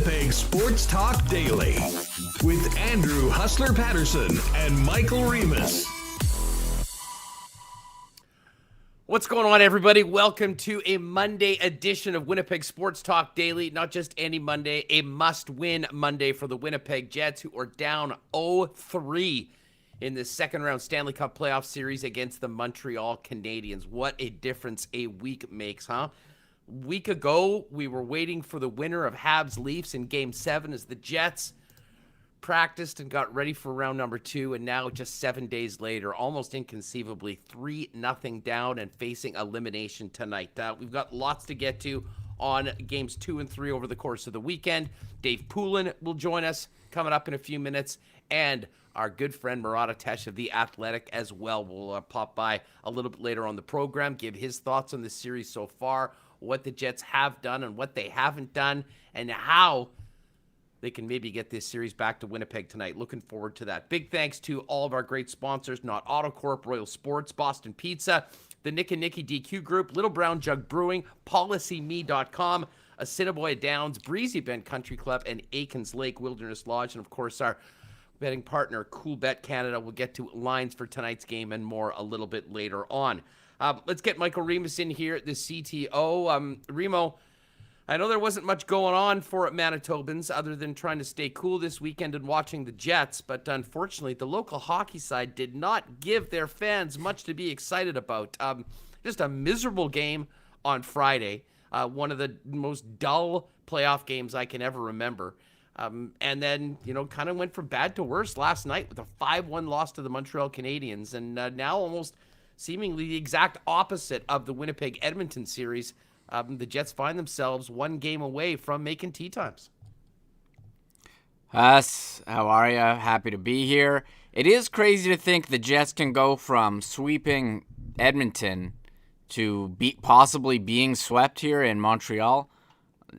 Winnipeg Sports Talk Daily with Andrew Hustler Paterson and Michael Remis. What's going on, everybody? Welcome to a Monday edition of Winnipeg Sports Talk Daily. Not just any Monday, a must-win Monday for the Winnipeg Jets, who are down 0-3 in the second-round Stanley Cup playoff series against the Montreal Canadiens. What a difference a week makes, huh? A week ago, we were waiting for the winner of Habs-Leafs in Game 7 as the Jets practiced and got ready for round number 2, and now just 7 days later, almost inconceivably, 3-0 down and facing elimination tonight. We've got lots to get to on games 2 and 3 over the course of the weekend. Dave Poulin will join us coming up in a few minutes, and our good friend Murat of The Athletic as well will pop by a little bit later on the program, give his thoughts on the series so far, what the Jets have done and what they haven't done, and how they can maybe get this series back to Winnipeg tonight. Looking forward to that. Big thanks to all of our great sponsors, Not Autocorp, Royal Sports, Boston Pizza, the Nick and Nicky DQ Group, Little Brown Jug Brewing, PolicyMe.com, Assiniboia Downs, Breezy Bend Country Club, and Aikens Lake Wilderness Lodge, and of course our betting partner, Cool Bet Canada. We'll get to lines for tonight's game and more a little bit later on. Let's get Michael Remis in here, the CTO. Remo, I know there wasn't much going on for Manitobans other than trying to stay cool this weekend and watching the Jets, but unfortunately, the local hockey side did not give their fans much to be excited about. Just a miserable game on Friday, one of the most dull playoff games I can ever remember. And then, kind of went from bad to worse last night with a 5-1 loss to the Montreal Canadiens, and now almost seemingly the exact opposite of the Winnipeg-Edmonton series. The Jets find themselves one game away from making tea times. Huss, how are you? Happy to be here. It is crazy to think the Jets can go from sweeping Edmonton to possibly being swept here in Montreal.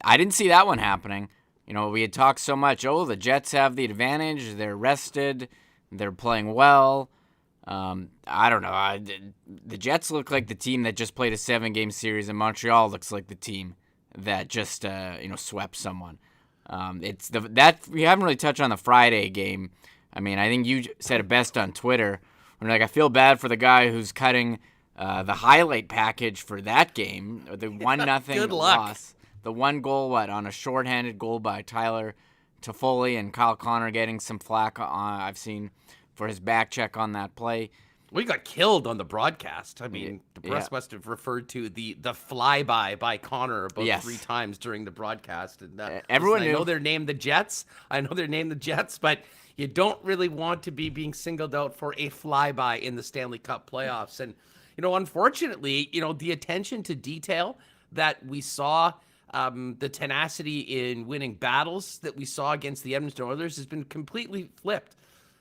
I didn't see that one happening. We had talked so much, the Jets have the advantage, they're rested, they're playing well. I don't know. The Jets look like the team that just played a 7-game series, and Montreal looks like the team that just swept someone. We haven't really touched on the Friday game. I mean, I think you said it best on Twitter. I feel bad for the guy who's cutting the highlight package for that game, the 1-0 loss. The one goal, on a shorthanded goal by Tyler Toffoli, and Kyle Connor getting some flack I've seen for his back check on that play. Well, he got killed on the broadcast. I mean, the press must have referred to the flyby by Connor about 3 times during the broadcast. And everyone knew. I know they're named the Jets, but you don't really want to be being singled out for a flyby in the Stanley Cup playoffs. And, unfortunately, the attention to detail that we saw, the tenacity in winning battles that we saw against the Edmonton Oilers has been completely flipped.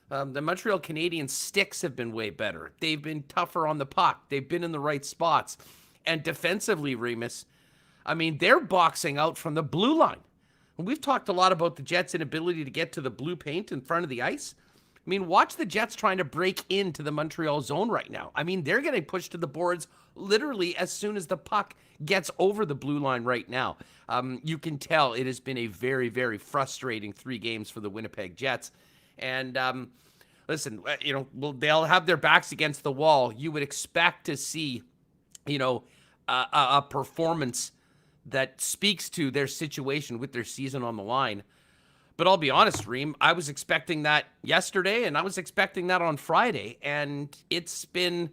The Montreal Canadiens' sticks have been way better. They've been tougher on the puck. They've been in the right spots. And defensively, Remis, they're boxing out from the blue line. And we've talked a lot about the Jets' inability to get to the blue paint in front of the ice. Watch the Jets trying to break into the Montreal zone right now. They're getting pushed to the boards literally as soon as the puck gets over the blue line right now. You can tell it has been a very, very frustrating 3 games for the Winnipeg Jets. And listen, they'll have their backs against the wall. You would expect to see, a performance that speaks to their situation with their season on the line. But I'll be honest, Reem, I was expecting that yesterday, and I was expecting that on Friday. And it's been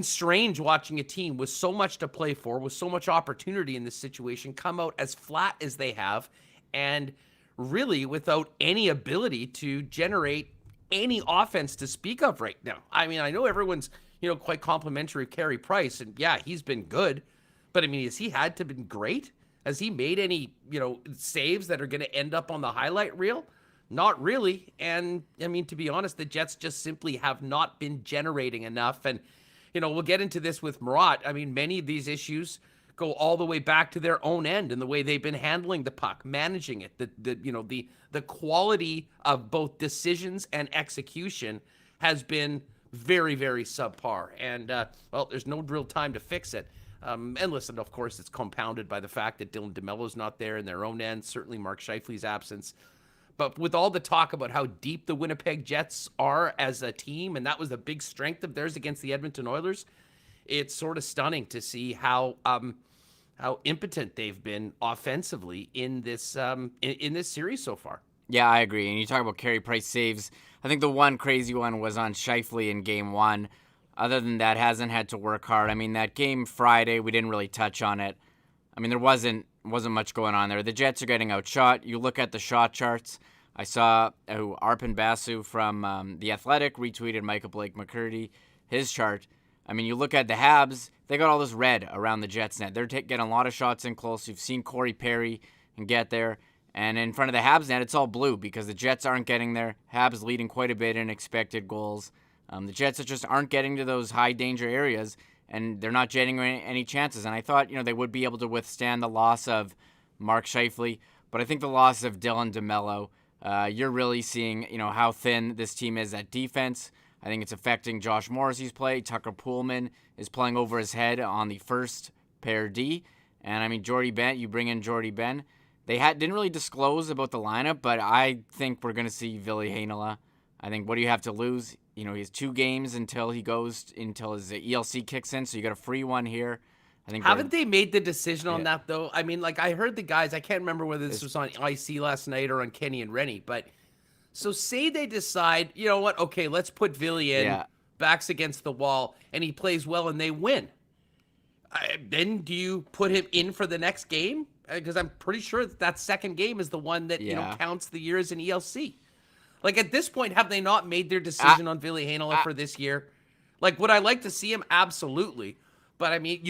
strange watching a team with so much to play for, with so much opportunity in this situation, come out as flat as they have, and really without any ability to generate any offense to speak of right now. I know everyone's, quite complimentary of Carey Price, and yeah, he's been good, but has he had to been great? Has he made any, saves that are going to end up on the highlight reel? Not really. And to be honest, the Jets just simply have not been generating enough. And, we'll get into this with Murat. Many of these issues go all the way back to their own end and the way they've been handling the puck, managing it, the quality of both decisions and execution has been very, very subpar. And, there's no real time to fix it. And listen, of course, it's compounded by the fact that Dylan DeMello's not there in their own end, certainly Mark Scheifele's absence. But with all the talk about how deep the Winnipeg Jets are as a team, and that was a big strength of theirs against the Edmonton Oilers, it's sort of stunning to see how impotent they've been offensively in this series so far. Yeah, I agree. And you talk about Carey Price saves. I think the one crazy one was on Scheifele in Game 1. Other than that, hasn't had to work hard. I mean, that game Friday, we didn't really touch on it. I mean, there wasn't much going on there. The Jets are getting outshot. You look at the shot charts. I saw Arpon Basu from The Athletic retweeted Michael Blake McCurdy, his chart. I mean, you look at the Habs, they got all this red around the Jets net. They're getting a lot of shots in close. You've seen Corey Perry and get there. And in front of the Habs net, it's all blue because the Jets aren't getting there. Habs leading quite a bit in expected goals. The Jets just aren't getting to those high danger areas, and they're not getting any chances. And I thought, they would be able to withstand the loss of Mark Scheifele, but I think the loss of Dylan DeMello, you're really seeing, how thin this team is at defense. I think it's affecting Josh Morrissey's play. Tucker Poulin is playing over his head on the first pair D. And I mean, you bring in Jordy Ben. They didn't really disclose about the lineup, but I think we're going to see Ville Heinola. I think, what do you have to lose? He has 2 games until his ELC kicks in, so you got a free one here. I think Haven't they made the decision on that, though? I mean, I heard the guys, I can't remember whether this was on IC last night or on Kenny and Rennie, but so say they decide, you know what, okay, let's put Ville in, backs against the wall, and he plays well and they win. Then do you put him in for the next game? Because I'm pretty sure that second game is the one that counts the years in ELC. Like, at this point, have they not made their decision on Ville Heinola for this year? Like, would I like to see him? Absolutely. But I mean,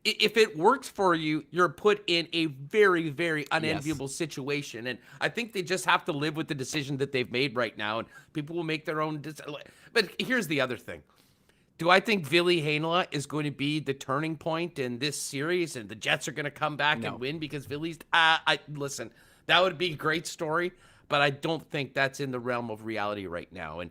if it works for you, you're put in a very, very unenviable situation. And I think they just have to live with the decision that they've made right now. And people will make their own. But here's the other thing. Do I think Ville Heinola is going to be the turning point in this series and the Jets are going to come back and win because Ville's... listen, that would be a great story, but I don't think that's in the realm of reality right now. And,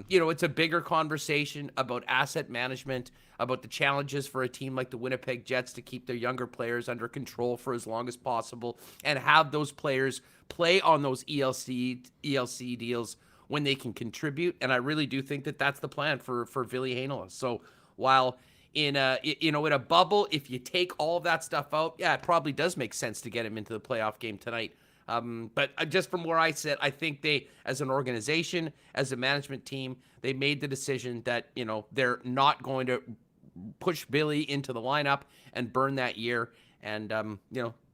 it's a bigger conversation about asset management, about the challenges for a team like the Winnipeg Jets to keep their younger players under control for as long as possible and have those players play on those ELC deals when they can contribute. And I really do think that that's the plan for Ville Heinola. So while in a bubble, if you take all of that stuff out, it probably does make sense to get him into the playoff game tonight. But just from where I sit, I think they, as an organization, as a management team, they made the decision that, they're not going to push Ville into the lineup and burn that year. And,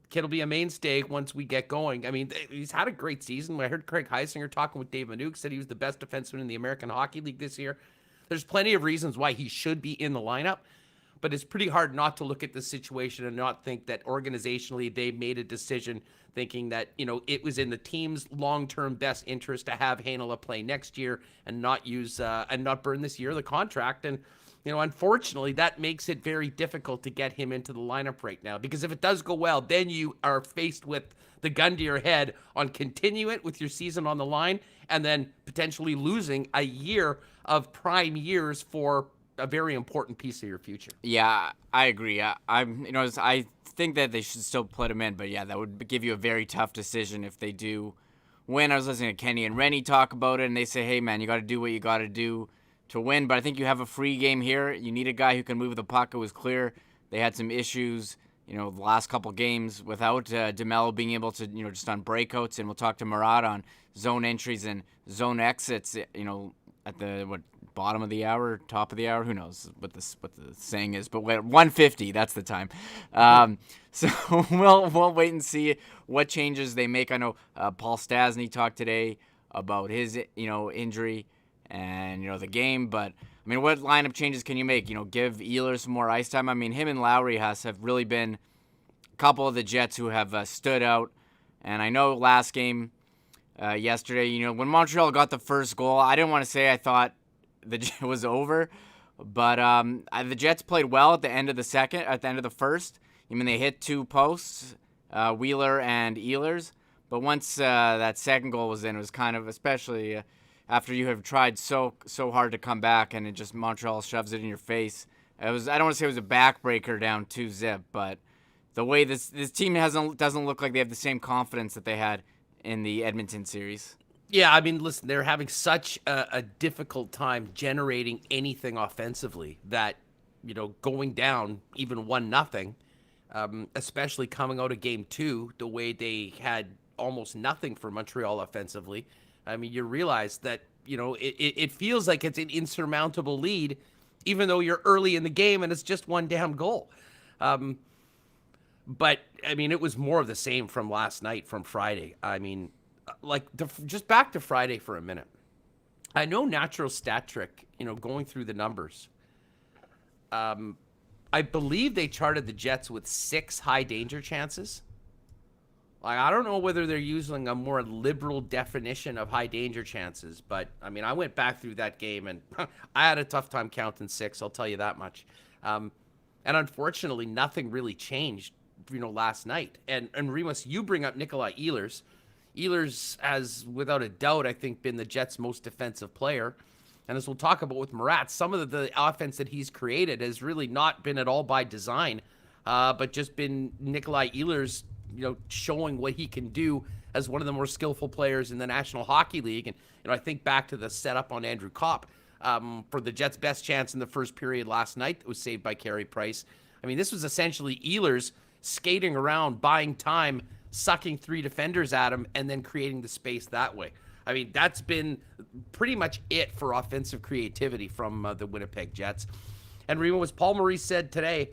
kid will be a mainstay once we get going. I mean, he's had a great season. I heard Craig Heisinger talking with Dave Manouk, said he was the best defenseman in the American Hockey League this year. There's plenty of reasons why he should be in the lineup, but it's pretty hard not to look at the situation and not think that organizationally they made a decision thinking that, it was in the team's long-term best interest to have Heinola play next year and not use and not burn this year of the contract. And unfortunately, that makes it very difficult to get him into the lineup right now, because if it does go well, then you are faced with the gun to your head on continue it with your season on the line and then potentially losing a year of prime years for a very important piece of your future. Yeah, I agree. I think that they should still put him in, but that would give you a very tough decision if they do win. I was listening to Kenny and Rennie talk about it, and they say, hey, man, you got to do what you got to do to win, but I think you have a free game here. You need a guy who can move the puck. It was clear they had some issues, the last couple games without DeMello being able to, just on breakouts, and we'll talk to Murat on zone entries and zone exits, at the bottom of the hour, top of the hour, who knows what the saying is, but 1:50, that's the time. So we'll wait and see what changes they make. I know Paul Stastny talked today about his injury and the game, but I mean, what lineup changes can you make? Give Ehlers some more ice time. I mean, him and Lowry have really been a couple of the Jets who have stood out. And I know last game yesterday, when Montreal got the first goal, I didn't want to say I thought it was over, but the Jets played well at the end of the first. I mean, they hit 2 posts, Wheeler and Ehlers, but once that second goal was in, it was kind of, especially after you have tried so hard to come back and it just Montreal shoves it in your face, I don't want to say it was a backbreaker down 2-0, but the way this team doesn't look like they have the same confidence that they had in the Edmonton series. Yeah, I mean, listen, they're having such a difficult time generating anything offensively that, going down even 1-0, especially coming out of game 2, the way they had almost nothing for Montreal offensively. I mean, you realize that, it feels like it's an insurmountable lead, even though you're early in the game and it's just one damn goal. But, I mean, it was more of the same from last night, from Friday. I mean, just back to Friday for a minute. I know Natural Stat Trick, going through the numbers. I believe they charted the Jets with 6 high danger chances. I don't know whether they're using a more liberal definition of high danger chances, but I mean, I went back through that game and I had a tough time counting 6. I'll tell you that much. And unfortunately, nothing really changed, last night. And Remis, you bring up Nikolai Ehlers. Ehlers has, without a doubt, I think, been the Jets' most defensive player. And as we'll talk about with Murat, some of the offense that he's created has really not been at all by design, but just been Nikolai Ehlers, showing what he can do as one of the more skillful players in the National Hockey League. And, I think back to the setup on Andrew Kopp for the Jets' best chance in the first period last night that was saved by Carey Price. I mean, this was essentially Ehlers skating around, buying time, sucking 3 defenders at him, and then creating the space that way. I mean, that's been pretty much it for offensive creativity from the Winnipeg Jets. And Remo, as Paul Maurice said today,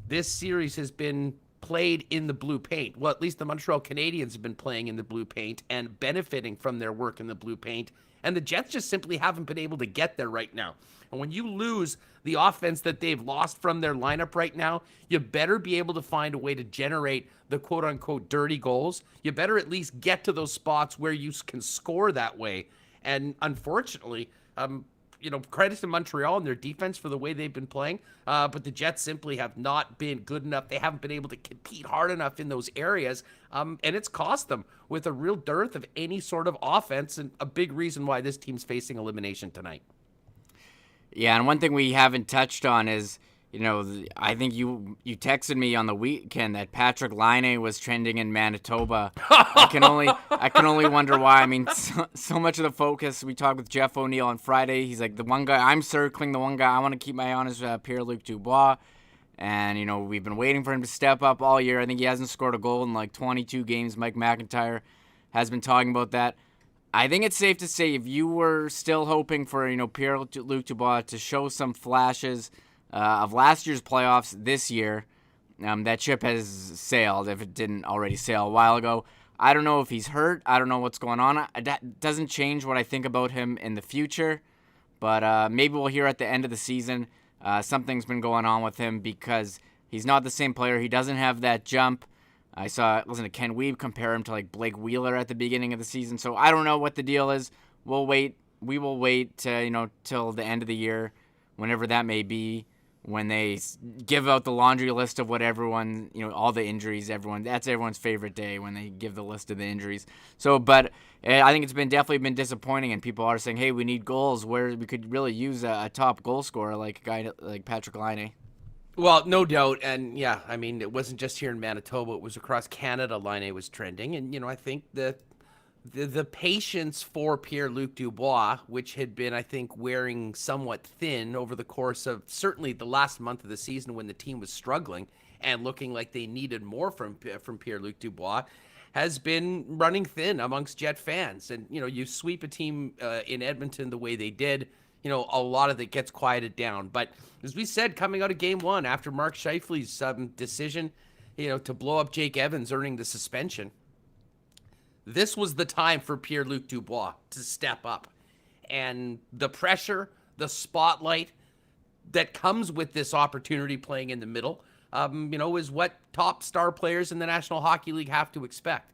this series has been played in the blue paint. Well, at least the Montreal Canadiens have been playing in the blue paint and benefiting from their work in the blue paint. And the Jets just simply haven't been able to get there right now. And when you lose the offense that they've lost from their lineup right now, you better be able to find a way to generate the quote-unquote dirty goals. You better at least get to those spots where you can score that way. And unfortunately, credit to Montreal and their defense for the way they've been playing, but the Jets simply have not been good enough. They haven't been able to compete hard enough in those areas, and it's cost them with a real dearth of any sort of offense, and a big reason why this team's facing elimination tonight. Yeah, and one thing we haven't touched on is, I think you texted me on the weekend that Patrick Laine was trending in Manitoba. I can only wonder why. I mean, so much of the focus. We talked with Jeff O'Neill on Friday. He's like, the one guy I'm circling, the one guy I want to keep my eye on is Pierre-Luc Dubois. And we've been waiting for him to step up all year. I think he hasn't scored a goal in like 22 games. Mike McIntyre has been talking about that. I think it's safe to say if you were still hoping for Pierre-Luc Dubois to show some flashes of last year's playoffs this year, that ship has sailed, if it didn't already sail a while ago. I don't know if he's hurt. I don't know what's going on. That doesn't change what I think about him in the future, but maybe we'll hear at the end of the season something's been going on with him because he's not the same player. He doesn't have that jump. I listened to Ken Wiebe compare him to like Blake Wheeler at the beginning of the season, so I don't know what the deal is. We will wait till the end of the year, whenever that may be, when they give out the laundry list of what everyone, all the injuries, that's everyone's favorite day when they give the list of the injuries. So, but I think it's definitely been disappointing, and people are saying, hey, we need goals where we could really use a top goal scorer like a guy like Patrick Laine. Well, no doubt, and yeah, I mean, it wasn't just here in Manitoba, it was across Canada. Laine was trending, and I think the patience for Pierre-Luc Dubois, which had been, I think, wearing somewhat thin over the course of certainly the last month of the season when the team was struggling and looking like they needed more from Pierre-Luc Dubois, has been running thin amongst Jet fans. And, you sweep a team in Edmonton the way they did, a lot of it gets quieted down. But as we said, coming out of game 1, after Mark Scheifele's decision, to blow up Jake Evans, earning the suspension, this was the time for Pierre-Luc Dubois to step up. And the pressure, the spotlight that comes with this opportunity playing in the middle, is what top star players in the National Hockey League have to expect.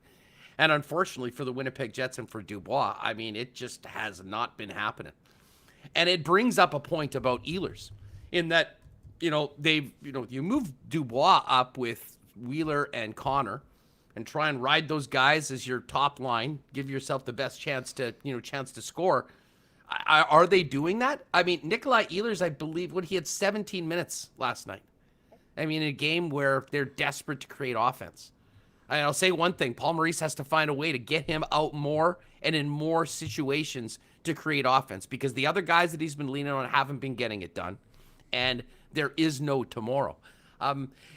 And unfortunately for the Winnipeg Jets and for Dubois, I mean, it just has not been happening. And it brings up a point about Ehlers in that, you move Dubois up with Wheeler and Connor and try and ride those guys as your top line, give yourself the best chance to score. Are they doing that? I mean, Nikolai Ehlers, I believe, he had 17 minutes last night. I mean, in a game where they're desperate to create offense. And I'll say one thing. Paul Maurice has to find a way to get him out more and in more situations to create offense, because the other guys that he's been leaning on haven't been getting it done. And there is no tomorrow.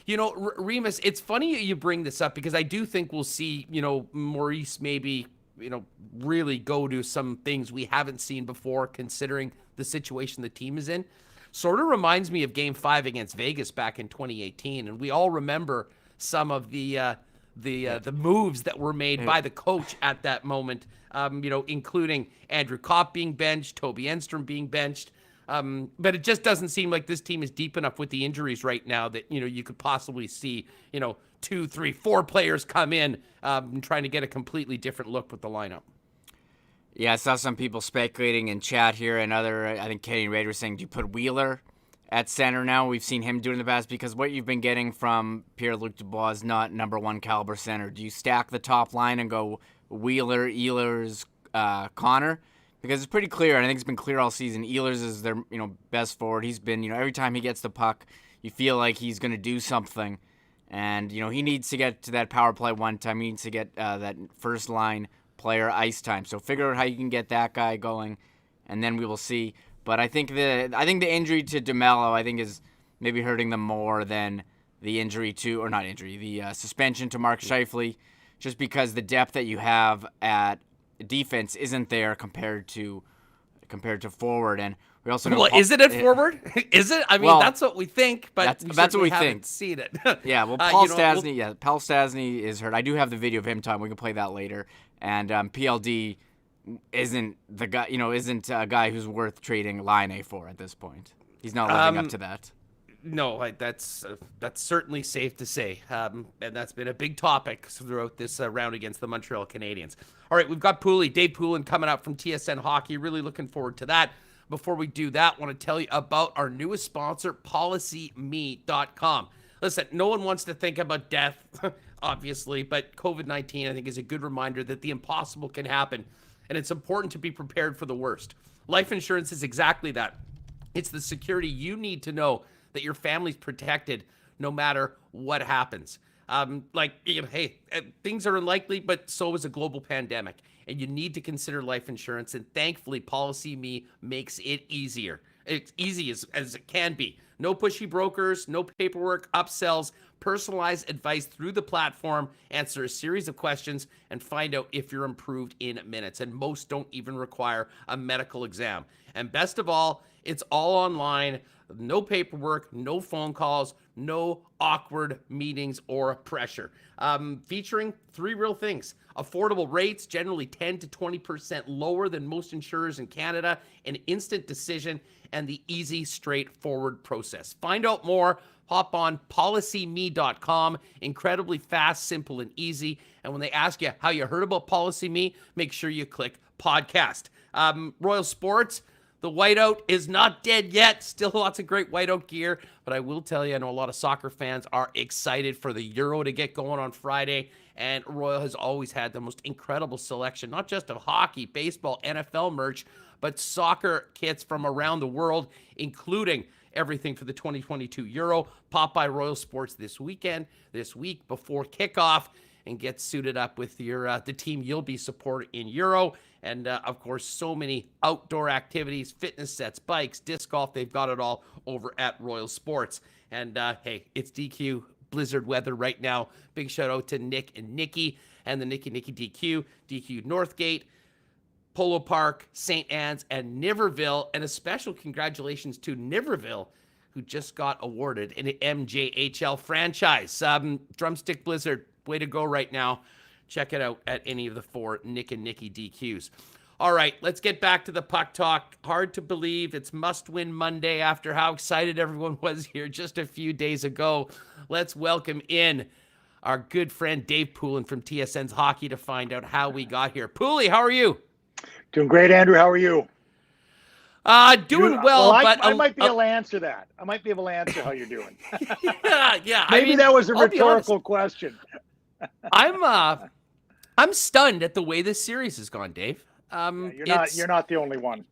Remis, it's funny you bring this up, because I do think we'll see, Maurice maybe, really go to some things we haven't seen before, considering the situation the team is in. Sort of reminds me of Game 5 against Vegas back in 2018, and we all remember some of the moves that were made by the coach at that moment, including Andrew Kopp being benched, Toby Enstrom being benched. But it just doesn't seem like this team is deep enough with the injuries right now that, you could possibly see, 2, 3, 4 players come in trying to get a completely different look with the lineup. Yeah, I saw some people speculating in chat here, and I think Canadian Raiders saying, do you put Wheeler at center now? We've seen him do it in the past, because what you've been getting from Pierre-Luc Dubois is not number one caliber center. Do you stack the top line and go Wheeler, Ehlers, Connor? Because it's pretty clear, and I think it's been clear all season, Ehlers is their best forward. He's been, every time he gets the puck, you feel like he's going to do something. And, he needs to get to that power play one time. He needs to get that first line player ice time. So figure out how you can get that guy going, and then we will see. But I think the injury to DeMello, is maybe hurting them more than the suspension to Mark Scheifele, just because the depth that you have at defense isn't there compared to forward. And we also know is it at forward? Is it? I mean, that's what we think, but that's what we haven't seen it. Yeah, well, Paul Stastny is hurt. I do have the video of him talking. We can play that later. And PLD isn't the guy, isn't a guy who's worth trading Line for at this point. He's not living up to that. No, that's certainly safe to say, and that's been a big topic throughout this round against the Montreal Canadiens. All right, we've got Dave Poulin coming up from TSN Hockey. Really looking forward to that. Before we do that, I want to tell you about our newest sponsor, PolicyMe.com. Listen, no one wants to think about death, obviously, but COVID-19, I think, is a good reminder that the impossible can happen, and it's important to be prepared for the worst. Life insurance is exactly that. It's the security you need to know that your family's protected no matter what happens. Things are unlikely, but so is a global pandemic, and you need to consider life insurance, and thankfully, PolicyMe makes it easier. It's easy as it can be. No pushy brokers, no paperwork, upsells, personalized advice through the platform, answer a series of questions, and find out if you're improved in minutes. And most don't even require a medical exam. And best of all, it's all online. No paperwork, no phone calls, no awkward meetings or pressure. Featuring 3 real things: affordable rates, generally 10 to 20% lower than most insurers in Canada, an instant decision, and the easy, straightforward process. Find out more. Hop on PolicyMe.com. Incredibly fast, simple, and easy. And when they ask you how you heard about PolicyMe, make sure you click podcast. Royal Sports. The whiteout is not dead yet. Still lots of great whiteout gear. But I will tell you, I know a lot of soccer fans are excited for the Euro to get going on Friday. And Royal has always had the most incredible selection, not just of hockey, baseball, NFL merch, but soccer kits from around the world, including everything for the 2022 Euro. Pop by Royal Sports this week before kickoff, and get suited up with your the team you'll be supporting in Euro. And, of course, so many outdoor activities, fitness sets, bikes, disc golf. They've got it all over at Royal Sports. And, hey, it's DQ blizzard weather right now. Big shout out to Nick and Nikki and the Nicky DQ Northgate, Polo Park, St. Anne's, and Niverville. And a special congratulations to Niverville, who just got awarded an MJHL franchise. Drumstick Blizzard, way to go right now. Check it out at any of the 4 Nick and Nikki DQs. All right, let's get back to the puck talk. Hard to believe it's must-win Monday after how excited everyone was here just a few days ago. Let's welcome in our good friend Dave Poulin from TSN's Hockey to find out how we got here. Pooley, how are you? Doing great, Andrew. How are you? Doing well, but I might be able to answer that. I might be able to answer how you're doing. yeah. Maybe that was a rhetorical question. I'm stunned at the way this series has gone, Dave. You're not the only one.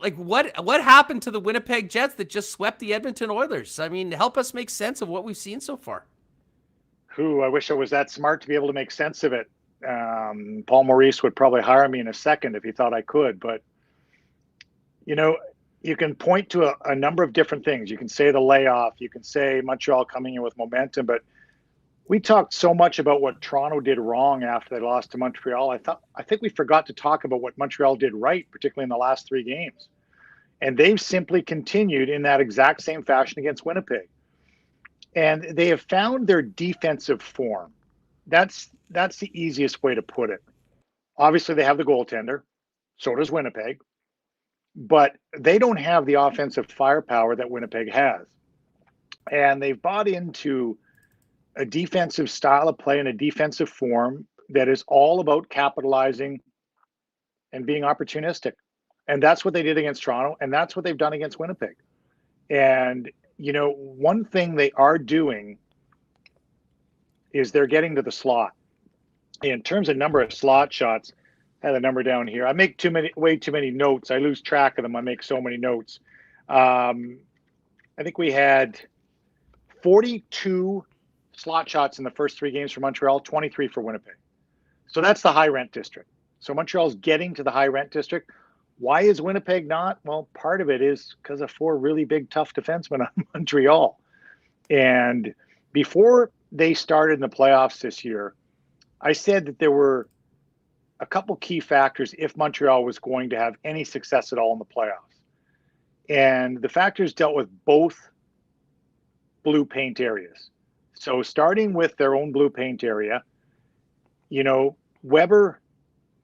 like what happened to the Winnipeg Jets that just swept the Edmonton Oilers? I mean, help us make sense of what we've seen so far. I wish I was that smart to be able to make sense of it. Paul Maurice would probably hire me in a second if he thought I could. But, you can point to a number of different things. You can say the layoff. You can say Montreal coming in with momentum. But we talked so much about what Toronto did wrong after they lost to Montreal. I think we forgot to talk about what Montreal did right, particularly in the last 3 games. And they've simply continued in that exact same fashion against Winnipeg. And they have found their defensive form. That's the easiest way to put it. Obviously, they have the goaltender. So does Winnipeg. But they don't have the offensive firepower that Winnipeg has. And they've bought into a defensive style of play and a defensive form that is all about capitalizing and being opportunistic. And that's what they did against Toronto. And that's what they've done against Winnipeg. And, one thing they are doing is they're getting to the slot. In terms of number of slot shots, I have the number down here. I make way too many notes. I lose track of them. I make so many notes. I think we had 42 slot shots in the first 3 games for Montreal, 23 for Winnipeg. So that's the high rent district. So Montreal's getting to the high rent district. Why is Winnipeg not? Well, part of it is because of 4 really big, tough defensemen on Montreal. And before they started in the playoffs this year, I said that there were a couple key factors if Montreal was going to have any success at all in the playoffs. And the factors dealt with both blue paint areas. So starting with their own blue paint area, Weber,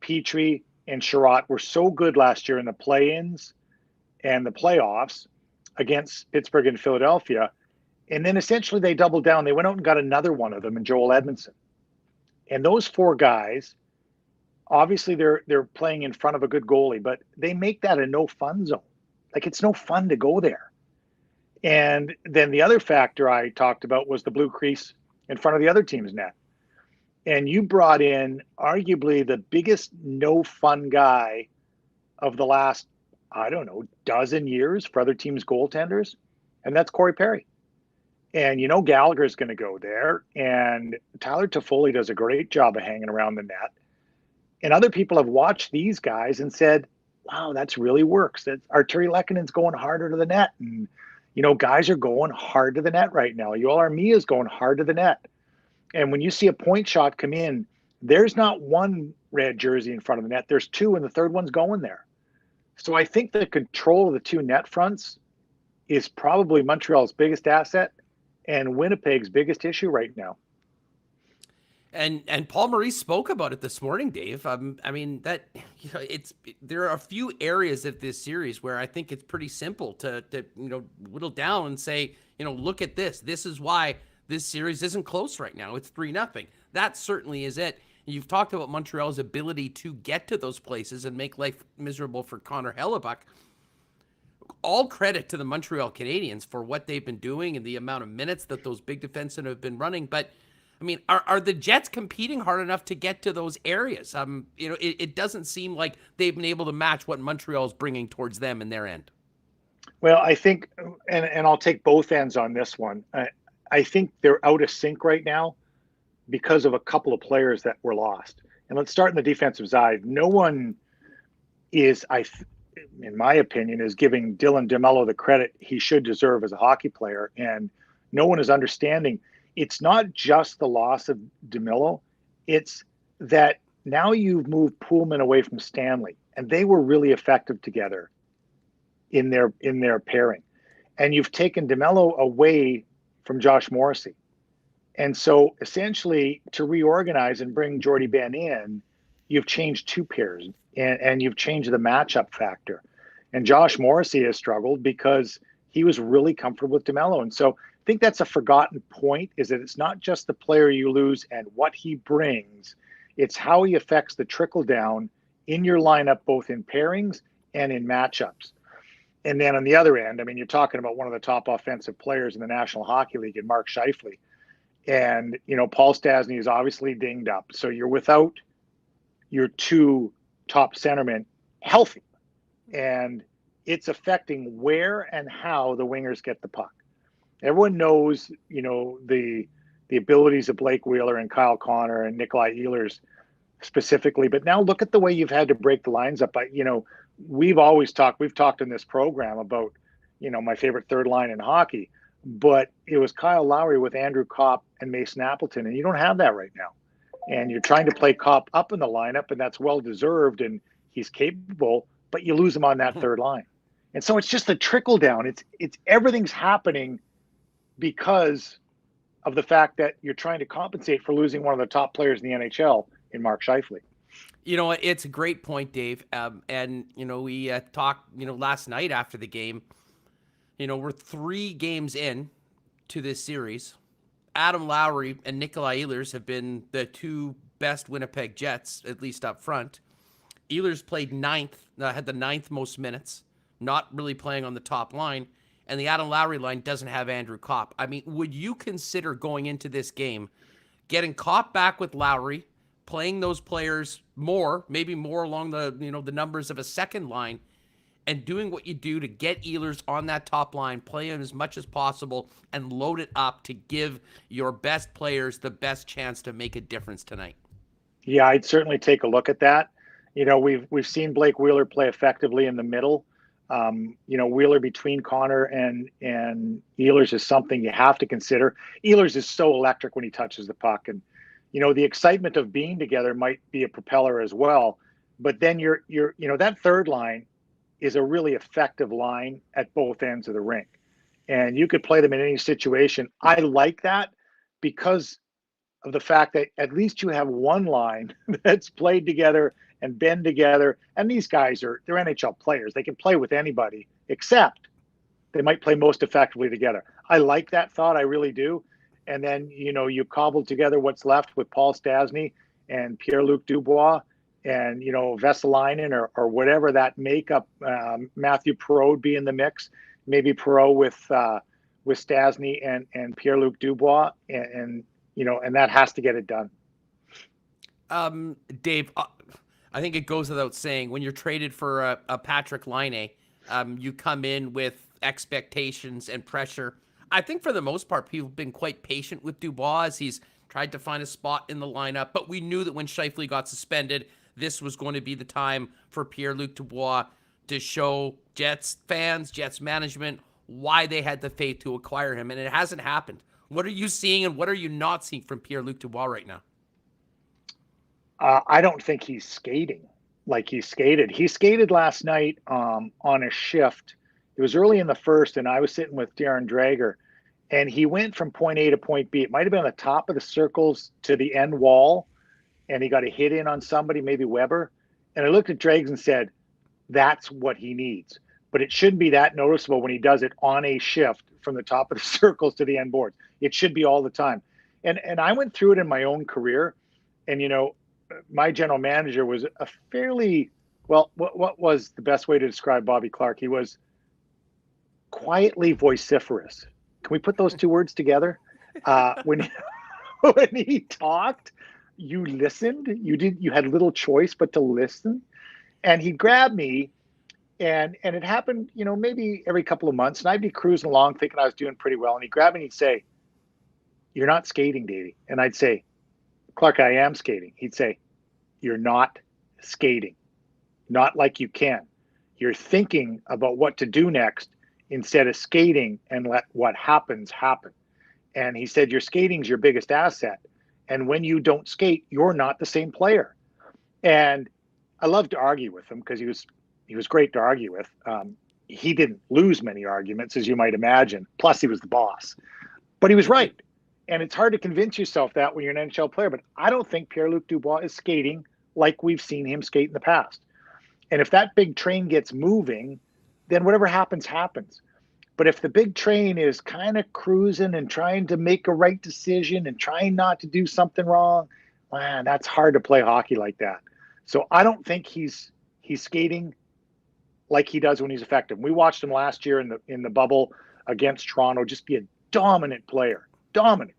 Petrie, and Murat were so good last year in the play-ins and the playoffs against Pittsburgh and Philadelphia. And then essentially they doubled down. They went out and got another one of them in Joel Edmondson. And those 4 guys, obviously they're playing in front of a good goalie, but they make that a no fun zone. Like, it's no fun to go there. And then the other factor I talked about was the blue crease in front of the other team's net. And you brought in arguably the biggest no fun guy of the last, dozen years for other teams' goaltenders. And that's Corey Perry. And Gallagher's going to go there. And Tyler Toffoli does a great job of hanging around the net. And other people have watched these guys and said, wow, that's really works. That Arturi Lekkonen's going harder to the net. And, guys are going hard to the net right now. Yoel Armia's going hard to the net. And when you see a point shot come in, there's not one red jersey in front of the net. There's 2, and the third one's going there. So I think the control of the 2 net fronts is probably Montreal's biggest asset and Winnipeg's biggest issue right now. And Paul Maurice spoke about it this morning, Dave. I mean, that there are a few areas of this series where I think it's pretty simple to whittle down and say, look at this. This is why this series isn't close right now. It's 3-0. That certainly is it. You've talked about Montreal's ability to get to those places and make life miserable for Connor Hellebuck. All credit to the Montreal Canadiens for what they've been doing and the amount of minutes that those big defensemen have been running. But I mean, are the Jets competing hard enough to get to those areas? It doesn't seem like they've been able to match what Montreal is bringing towards them in their end. Well, I think, and I'll take both ends on this one. I think they're out of sync right now because of a couple of players that were lost. And let's start in the defensive side. No one is, in my opinion, is giving Dylan DeMello the credit he should deserve as a hockey player. And no one is understanding. It's not just the loss of DeMello. It's that now you've moved Poulin away from Stanley, and they were really effective together in their pairing. And you've taken DeMello away from Josh Morrissey. And so essentially to reorganize and bring Jordy Ben in, you've changed 2 pairs and you've changed the matchup factor. And Josh Morrissey has struggled because he was really comfortable with DeMello. And so I think that's a forgotten point, is that it's not just the player you lose and what he brings, it's how he affects the trickle down in your lineup, both in pairings and in matchups. And then on the other end, I mean, you're talking about one of the top offensive players in the National Hockey League in Mark Scheifele. And, Paul Stastny is obviously dinged up. So you're without your 2 top centermen healthy. and it's affecting where and how the wingers get the puck. Everyone knows, the abilities of Blake Wheeler and Kyle Connor and Nikolai Ehlers specifically, but now look at the way you've had to break the lines up. We've talked in this program about, my favorite third line in hockey, but it was Kyle Lowry with Andrew Kopp and Mason Appleton, and you don't have that right now. And you're trying to play Kopp up in the lineup, and that's well deserved, and he's capable, but you lose him on that third line. And so it's just the trickle down. It's everything's happening because of the fact that you're trying to compensate for losing one of the top players in the NHL in Mark Scheifele. It's a great point, Dave. And we talked, last night after the game. We're 3 games in to this series. Adam Lowry and Nikolai Ehlers have been the 2 best Winnipeg Jets, at least up front. Ehlers played 9th, had the 9th most minutes, not really playing on the top line. And the Adam Lowry line doesn't have Andrew Kopp. I mean, would you consider going into this game, getting Kopp back with Lowry, playing those players more, maybe more along the, the numbers of a second line, and doing what you do to get Ehlers on that top line, play him as much as possible, and load it up to give your best players the best chance to make a difference tonight? Yeah, I'd certainly take a look at that. We've seen Blake Wheeler play effectively in the middle. Wheeler between Connor and Ehlers is something you have to consider. Ehlers is so electric when he touches the puck, and the excitement of being together might be a propeller as well. But then you're that third line is a really effective line at both ends of the rink, and you could play them in any situation. I like that because of the fact that at least you have one line that's played together and been together. And these guys they're NHL players. They can play with anybody, except they might play most effectively together. I like that thought. I really do. And then, you cobble together what's left with Paul Stastny and Pierre-Luc Dubois and, Vesalainen or whatever that makeup, Matthew Perreault be in the mix, maybe Perreault with Stastny and Pierre-Luc Dubois and that has to get it done. Dave, I think it goes without saying, when you're traded for a Patrick Laine, you come in with expectations and pressure. I think for the most part, people have been quite patient with Dubois as he's tried to find a spot in the lineup. But we knew that when Scheifele got suspended, this was going to be the time for Pierre-Luc Dubois to show Jets fans, Jets management, why they had the faith to acquire him. And it hasn't happened. What are you seeing and what are you not seeing from Pierre-Luc Dubois right now? I don't think he's skating like he skated. He skated last night on a shift. It was early in the first, and I was sitting with Darren Drager, and he went from point A to point B. It might have been on the top of the circles to the end wall, and he got a hit in on somebody, maybe Weber. And I looked at Drags and said, that's what he needs. But it shouldn't be that noticeable when he does it on a shift from the top of the circles to the end boards. It should be all the time. And I went through it in my own career, and my general manager was a fairly, what was the best way to describe Bobby Clarke? He was quietly vociferous. Can we put those 2 words together? When he talked, you listened. You had little choice but to listen. And he'd grab me, and it happened, maybe every couple of months, and I'd be cruising along thinking I was doing pretty well, and he'd grab me and he'd say, "You're not skating, Davey." And I'd say, "Clark, I am skating." He'd say, "You're not skating. Not like you can. You're thinking about what to do next instead of skating and let what happens happen." And he said, your skating's your biggest asset. And when you don't skate, you're not the same player. And I loved to argue with him because he was great to argue with. He didn't lose many arguments, as you might imagine. Plus, he was the boss. But he was right. And it's hard to convince yourself that when you're an NHL player. But I don't think Pierre-Luc Dubois is skating like we've seen him skate in the past. And if that big train gets moving, then whatever happens, happens. But if the big train is kind of cruising and trying to make a right decision and trying not to do something wrong, man, that's hard to play hockey like that. So I don't think he's skating like he does when he's effective. We watched him last year in the bubble against Toronto just be a dominant player. Dominant.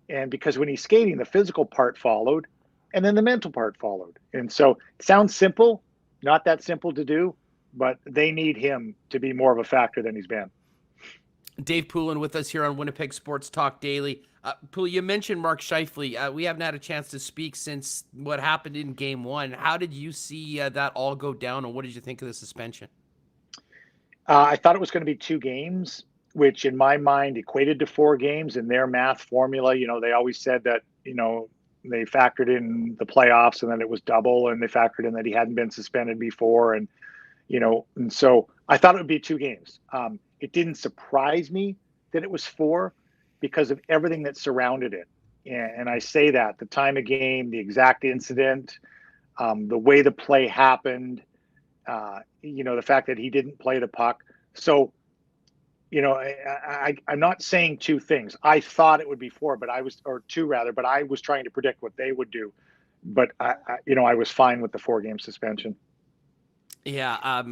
And because when he's skating, the physical part followed and then the mental part followed. And so it sounds simple, not that simple to do, but they need him to be more of a factor than he's been. Dave Poulin with us here on Winnipeg Sports Talk Daily. Poulin, you mentioned Mark Scheifele. We haven't had a chance to speak since what happened in Game 1. How did you see that all go down, and what did you think of the suspension? I thought it was going to be 2 games, which in my mind equated to 4 games in their math formula. They always said that, they factored in the playoffs and then it was double, and they factored in that he hadn't been suspended before. And so I thought it would be 2 games. It didn't surprise me that it was 4 because of everything that surrounded it. And I say that the time of game, the exact incident, the way the play happened, the fact that he didn't play the puck. So, I'm not saying 2 things. I thought it would be 4, but 2 rather, but I was trying to predict what they would do. But I was fine with the 4-game suspension. Yeah,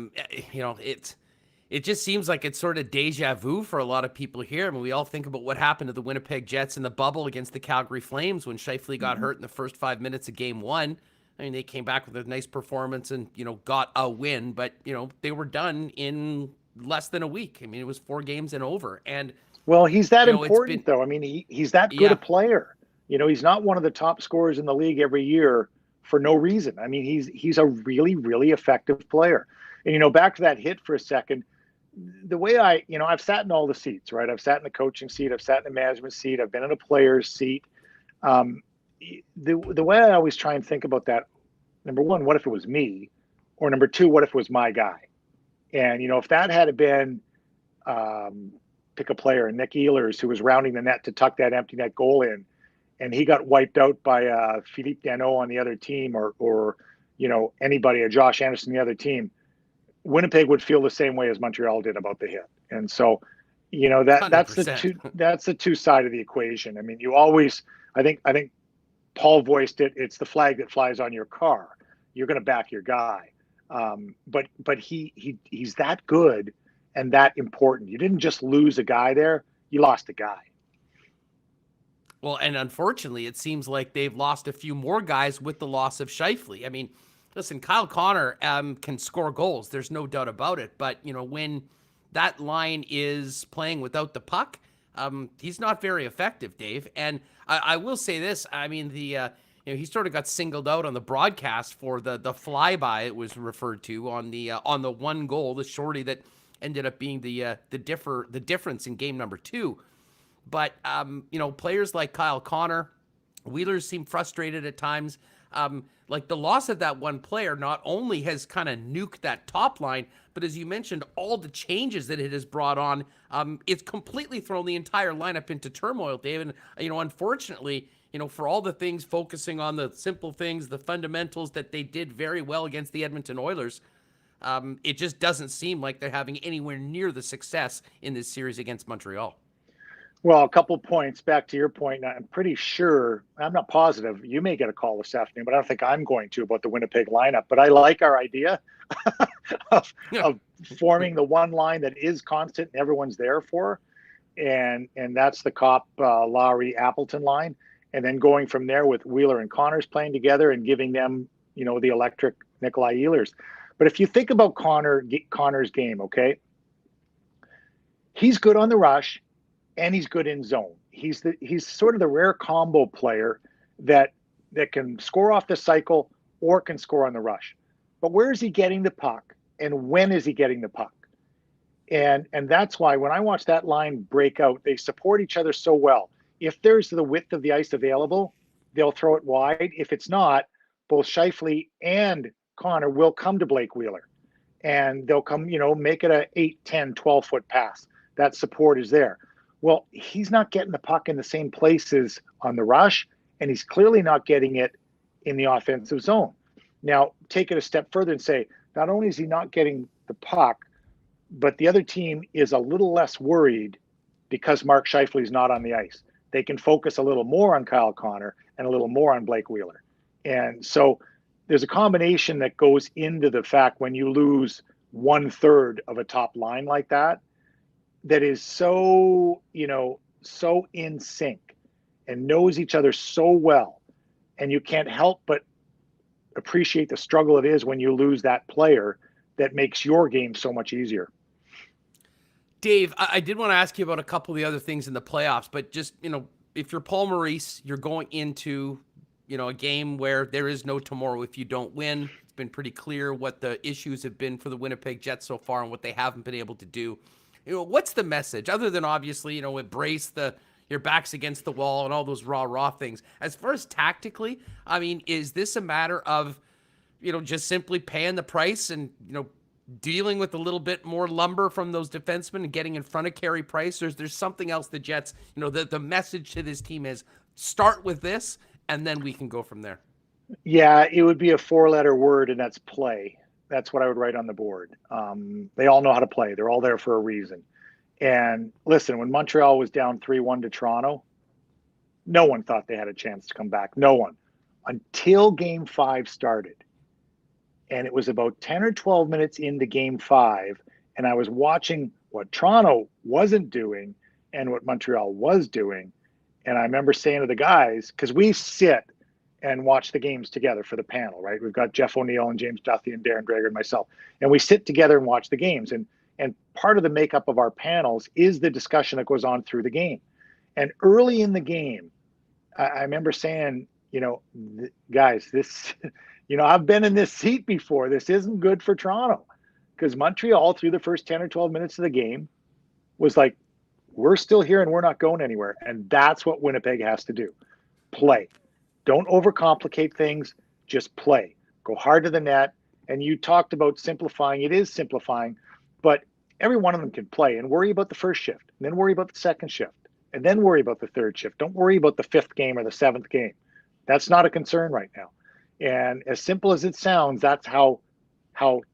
it just seems like it's sort of deja vu for a lot of people here. I mean, we all think about what happened to the Winnipeg Jets in the bubble against the Calgary Flames when Scheifele got hurt in the first 5 minutes of Game 1. I mean, they came back with a nice performance and, got a win, but, they were done in less than a week. I mean, it was 4 games and over. And well, he's that important, though. I mean, he's that good a player. He's not one of the top scorers in the league every year for no reason. I mean, he's a really, really effective player. And, back to that hit for a second, the way I've sat in all the seats, right? I've sat in the coaching seat. I've sat in the management seat. I've been in a player's seat. The way I always try and think about that, number one, what if it was me? Or number 2, what if it was my guy? And, if that had been, pick a player, Nick Ehlers, who was rounding the net to tuck that empty net goal in, and he got wiped out by Philippe Danault on the other team or anybody, or Josh Anderson, the other team, Winnipeg would feel the same way as Montreal did about the hit. And so, that's the 2 side of the equation. I mean, you always, I think Paul voiced it. It's the flag that flies on your car. You're going to back your guy. But he's that good and that important. You didn't just lose a guy there. You lost a guy. Well, and unfortunately, it seems like they've lost a few more guys with the loss of Scheifele. I mean, listen, Kyle Connor can score goals. There's no doubt about it. But, when that line is playing without the puck, he's not very effective, Dave. And I will say this. I mean, he sort of got singled out on the broadcast for the flyby it was referred to on the 1 goal, the shorty that ended up being the difference in game number 2. But, players like Kyle Connor, Wheelers seem frustrated at times. Like the loss of that one player not only has kind of nuked that top line, but as you mentioned, all the changes that it has brought on, it's completely thrown the entire lineup into turmoil, Dave. And, unfortunately, for all the things focusing on the simple things, the fundamentals that they did very well against the Edmonton Oilers, it just doesn't seem like they're having anywhere near the success in this series against Montreal. Well, a couple points back to your point. I'm pretty sure, I'm not positive, you may get a call this afternoon, but I don't think I'm going to about the Winnipeg lineup. But I like our idea of forming the one line that is constant and everyone's there for. And that's the Kopp, Lowry, Appleton line. And then going from there with Wheeler and Connors playing together and giving them, the electric Nikolai Ehlers. But if you think about Connor's game, okay, he's good on the rush. And he's good in zone. He's sort of the rare combo player that can score off the cycle or can score on the rush. But where is he getting the puck? And when is he getting the puck? And that's why when I watch that line break out, they support each other so well. If there's the width of the ice available, they'll throw it wide. If it's not, both Scheifele and Connor will come to Blake Wheeler. And they'll come, make it a 8, 10, 12-foot pass. That support is there. Well, he's not getting the puck in the same places on the rush, and he's clearly not getting it in the offensive zone. Now, take it a step further and say, not only is he not getting the puck, but the other team is a little less worried because Mark Scheifele is not on the ice. They can focus a little more on Kyle Connor and a little more on Blake Wheeler. And so there's a combination that goes into the fact when you lose 1/3 of a top line like that is so, so in sync and knows each other so well. And you can't help but appreciate the struggle it is when you lose that player that makes your game so much easier. Dave, I did want to ask you about a couple of the other things in the playoffs, but just, if you're Paul Maurice, you're going into, a game where there is no tomorrow if you don't win. It's been pretty clear what the issues have been for the Winnipeg Jets so far and what they haven't been able to do. What's the message other than obviously, embrace your back's against the wall and all those raw things? As far as tactically, I mean, is this a matter of, just simply paying the price and, dealing with a little bit more lumber from those defensemen and getting in front of Carey Price? Or is there something else the Jets, the message to this team is start with this and then we can go from there? Yeah, it would be a 4-letter word, and that's play. That's what I would write on the board. They all know how to play. They're all there for a reason. And listen, when Montreal was down 3-1 to Toronto, no one thought they had a chance to come back. No one. Until Game 5 started. And it was about 10 or 12 minutes into Game 5, and I was watching what Toronto wasn't doing and what Montreal was doing. And I remember saying to the guys, because we sit and watch the games together for the panel, right? We've got Jeff O'Neill and James Duthie and Darren Greger and myself. And we sit together and watch the games. And part of the makeup of our panels is the discussion that goes on through the game. And early in the game, I remember saying, guys, this, I've been in this seat before. This isn't good for Toronto. Because Montreal, through the first 10 or 12 minutes of the game, was like, we're still here and we're not going anywhere. And that's what Winnipeg has to do. Play. Don't overcomplicate things. Just play. Go hard to the net. And you talked about simplifying. It is simplifying. But every one of them can play and worry about the first shift. And then worry about the second shift. And then worry about the third shift. Don't worry about the 5th game or the 7th game. That's not a concern right now. And as simple as it sounds, that's how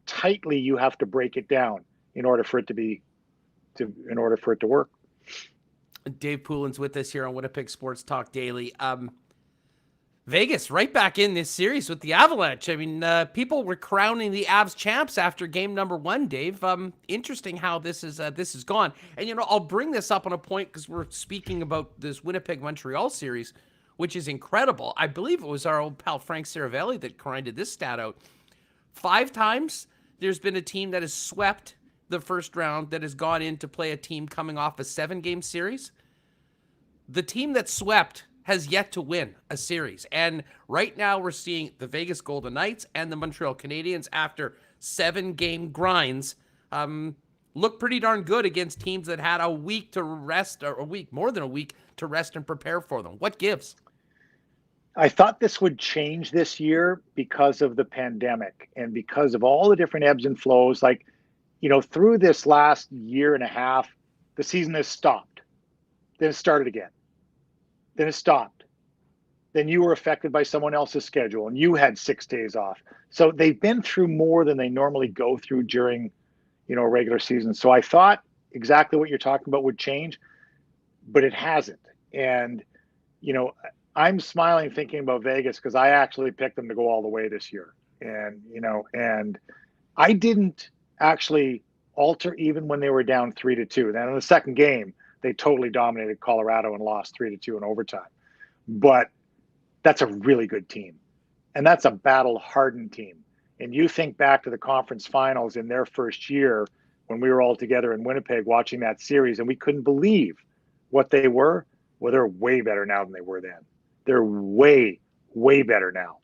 tightly you have to break it down in order for it to work. Dave Poulin's with us here on Winnipeg Sports Talk Daily. Vegas right back in this series with the Avalanche. I mean, people were crowning the Avs champs after game number 1, Dave. Interesting how this is gone. And, I'll bring this up on a point because we're speaking about this Winnipeg-Montreal series, which is incredible. I believe it was our old pal Frank Saravelli that grinded this stat out. 5 times there's been a team that has swept the first round that has gone in to play a team coming off a 7-game series. The team that swept has yet to win a series. And right now we're seeing the Vegas Golden Knights and the Montreal Canadiens, after 7-game grinds, look pretty darn good against teams that had a week to rest, or more than a week to rest and prepare for them. What gives? I thought this would change this year because of the pandemic and because of all the different ebbs and flows. Like, through this last year and a half, the season has stopped. Then it started again. Then it stopped. Then you were affected by someone else's schedule and you had 6 days off. So they've been through more than they normally go through during, a regular season. So I thought exactly what you're talking about would change, but it hasn't. And, I'm smiling thinking about Vegas because I actually picked them to go all the way this year. And, and I didn't actually alter even when they were down 3-2. Then in the second game, they totally dominated Colorado and lost 3-2 in overtime. But that's a really good team. And that's a battle-hardened team. And you think back to the conference finals in their first year when we were all together in Winnipeg watching that series, and we couldn't believe what they were. Well, they're way better now than they were then. They're way, way better now.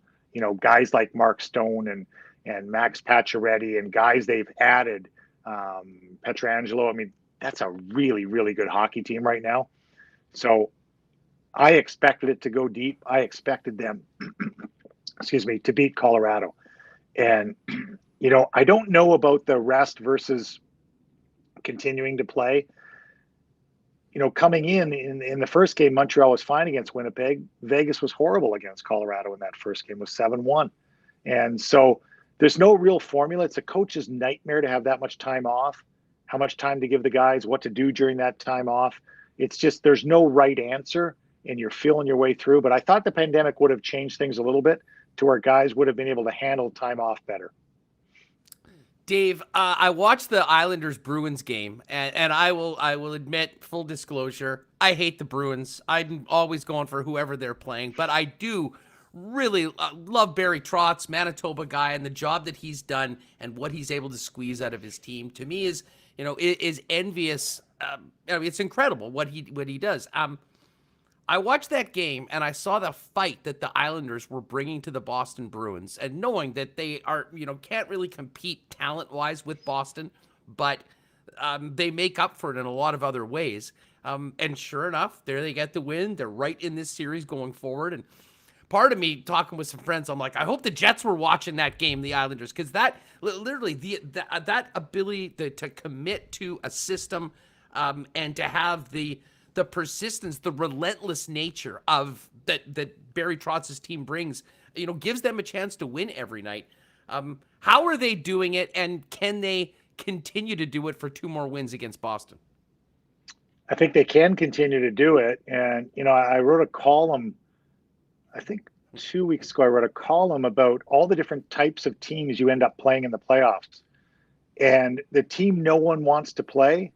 Guys like Mark Stone and Max Pacioretty and guys they've added, Pietrangelo. I mean, that's a really, really good hockey team right now. So I expected it to go deep. I expected them, to beat Colorado. And, I don't know about the rest versus continuing to play. Coming in the first game, Montreal was fine against Winnipeg. Vegas was horrible against Colorado in that first game, was 7-1. And so there's no real formula. It's a coach's nightmare to have that much time off, how much time to give the guys, what to do during that time off. It's just there's no right answer, and you're feeling your way through. But I thought the pandemic would have changed things a little bit to where guys would have been able to handle time off better. Dave, I watched the Islanders-Bruins game, and I will admit, full disclosure, I hate the Bruins. I'm always going for whoever they're playing, but I do really love Barry Trotz, Manitoba guy, and the job that he's done and what he's able to squeeze out of his team, to me is envious. It's incredible what he does. I watched that game and I saw the fight that the Islanders were bringing to the Boston Bruins, and knowing that they are, can't really compete talent-wise with Boston, but they make up for it in a lot of other ways. And sure enough, there they get the win. They're right in this series going forward. And part of me, talking with some friends, I'm like, I hope the Jets were watching that game, the Islanders, because that literally that ability to commit to a system and to have the persistence, the relentless nature of that Barry Trotz's team brings, gives them a chance to win every night. How are they doing it, and can they continue to do it for 2 more wins against Boston? I think they can continue to do it. And, I wrote a column, I think 2 weeks ago, I wrote a column about all the different types of teams you end up playing in the playoffs. And the team no one wants to play,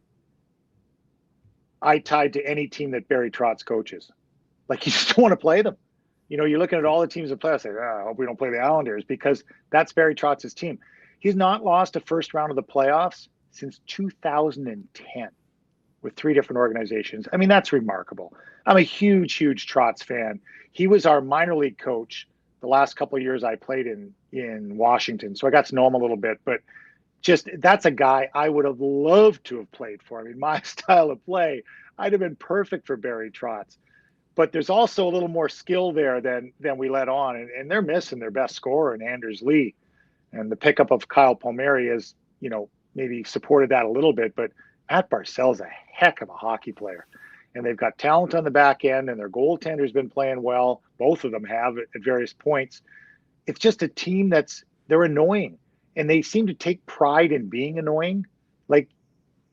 I tied to any team that Barry Trotz coaches. Like, you just don't want to play them. You're looking at all the teams in playoffs, I hope we don't play the Islanders, because that's Barry Trotz's team. He's not lost a first round of the playoffs since 2010 with 3 different organizations. I mean, that's remarkable. I'm a huge, huge Trotz fan. He was our minor league coach the last couple of years I played in Washington, so I got to know him a little bit. But just, that's a guy I would have loved to have played for. I mean, my style of play, I'd have been perfect for Barry Trotz. But there's also a little more skill there than we let on. And they're missing their best scorer in Anders Lee. And the pickup of Kyle Palmieri has, maybe supported that a little bit. But Matt Barzal's a heck of a hockey player. And they've got talent on the back end, and their goaltender's been playing well. Both of them have at various points. It's just a team they're annoying. And they seem to take pride in being annoying. Like,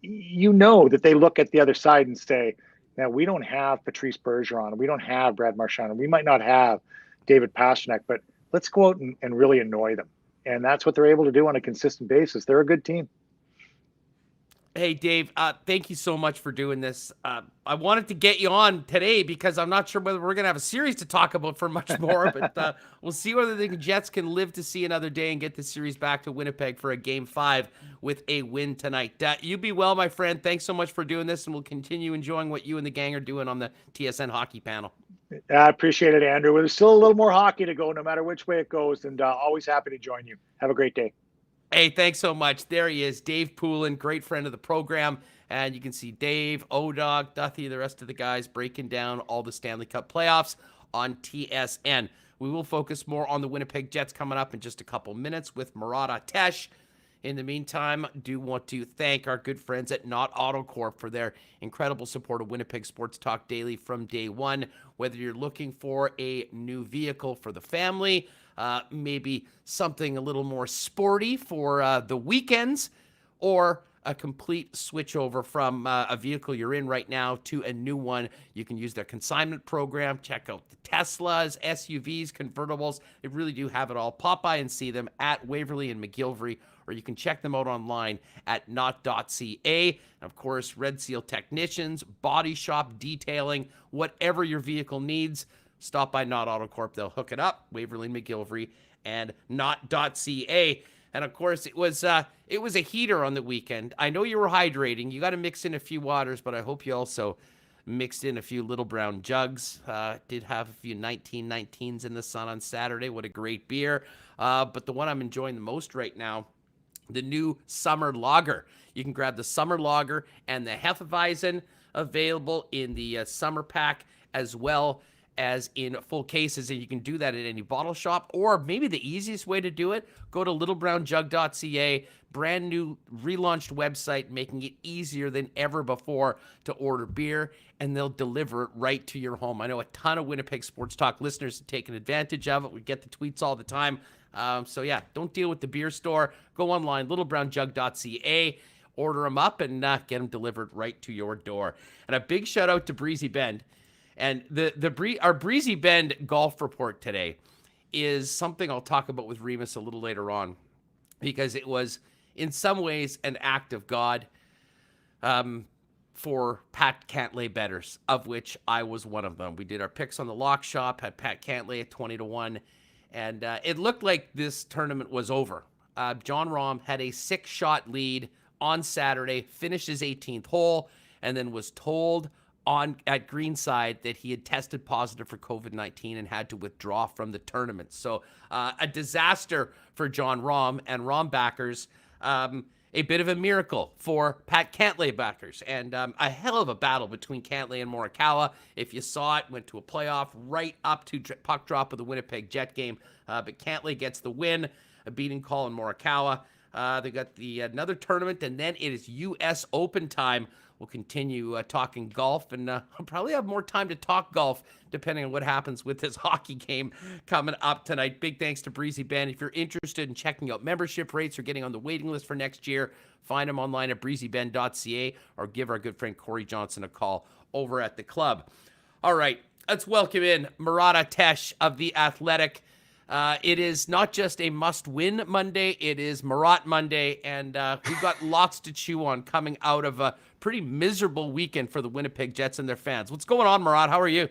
that they look at the other side and say, now, we don't have Patrice Bergeron, we don't have Brad Marchand, and we might not have David Pastrnak, but let's go out and really annoy them. And that's what they're able to do on a consistent basis. They're a good team. Hey, Dave, thank you so much for doing this. I wanted to get you on today because I'm not sure whether we're going to have a series to talk about for much more, but we'll see whether the Jets can live to see another day and get the series back to Winnipeg for a Game 5 with a win tonight. You be well, my friend. Thanks so much for doing this, and we'll continue enjoying what you and the gang are doing on the TSN hockey panel. I appreciate it, Andrew. There's still a little more hockey to go, no matter which way it goes, and always happy to join you. Have a great day. Hey, thanks so much. There he is, Dave Poulin, great friend of the program. And you can see Dave, O-Dog, Duthie, the rest of the guys breaking down all the Stanley Cup playoffs on TSN. We will focus more on the Winnipeg Jets coming up in just a couple minutes with Murat. In the meantime, I do want to thank our good friends at Not Auto Corp for their incredible support of Winnipeg Sports Talk Daily from day one. Whether you're looking for a new vehicle for the family, maybe something a little more sporty for the weekends, or a complete switch over from a vehicle you're in right now to a new one, you can use their consignment program. Check out the Teslas, SUVs, convertibles. They really do have it all. Pop by and see them at Waverly and McGillivray, or you can check them out online at not.ca. And of course, Red Seal Technicians, body shop, detailing, whatever your vehicle needs, stop by Not Auto Corp. They'll hook it up. Waverly and McGillivray and not.ca. And of course, it was a heater on the weekend. I know you were hydrating. You got to mix in a few waters, but I hope you also mixed in a few Little Brown Jugs. Did have a few 1919s in the sun on Saturday. What a great beer. But the one I'm enjoying the most right now, the new Summer Lager. You can grab the Summer Lager and the Hefeweizen, available in the Summer Pack as well as in full cases, and you can do that at any bottle shop. Or maybe the easiest way to do it, go to littlebrownjug.ca, brand new relaunched website, making it easier than ever before to order beer, and they'll deliver it right to your home. I know a ton of Winnipeg Sports Talk listeners have taken advantage of it. We get the tweets all the time. So yeah, don't deal with the beer store. Go online, littlebrownjug.ca, order them up, and get them delivered right to your door. And a big shout out to Breezy Bend. And our Breezy Bend golf report today is something I'll talk about with Remis a little later on, because it was in some ways an act of God. for Pat Cantlay bettors, of which I was one of them. We did our picks on the lock shop, had Pat Cantlay at 20-1, and it looked like this tournament was over. Jon Rahm had a 6-shot lead on Saturday, finished his 18th hole, and then was told at greenside that he had tested positive for COVID-19 and had to withdraw from the tournament. So a disaster for Jon Rahm and Rahm backers. A bit of a miracle for Pat Cantlay backers, and a hell of a battle between Cantlay and Morikawa. If you saw it, went to a playoff right up to puck drop of the Winnipeg Jet game, but Cantlay gets the win, beating Colin Morikawa. They got another tournament, and then it is U.S. Open time. We'll continue talking golf, and I'll probably have more time to talk golf depending on what happens with this hockey game coming up tonight. Big thanks to Breezy Ben. If you're interested in checking out membership rates or getting on the waiting list for next year, find them online at breezyben.ca or give our good friend Corey Johnson a call over at the club. All right, let's welcome in Murat of The Athletic. It is not just a must-win Monday, it is Murat Monday, and we've got lots to chew on coming out of a pretty miserable weekend for the Winnipeg Jets and their fans. What's going on, Murat? How are you?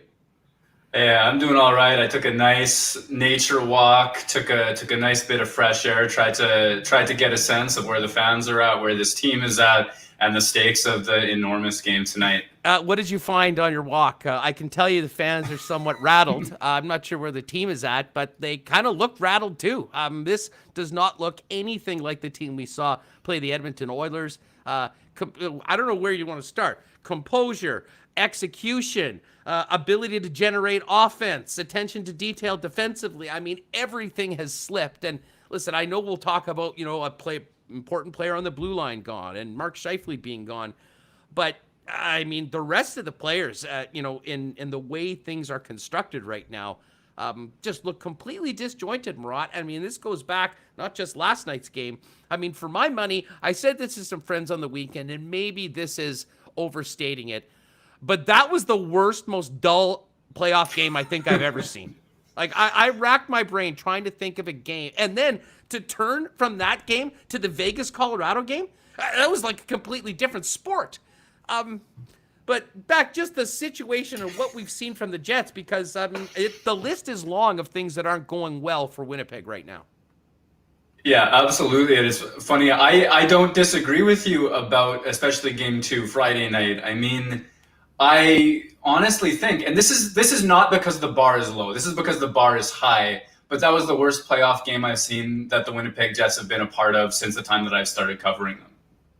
Yeah, I'm doing all right. I took a nice nature walk, took a nice bit of fresh air, tried to get a sense of where the fans are at, where this team is at, and the stakes of the enormous game tonight. What did you find on your walk? I can tell you the fans are somewhat rattled. I'm not sure where the team is at, but they kind of look rattled too. This does not look anything like the team we saw play the Edmonton Oilers. I don't know where you want to start. Composure, execution, ability to generate offense, attention to detail defensively. I mean, everything has slipped. And listen, I know we'll talk about, important player on the blue line gone and Mark Scheifele being gone. But, I mean, the rest of the players, in the way things are constructed right now, just look completely disjointed, Murat. I mean, this goes back not just last night's game. I mean, for my money, I said this to some friends on the weekend, and maybe this is overstating it, but that was the worst, most dull playoff game I think I've ever seen. Like, I racked my brain trying to think of a game, and then to turn from that game to the Vegas-Colorado game, that was like a completely different sport. But back just the situation and what we've seen from the Jets, because the list is long of things that aren't going well for Winnipeg right now. Yeah, absolutely. It is funny. I don't disagree with you about especially Game 2 Friday night. I mean, I honestly think, and this is not because the bar is low. This is because the bar is high. But that was the worst playoff game I've seen that the Winnipeg Jets have been a part of since the time that I've started covering them.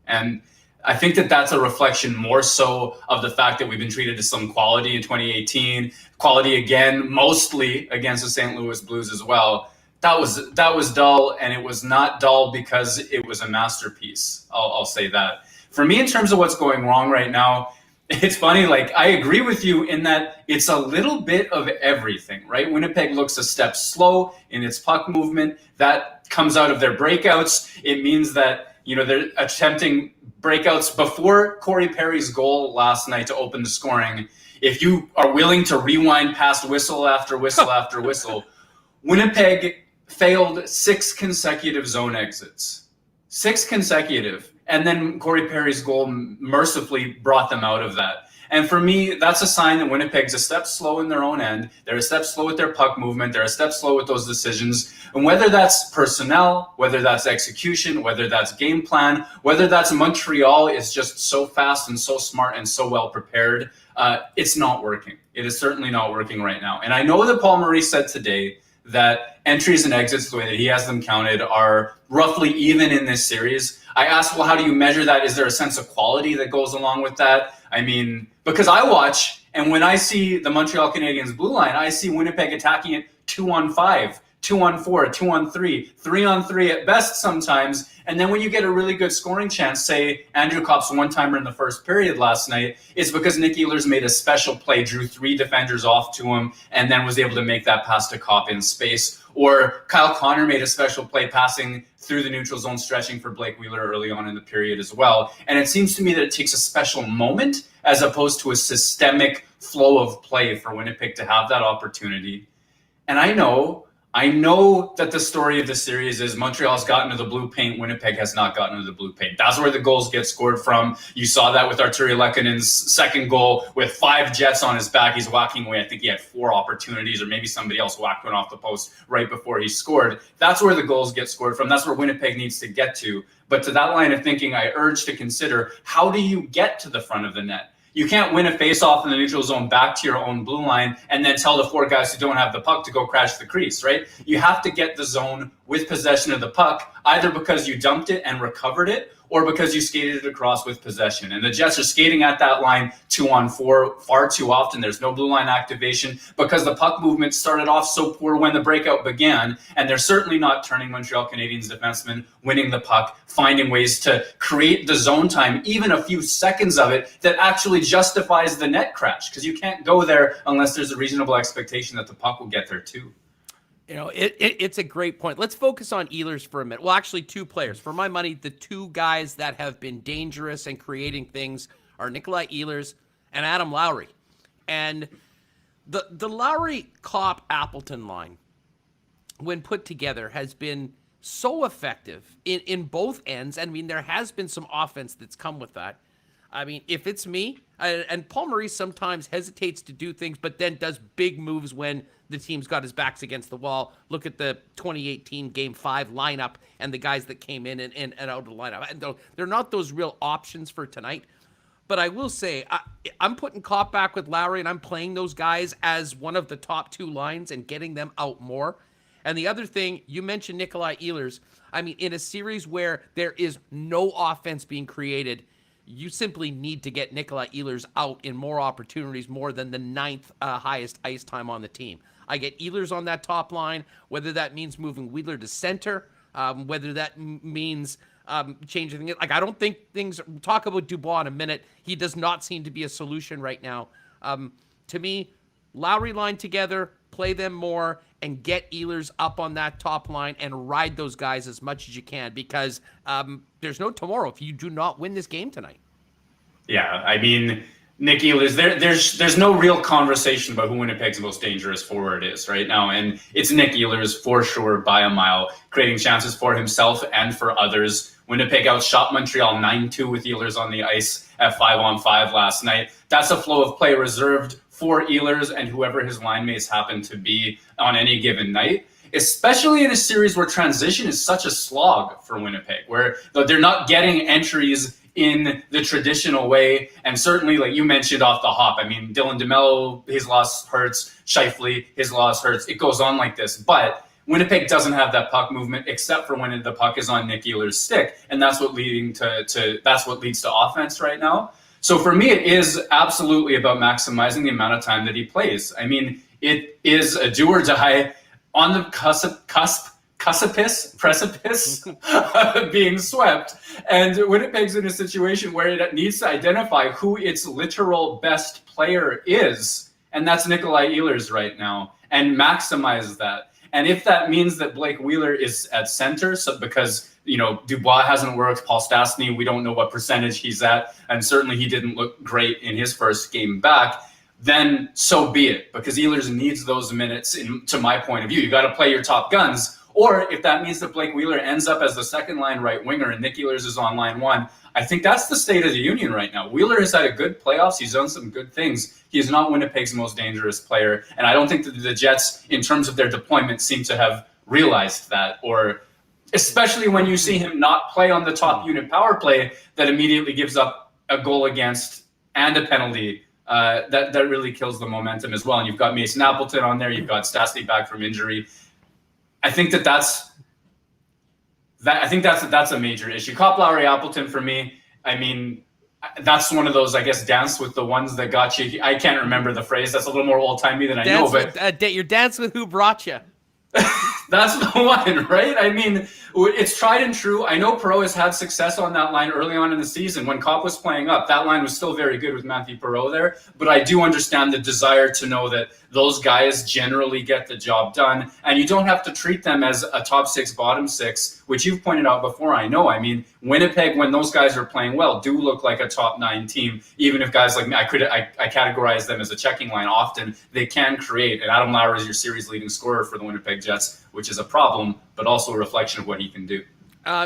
And I think that that's a reflection more so of the fact that we've been treated to some quality in 2018, quality again, mostly against the St. Louis Blues as well. That was dull, and it was not dull because it was a masterpiece. I'll say that. For me, in terms of what's going wrong right now, it's funny, like, I agree with you in that it's a little bit of everything, right? Winnipeg looks a step slow in its puck movement. That comes out of their breakouts. It means that, they're attempting breakouts before Corey Perry's goal last night to open the scoring. If you are willing to rewind past whistle after whistle after whistle, Winnipeg failed 6 consecutive zone exits. 6 consecutive. And then Corey Perry's goal mercifully brought them out of that. And for me, that's a sign that Winnipeg's a step slow in their own end. They're a step slow with their puck movement. They're a step slow with those decisions. And whether that's personnel, whether that's execution, whether that's game plan, whether that's Montreal is just so fast and so smart and so well prepared, it's not working. It is certainly not working right now. And I know that Paul Maurice said today that entries and exits, the way that he has them counted, are roughly even in this series. I asked, well, how do you measure that? Is there a sense of quality that goes along with that? I mean, because I watch, and when I see the Montreal Canadiens blue line, I see Winnipeg attacking it 2-on-5, 2-on-4, 2-on-3, 3-on-3 at best sometimes. And then when you get a really good scoring chance, say Andrew Kopp's one-timer in the first period last night, it's because Nick Ehlers made a special play, drew 3 defenders off to him, and then was able to make that pass to Kopp in space. Or Kyle Connor made a special play passing through the neutral zone, stretching for Blake Wheeler early on in the period as well. And it seems to me that it takes a special moment as opposed to a systemic flow of play for Winnipeg to have that opportunity. And I know I know that the story of the series is Montreal's gotten to the blue paint, Winnipeg has not gotten to the blue paint. That's where the goals get scored from. You saw that with Artturi Lehkonen's second goal with 5 Jets on his back. He's walking away. I think he had 4 opportunities, or maybe somebody else whacked one off the post right before he scored. That's where the goals get scored from. That's where Winnipeg needs to get to. But to that line of thinking, I urge to consider, how do you get to the front of the net? You can't win a face-off in the neutral zone back to your own blue line and then tell the 4 guys who don't have the puck to go crash the crease, right? You have to get the zone with possession of the puck, either because you dumped it and recovered it, or because you skated it across with possession. And the Jets are skating at that line 2-on-4 far too often. There's no blue line activation because the puck movement started off so poor when the breakout began. And they're certainly not turning Montreal Canadiens defensemen, winning the puck, finding ways to create the zone time, even a few seconds of it, that actually justifies the net crash. Because you can't go there unless there's a reasonable expectation that the puck will get there too. It's a great point. Let's focus on Ehlers for a minute. Well, actually, 2 players. For my money, the 2 guys that have been dangerous and creating things are Nikolai Ehlers and Adam Lowry. And the Lowry, Kopp, Appleton line, when put together, has been so effective in both ends. I mean, there has been some offense that's come with that. I mean, if it's me, and Paul Maurice sometimes hesitates to do things, but then does big moves when the team's got his backs against the wall. Look at the 2018 Game 5 lineup and the guys that came in and out of the lineup. And they're not those real options for tonight. But I will say, I'm putting Kopp back with Lowry, and I'm playing those guys as one of the top 2 lines and getting them out more. And the other thing, you mentioned Nikolai Ehlers. I mean, in a series where there is no offense being created, you simply need to get Nikolai Ehlers out in more opportunities, more than the 9th highest ice time on the team. I get Ehlers on that top line, whether that means moving Wheeler to center, whether that means changing things. Like, I don't think things, we'll talk about Dubois in a minute. He does not seem to be a solution right now. To me, Lowry line together, play them more, and get Ehlers up on that top line and ride those guys as much as you can, because there's no tomorrow if you do not win this game tonight. Yeah, I mean, Nick Ehlers, there's no real conversation about who Winnipeg's most dangerous forward is right now, and it's Nick Ehlers for sure by a mile, creating chances for himself and for others. Winnipeg outshot Montreal 9-2 with Ehlers on the ice at 5-on-5 last night. That's a flow of play reserved for Ehlers and whoever his line mates happen to be on any given night, especially in a series where transition is such a slog for Winnipeg, where they're not getting entries in the traditional way. And certainly, like you mentioned off the hop, I mean, Dylan DeMello, his loss hurts. Shifley, his loss hurts. It goes on like this. But Winnipeg doesn't have that puck movement except for when the puck is on Nick Ehlers' stick. And that's what leads to offense right now. So for me, it is absolutely about maximizing the amount of time that he plays. I mean, it is a do or die on the precipice of being swept. And Winnipeg's in a situation where it needs to identify who its literal best player is. And that's Nikolai Ehlers right now, and maximize that. And if that means that Blake Wheeler is at center, so because Dubois hasn't worked, Paul Stastny, we don't know what percentage he's at, and certainly he didn't look great in his first game back, then so be it, because Ehlers needs those minutes, to my point of view. You got to play your top guns. Or if that means that Blake Wheeler ends up as the second line right winger and Nick Ehlers is on line 1, I think that's the state of the union right now. Wheeler has had a good playoffs. He's done some good things. He is not Winnipeg's most dangerous player. And I don't think that the Jets, in terms of their deployment, seem to have realized that, or especially when you see him not play on the top unit power play that immediately gives up a goal against and a penalty. That really kills the momentum as well. And you've got Mason Appleton on there. You've got Stastny back from injury. I think that's a major issue. Kopp, Lowry, Appleton for me. I mean, that's one of those, I guess, dance with the ones that got you. I can't remember the phrase. That's a little more old timey than I know. But you're dancing with who brought you. That's the one, right? I mean, it's tried and true. I know Perreault has had success on that line early on in the season. When Kopp was playing up, that line was still very good with Matthew Perreault there. But I do understand the desire to know that those guys generally get the job done. And you don't have to treat them as a top six, bottom six, which you've pointed out before, I know. I mean, Winnipeg, when those guys are playing well, do look like a top 9 team. Even if guys like me, I categorize them as a checking line often, they can create. And Adam Lauer is your series leading scorer for the Winnipeg Jets, which is a problem, but also a reflection of what he can do.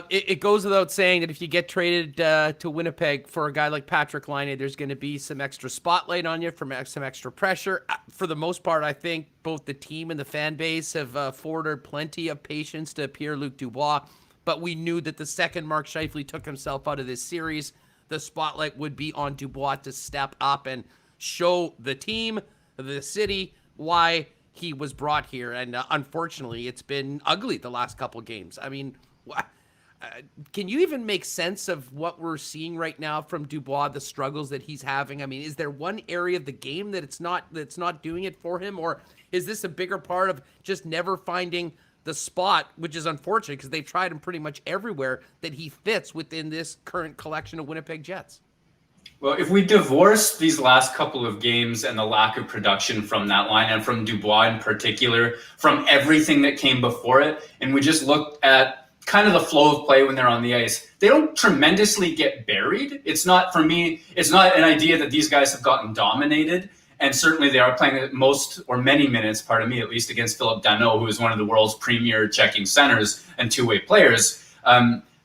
It goes without saying that if you get traded to Winnipeg for a guy like Patrick Laine, there's going to be some extra spotlight on you, some extra pressure. For the most part, I think both the team and the fan base have afforded plenty of patience to Pierre-Luc Dubois, but we knew that the second Mark Scheifele took himself out of this series, the spotlight would be on Dubois to step up and show the team, the city, why he was brought here. And unfortunately, it's been ugly the last couple games. I mean, can you even make sense of what we're seeing right now from Dubois, the struggles that he's having? I mean, is there one area of the game that's not doing it for him, or is this a bigger part of just never finding the spot, which is unfortunate because they've tried him pretty much everywhere, that he fits within this current collection of Winnipeg Jets? Well, if we divorce these last couple of games and the lack of production from that line and from Dubois in particular, from everything that came before it, and we just look at kind of the flow of play when they're on the ice, they don't tremendously get buried. It's not, for me, it's not an idea that these guys have gotten dominated. And certainly they are playing most or many minutes, pardon me, at least against Philip Danault, who is one of the world's premier checking centers and two-way players.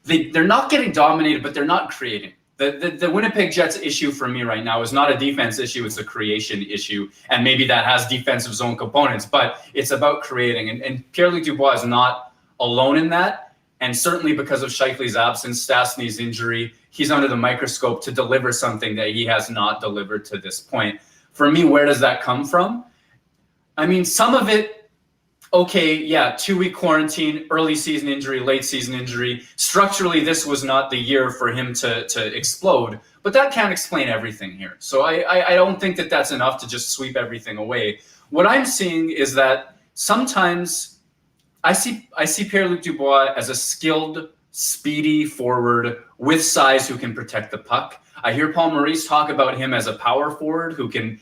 They're not getting dominated, but they're not creating. The Winnipeg Jets issue for me right now is not a defense issue, it's a creation issue. And maybe that has defensive zone components, but it's about creating. And Pierre-Luc Dubois is not alone in that. And certainly because of Scheifele's absence, Stastny's injury, he's under the microscope to deliver something that he has not delivered to this point. For me, where does that come from? I mean, some of it, okay, yeah, 2-week quarantine, early season injury, late season injury. Structurally, this was not the year for him to explode, but that can't explain everything here. So I don't think that that's enough to just sweep everything away. What I'm seeing is that sometimes I see Pierre-Luc Dubois as a skilled, speedy forward with size who can protect the puck. I hear Paul Maurice talk about him as a power forward who can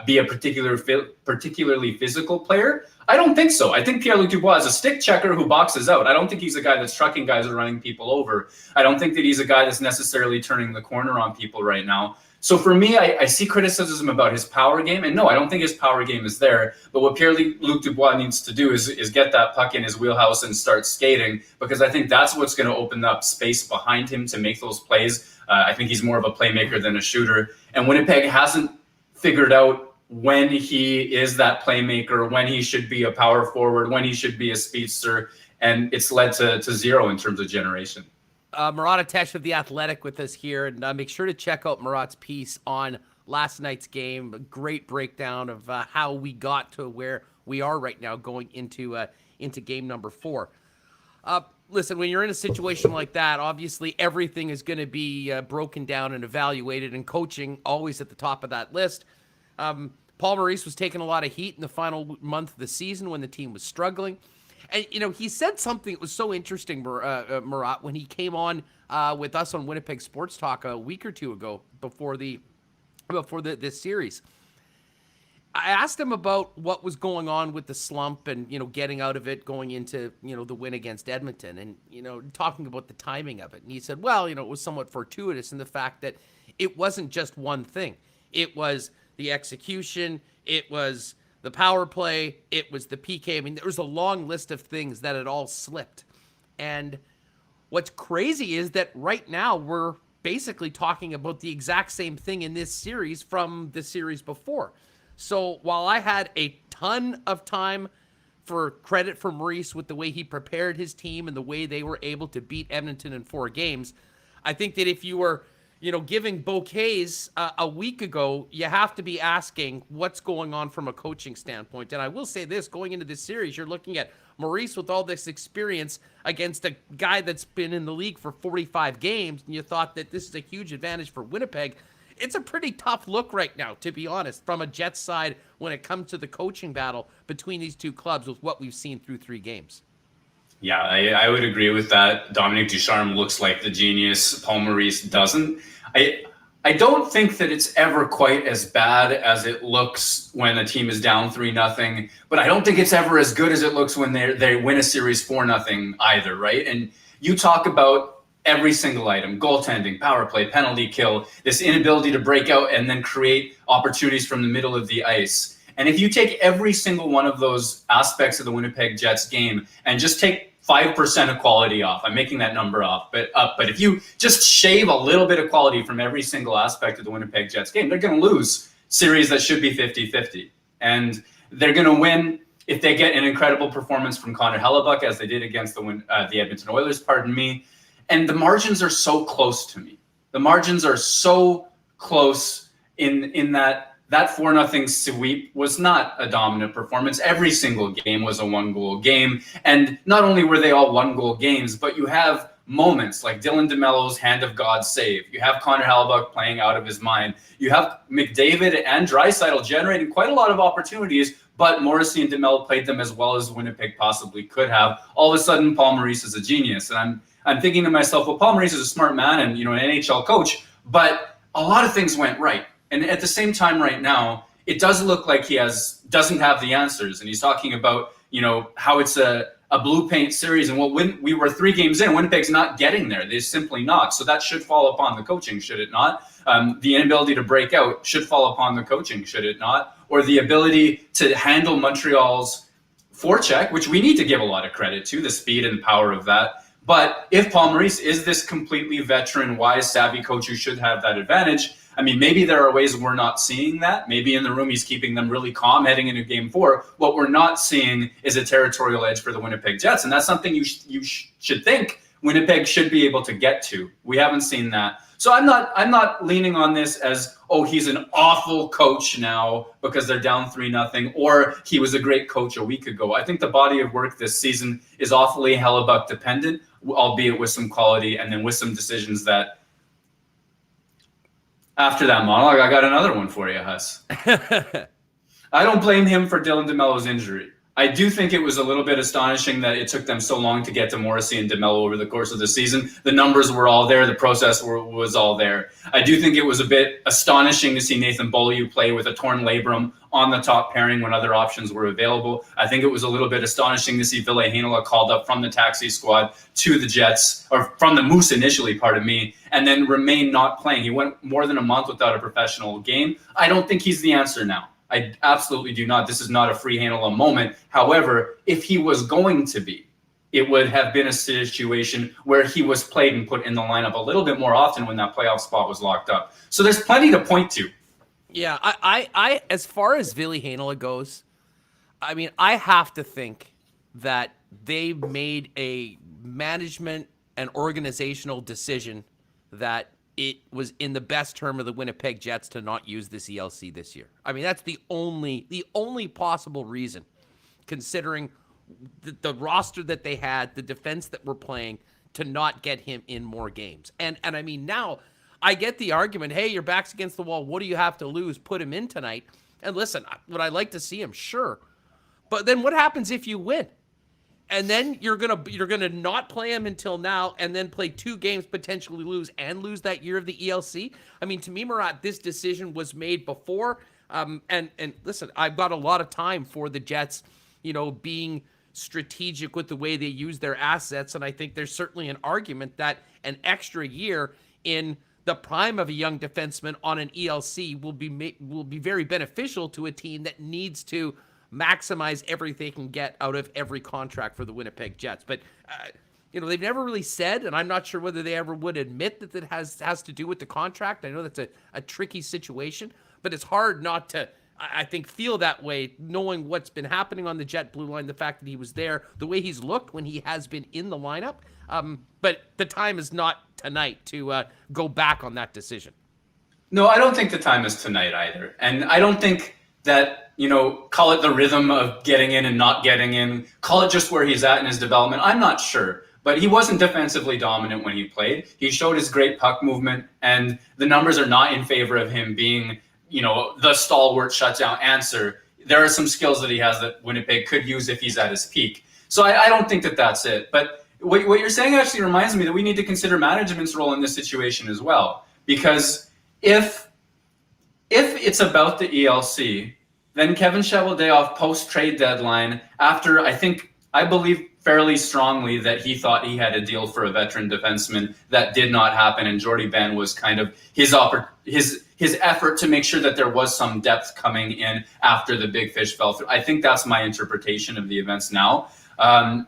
be a particularly physical player. I don't think so. I think Pierre-Luc Dubois is a stick checker who boxes out. I don't think he's a guy that's trucking guys or running people over. I don't think that he's a guy that's necessarily turning the corner on people right now. So for me, I see criticism about his power game. And no, I don't think his power game is there. But what Pierre-Luc Dubois needs to do is get that puck in his wheelhouse and start skating, because I think that's what's going to open up space behind him to make those plays. I think he's more of a playmaker than a shooter. And Winnipeg hasn't figured out when he is that playmaker, when he should be a power forward, when he should be a speedster. And it's led to zero in terms of generation. Murat Atesh of The Athletic with us here, and make sure to check out Murat's piece on last night's game. A great breakdown of how we got to where we are right now going into game number 4. Listen, when you're in a situation like that, obviously everything is going to be broken down and evaluated, and coaching always at the top of that list. Paul Maurice was taking a lot of heat in the final month of the season when the team was struggling. And, you know, he said something that was so interesting, Murat, when he came on with us on Winnipeg Sports Talk a week or two ago before this series. I asked him about what was going on with the slump and, you know, getting out of it, going into, you know, the win against Edmonton and, you know, talking about the timing of it. And he said, well, you know, it was somewhat fortuitous in the fact that it wasn't just one thing. It was the execution. It was the power play, it was the PK. I mean, there was a long list of things that had all slipped. And what's crazy is that right now we're basically talking about the exact same thing in this series from the series before. So while I had a ton of time for credit for Maurice with the way he prepared his team and the way they were able to beat Edmonton in 4 games, I think that if you were, you know, giving bouquets a week ago, you have to be asking what's going on from a coaching standpoint. And I will say this, going into this series, you're looking at Maurice with all this experience against a guy that's been in the league for 45 games, and you thought that this is a huge advantage for Winnipeg. It's a pretty tough look right now, to be honest, from a Jets side when it comes to the coaching battle between these two clubs with what we've seen through 3 games. Yeah, I would agree with that. Dominic Ducharme looks like the genius. Paul Maurice doesn't. I don't think that it's ever quite as bad as it looks when a team is down 3-0, but I don't think it's ever as good as it looks when they win a series 4-0 either, right? And you talk about every single item: goaltending, power play, penalty kill, this inability to break out and then create opportunities from the middle of the ice. And if you take every single one of those aspects of the Winnipeg Jets game and just take 5% of quality off, I'm making that number up, but if you just shave a little bit of quality from every single aspect of the Winnipeg Jets game, they're going to lose series that should be 50-50. And they're going to win if they get an incredible performance from Connor Hellebuck, as they did against the Edmonton Oilers, And the margins are so close to me. The margins are so close in that 4-0 sweep was not a dominant performance. Every single game was a 1-goal game. And not only were they all 1-goal games, but you have moments like Dylan DeMello's hand of God save. You have Connor Hellebuck playing out of his mind. You have McDavid and Draisaitl generating quite a lot of opportunities, but Morrissey and DeMello played them as well as Winnipeg possibly could have. All of a sudden, Paul Maurice is a genius. And I'm thinking to myself, well, Paul Maurice is a smart man and, an NHL coach, but a lot of things went right. And at the same time right now, it does look like he doesn't have the answers. And he's talking about, how it's a blue paint series. And when we were 3 games in, Winnipeg's not getting there. They're simply not. So that should fall upon the coaching, should it not? The inability to break out should fall upon the coaching, should it not? Or the ability to handle Montreal's forecheck, which we need to give a lot of credit to, the speed and power of that. But if Paul Maurice is this completely veteran, wise, savvy coach who should have that advantage, maybe there are ways we're not seeing that. Maybe in the room he's keeping them really calm heading into Game 4. What we're not seeing is a territorial edge for the Winnipeg Jets, and that's something you should think Winnipeg should be able to get to. We haven't seen that. So I'm not leaning on this as, he's an awful coach now because they're down 3-0, or he was a great coach a week ago. I think the body of work this season is awfully Hellebuck dependent, albeit with some quality and then with some decisions that. After that monologue, I got another one for you, Huss. I don't blame him for Dylan DeMello's injury. I do think it was a little bit astonishing that it took them so long to get to Morrissey and DeMello over the course of the season. The numbers were all there. The process was all there. I do think it was a bit astonishing to see Nathan Beaulieu play with a torn labrum on the top pairing when other options were available. I think it was a little bit astonishing to see Ville Heinola called up from the taxi squad to the Jets, or from the Moose initially, and then remain not playing. He went more than a month without a professional game. I don't think he's the answer now. I absolutely do not. This is not a free Heinola moment. However, if he was going to be, it would have been a situation where he was played and put in the lineup a little bit more often when that playoff spot was locked up. So there's plenty to point to. Yeah, I as far as Ville Heinola goes, I have to think that they made a management and organizational decision that it was in the best term of the Winnipeg Jets to not use this ELC this year. That's the only possible reason, considering the roster that they had, the defense that we're playing, to not get him in more games. And now I get the argument, hey, your back's against the wall. What do you have to lose? Put him in tonight. And listen, would I like to see him? Sure. But then what happens if you win? And then you're gonna not play him until now, and then play 2 games, potentially lose that year of the ELC. To me, Murat, this decision was made before. And listen, I've got a lot of time for the Jets, being strategic with the way they use their assets, and I think there's certainly an argument that an extra year in the prime of a young defenseman on an ELC will be very beneficial to a team that needs to maximize everything they can get out of every contract for the Winnipeg Jets. But, they've never really said, and I'm not sure whether they ever would admit that it has to do with the contract. I know that's a tricky situation, but it's hard not to, I think, feel that way, knowing what's been happening on the Jet blue line, the fact that he was there, the way he's looked when he has been in the lineup. But the time is not tonight to go back on that decision. No, I don't think the time is tonight either. And I don't think that, call it the rhythm of getting in and not getting in, call it just where he's at in his development. I'm not sure. But he wasn't defensively dominant when he played. He showed his great puck movement, and the numbers are not in favor of him being, the stalwart shutdown answer. There are some skills that he has that Winnipeg could use if he's at his peak. So I don't think that that's it. But what you're saying actually reminds me that we need to consider management's role in this situation as well. Because if it's about the ELC, then Kevin Cheveldayoff post-trade deadline, after I believe fairly strongly that he thought he had a deal for a veteran defenseman that did not happen, and Jordy Ben was kind of his effort to make sure that there was some depth coming in after the big fish fell through. I think that's my interpretation of the events now.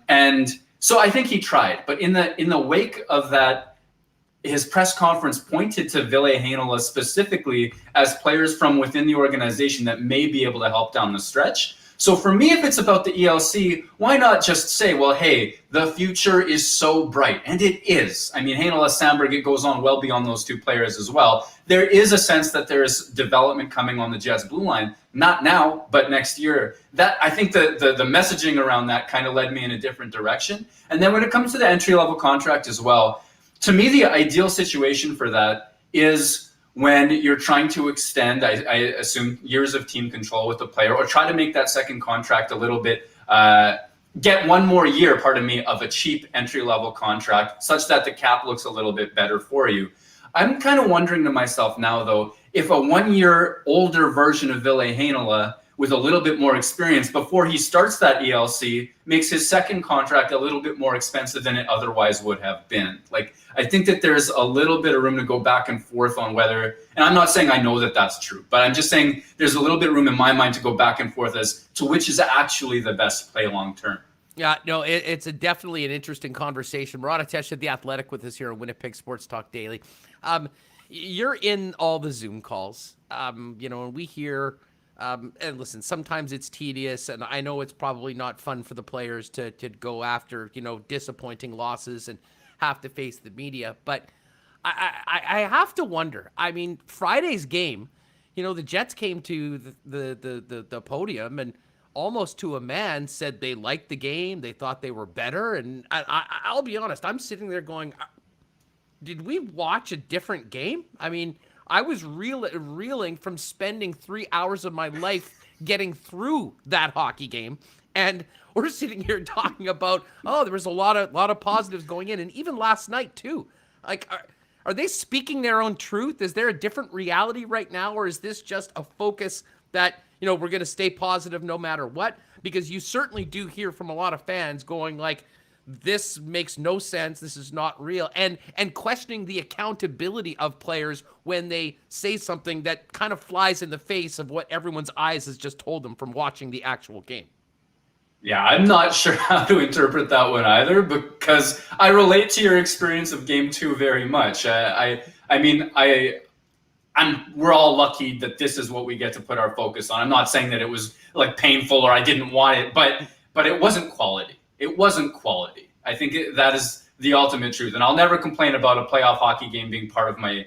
And so I think he tried, but in the wake of that, his press conference pointed to Ville Heinola specifically as players from within the organization that may be able to help down the stretch. So for me, if it's about the ELC, why not just say, well, hey, the future is so bright. And it is. I mean, Heinola, Sandberg, it goes on well beyond those two players as well. There is a sense that there is development coming on the Jets blue line. Not now, but next year. That I think the messaging around that kind of led me in a different direction. And then when it comes to the entry-level contract as well, to me, the ideal situation for that is when you're trying to extend, I assume, years of team control with the player, or try to make that second contract a little bit, get one more year, of a cheap entry-level contract, such that the cap looks a little bit better for you. I'm kind of wondering to myself now, though, if a 1 year older version of Ville Heinola with a little bit more experience before he starts that ELC makes his second contract a little bit more expensive than it otherwise would have been. Like, I think that there's a little bit of room to go back and forth on whether, and I'm not saying I know that that's true, but I'm just saying there's a little bit of room in my mind to go back and forth as to which is actually the best play long term. Yeah, no, it's definitely an interesting conversation. Murat at The Athletic with us here on Winnipeg Sports Talk Daily. You're in all the Zoom calls, and we hear, and listen, sometimes it's tedious, and I know it's probably not fun for the players to go after, disappointing losses and have to face the media. But I have to wonder. I mean, Friday's game, the Jets came to the podium and almost to a man said they liked the game. They thought they were better. And I'll be honest, I'm sitting there going, did we watch a different game? I mean, I was reeling from spending 3 hours of my life getting through that hockey game. And we're sitting here talking about, there was a lot of positives going in. And even last night, too. Like, are they speaking their own truth? Is there a different reality right now? Or is this just a focus that, we're going to stay positive no matter what? Because you certainly do hear from a lot of fans going like, this makes no sense. This is not real. And questioning the accountability of players when they say something that kind of flies in the face of what everyone's eyes has just told them from watching the actual game. Yeah, I'm not sure how to interpret that one either, because I relate to your experience of Game 2 very much. We're all lucky that this is what we get to put our focus on. I'm not saying that it was like painful or I didn't want it, but it wasn't quality. It wasn't quality. I think that is the ultimate truth. And I'll never complain about a playoff hockey game being part of why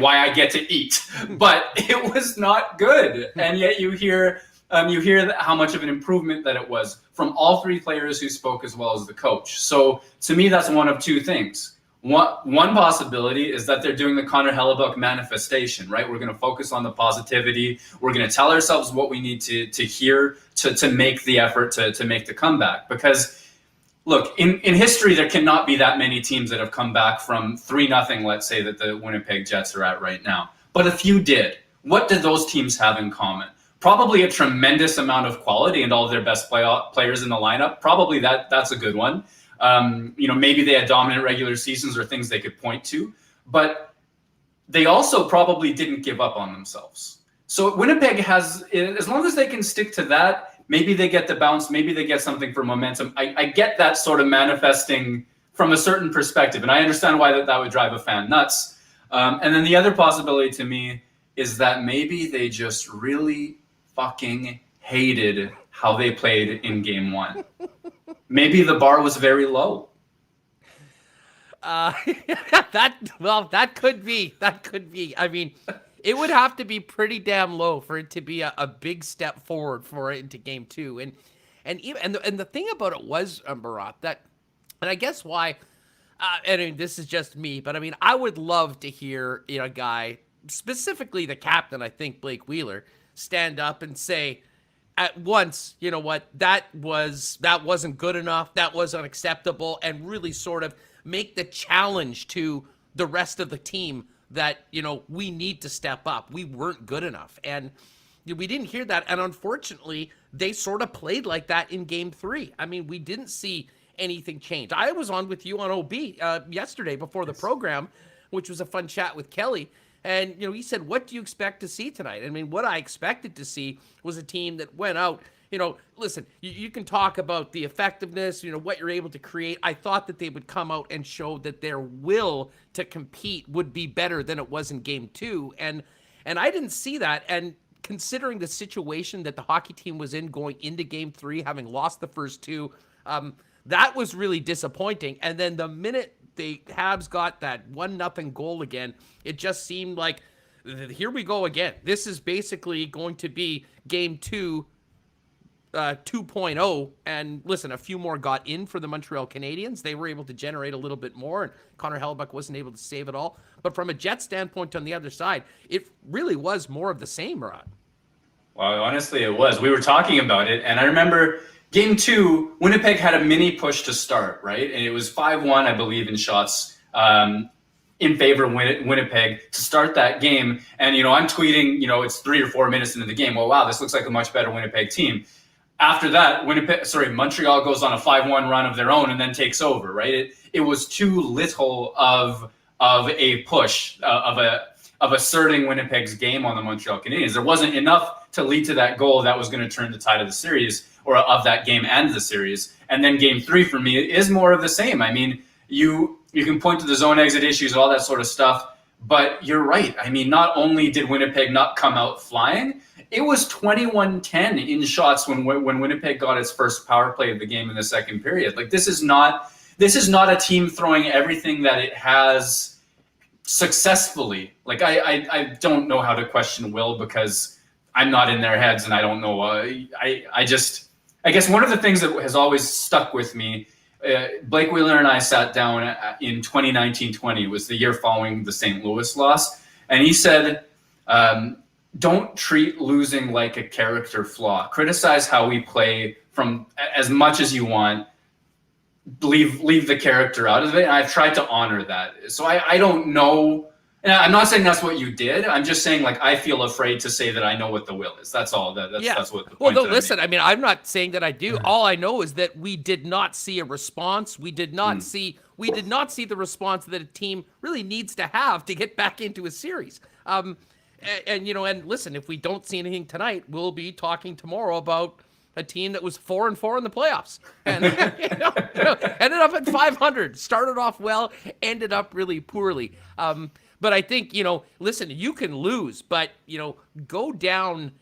I get to eat. But it was not good. And yet you hear how much of an improvement that it was from all three players who spoke as well as the coach. So to me, that's one of two things. One possibility is that they're doing the Connor Hellebuck manifestation, right? We're going to focus on the positivity. We're going to tell ourselves what we need to hear to make the effort to make the comeback. Because, look, in history, there cannot be that many teams that have come back from 3-0, let's say, that the Winnipeg Jets are at right now. But a few did. What did those teams have in common? Probably a tremendous amount of quality and all of their best players in the lineup. Probably that's a good one. Maybe they had dominant regular seasons or things they could point to, but they also probably didn't give up on themselves. So Winnipeg has, as long as they can stick to that, maybe they get the bounce, maybe they get something for momentum. I get that sort of manifesting from a certain perspective, and I understand why that would drive a fan nuts. And then the other possibility to me is that maybe they just really fucking hated how they played in Game 1. Maybe the bar was very low. That could be. I mean, it would have to be pretty damn low for it to be a big step forward for it into Game 2. And the thing about it was, Murat, that, and I guess why, and this is just me, but I mean, I would love to hear a guy, specifically the captain, I think Blake Wheeler, stand up and say, at once, you know what, that wasn't good enough. That was unacceptable, and really sort of make the challenge to the rest of the team that, you know, we need to step up. We weren't good enough. And we didn't hear that. And unfortunately, they sort of played like that in game 3. I mean, we didn't see anything change. I was on with you on OB yesterday before the program, which was a fun chat with Kelly. And, you know, he said, what do you expect to see tonight? I mean, what I expected to see was a team that went out. You know, listen, you can talk about the effectiveness, you know, what you're able to create. I thought that they would come out and show that their will to compete would be better than it was in game 2. And I didn't see that. And considering the situation that the hockey team was in going into game 3, having lost the first 2, that was really disappointing. And then the minute the Habs got that 1-0 goal again, it just seemed like, here we go again. This is basically going to be game 2 2.0. And listen, a few more got in for the Montreal Canadiens. They were able to generate a little bit more, and Connor Hellebuyck wasn't able to save it all. But from a Jet standpoint on the other side, it really was more of the same, Murat. Well, honestly, it was. We were talking about it, and I remember game 2, Winnipeg had a mini push to start, right? And it was 5-1, I believe, in shots in favor of Winnipeg to start that game. And, you know, I'm tweeting, you know, it's 3 or 4 minutes into the game. Well, wow, this looks like a much better Winnipeg team. After that, Montreal goes on a 5-1 run of their own and then takes over, right? It was too little of a push, of asserting Winnipeg's game on the Montreal Canadiens. There wasn't enough to lead to that goal that was going to turn the tide of the series, or of that game and the series. And then game 3 for me is more of the same. I mean, you can point to the zone exit issues, all that sort of stuff, but you're right. I mean, not only did Winnipeg not come out flying, it was 21-10 in shots when Winnipeg got its first power play of the game in the second period. Like, this is not a team throwing everything that it has successfully. Like, I don't know how to question will, because I'm not in their heads and I don't know. I guess one of the things that has always stuck with me, Blake Wheeler and I sat down in 2019-20, was the year following the St. Louis loss, and he said, don't treat losing like a character flaw. Criticize how we play from as much as you want. Leave the character out of it. And I've tried to honor that. So I don't know. And I'm not saying that's what you did. I'm just saying, like, I feel afraid to say that I know what the will is. That's all. That's what the point. Well, no, listen. I mean, I'm not saying that I do. All I know is that we did not see a response. We did not see the response that a team really needs to have to get back into a series. And you know, and listen, if we don't see anything tonight, we'll be talking tomorrow about a team that was 4-4 in the playoffs, and ended up at 500. Started off well, ended up really poorly. But I think, you know, listen, you can lose, but, you know, go down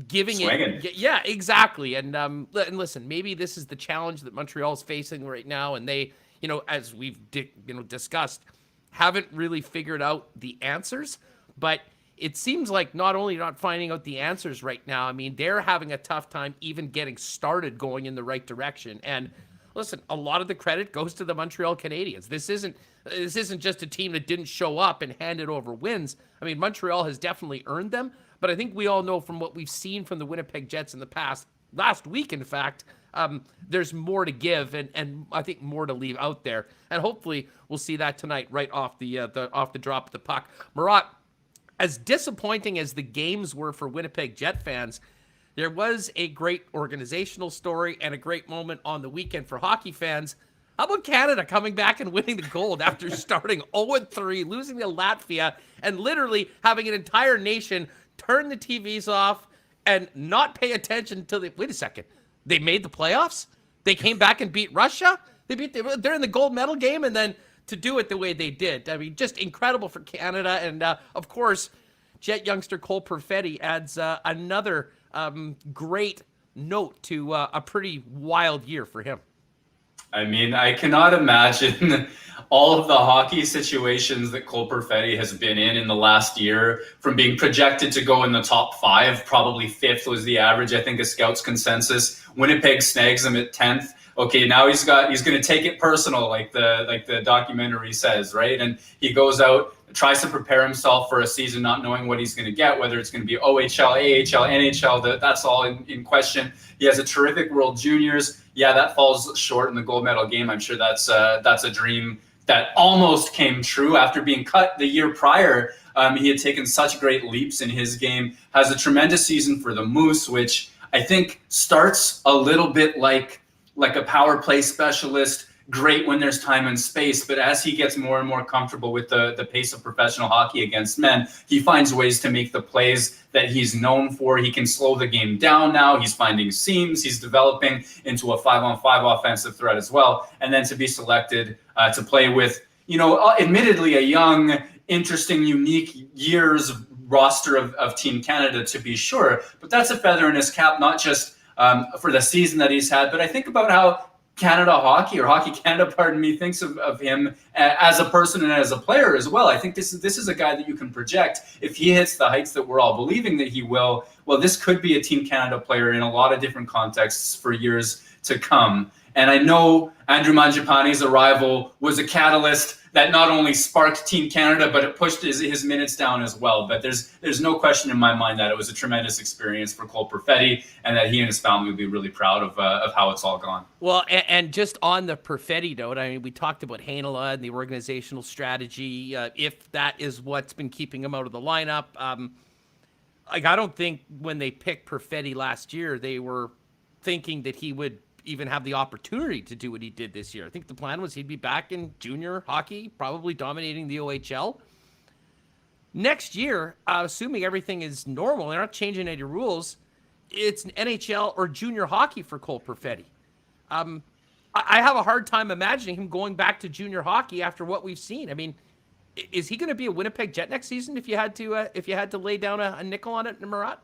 giving swinging. It. Yeah, exactly. And listen, maybe this is the challenge that Montreal is facing right now, and they, you know, as we've discussed, haven't really figured out the answers. But it seems like not only not finding out the answers right now, I mean, they're having a tough time even getting started going in the right direction. And listen, a lot of the credit goes to the Montreal Canadiens. This isn't just a team that didn't show up and handed over wins. I mean, Montreal has definitely earned them, but I think we all know from what we've seen from the Winnipeg Jets in the past, last week, in fact, there's more to give and I think more to leave out there. And hopefully we'll see that tonight right off the drop of the puck. Murat, as disappointing as the games were for Winnipeg Jet fans, there was a great organizational story and a great moment on the weekend for hockey fans. How about Canada coming back and winning the gold after starting 0-3, losing to Latvia, and literally having an entire nation turn the TVs off and not pay attention until wait a second, they made the playoffs? They came back and beat Russia? They're in the gold medal game, and then to do it the way they did. I mean, just incredible for Canada. And, of course, Jet youngster Cole Perfetti adds another great note to a pretty wild year for him. I mean, I cannot imagine all of the hockey situations that Cole Perfetti has been in the last year, from being projected to go in the top 5, probably 5th was the average, I think, a Scouts consensus. Winnipeg snags him at 10th. Okay, now he's going to take it personal, like the documentary says, right? And he goes out, tries to prepare himself for a season not knowing what he's going to get, whether it's going to be OHL, AHL, NHL, that's all in question. He has a terrific World Juniors. Yeah, that falls short in the gold medal game. I'm sure that's a dream that almost came true after being cut the year prior. He had taken such great leaps in his game, has a tremendous season for the Moose, which I think starts a little bit like a power play specialist, great when there's time and space. But as he gets more and more comfortable with the pace of professional hockey against men, he finds ways to make the plays that he's known for. He can slow the game down now. He's finding seams. He's developing into a 5-on-5 offensive threat as well. And then to be selected to play with, admittedly a young, interesting, unique years roster of Team Canada, to be sure. But that's a feather in his cap, not just for the season that he's had, but I think about how Canada Hockey, or Hockey Canada, pardon me, thinks of him as a person and as a player as well. I think this is a guy that you can project. If he hits the heights that we're all believing that he will, well, this could be a Team Canada player in a lot of different contexts for years to come. And I know Andrew Mangiapane's arrival was a catalyst that not only sparked Team Canada, but it pushed his minutes down as well. But there's no question in my mind that it was a tremendous experience for Cole Perfetti, and that he and his family would be really proud of how it's all gone. Well, and just on the Perfetti note, I mean, we talked about Heinola and the organizational strategy, if that is what's been keeping him out of the lineup. I don't think when they picked Perfetti last year, they were thinking that he would even have the opportunity to do what he did this year. I think the plan was he'd be back in junior hockey, probably dominating the OHL. Next year, assuming everything is normal, they're not changing any rules, it's an NHL or junior hockey for Cole Perfetti. I have a hard time imagining him going back to junior hockey after what we've seen. I mean, is he going to be a Winnipeg Jet next season if you had to lay down a nickel on it in Murat?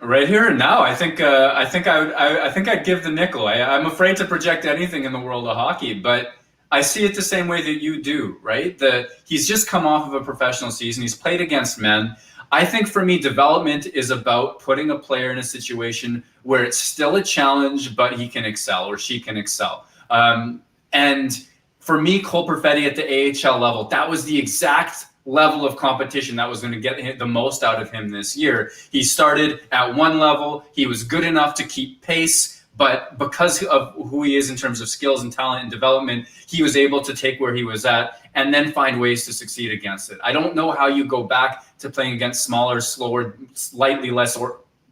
Right here and now, I think I'd give the nickel. I'm afraid to project anything in the world of hockey, but I see it the same way that you do, right? He's just come off of a professional season. He's played against men. I think for me, development is about putting a player in a situation where it's still a challenge, but he can excel or she can excel. And for me, Cole Perfetti at the AHL level, that was the exact level of competition that was going to get the most out of him this year. He started at one level. He was good enough to keep pace, but because of who he is in terms of skills and talent and development, he was able to take where he was at and then find ways to succeed against it. I don't know how you go back to playing against smaller, slower, slightly less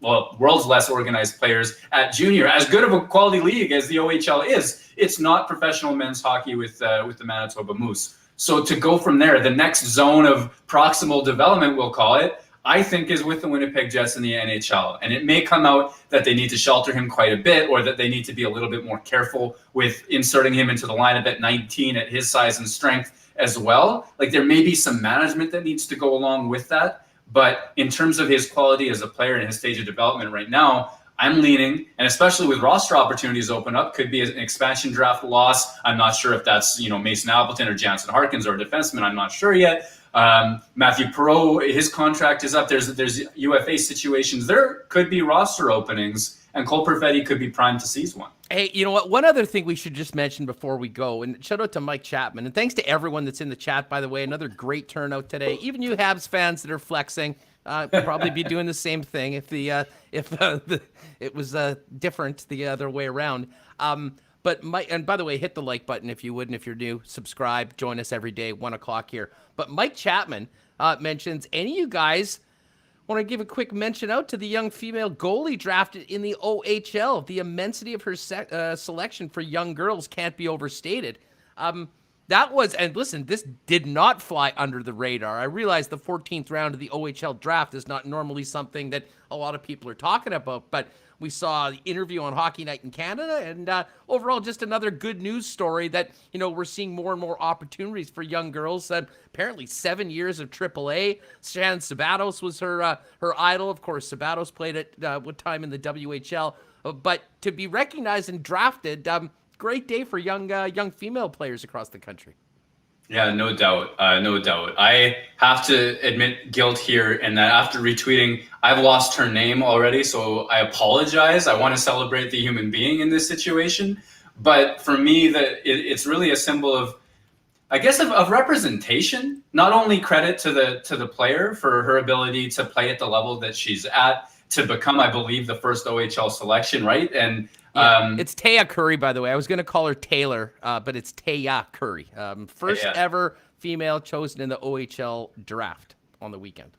world's less organized players at junior. As good of a quality league as the OHL is, it's not professional men's hockey with the Manitoba Moose. So to go from there, the next zone of proximal development, we'll call it, I think is with the Winnipeg Jets in the NHL. And it may come out that they need to shelter him quite a bit, or that they need to be a little bit more careful with inserting him into the lineup at 19 at his size and strength as well. Like, there may be some management that needs to go along with that. But in terms of his quality as a player and his stage of development right now, I'm leaning, and especially with roster opportunities open up, could be an expansion draft loss. I'm not sure if that's, Mason Appleton or Jansen Harkins or a defenseman. I'm not sure yet. Matthew Perreault, his contract is up. There's UFA situations. There could be roster openings, and Cole Perfetti could be primed to seize one. Hey, you know what? One other thing we should just mention before we go, and shout out to Mike Chapman, and thanks to everyone that's in the chat, by the way. Another great turnout today. Even you Habs fans that are flexing. Probably be doing the same thing if it was different the other way around. But Mike, and by the way, hit the like button if you would, and if you're new, subscribe. Join us every day, 1:00 here. But Mike Chapman mentions, any of you guys want to give a quick mention out to the young female goalie drafted in the OHL. The immensity of her selection for young girls can't be overstated. That was, and listen, this did not fly under the radar. I realize the 14th round of the OHL draft is not normally something that a lot of people are talking about, but we saw the interview on Hockey Night in Canada, and overall just another good news story that, we're seeing more and more opportunities for young girls. Apparently 7 years of AAA. Shannon Sabatos was her idol. Of course, Sabatos played at one time in the WHL, but to be recognized and drafted, great day for young female players across the country. Yeah, no doubt. I have to admit guilt here in that after retweeting, I've lost her name already, so I apologize. I want to celebrate the human being in this situation. But for me, it's really a symbol of I guess of representation. Not only credit to the player for her ability to play at the level that she's at, to become, I believe, the first OHL selection, right? And it's Taya Curry, by the way. I was going to call her Taylor, but it's Taya Curry. First ever female chosen in the OHL draft on the weekend.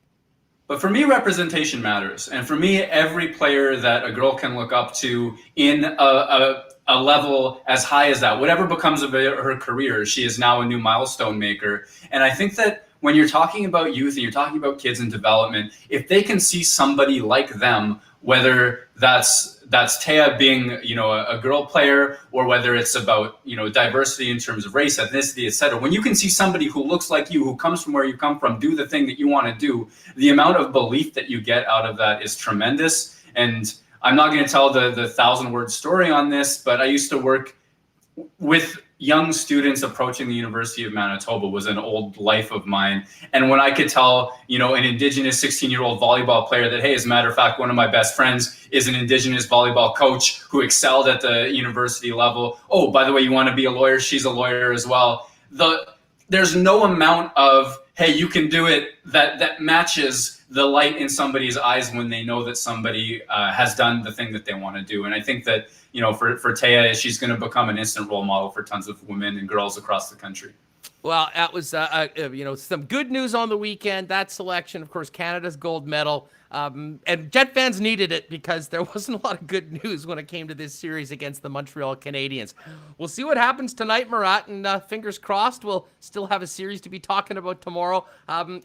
But for me, representation matters. And for me, every player that a girl can look up to in a level as high as that, whatever becomes of her career, she is now a new milestone maker. And I think that when you're talking about youth and you're talking about kids in development, if they can see somebody like them, whether that's Taya being, a girl player, or whether it's about, diversity in terms of race, ethnicity, etc. When you can see somebody who looks like you, who comes from where you come from, do the thing that you want to do, the amount of belief that you get out of that is tremendous. And I'm not going to tell the 1,000-word story on this, but I used to work with young students approaching the University of Manitoba. Was an old life of mine. And when I could tell, an Indigenous 16-year-old volleyball player that, hey, as a matter of fact, one of my best friends is an Indigenous volleyball coach who excelled at the university level. Oh, by the way, you want to be a lawyer? She's a lawyer as well. There's no amount of, hey, you can do it, that matches the light in somebody's eyes when they know that somebody has done the thing that they want to do. And I think that, for Taya, she's going to become an instant role model for tons of women and girls across the country. Well, that was, some good news on the weekend. That selection, of course, Canada's gold medal. And Jet fans needed it because there wasn't a lot of good news when it came to this series against the Montreal Canadiens. We'll see what happens tonight, Murat, and fingers crossed we'll still have a series to be talking about tomorrow.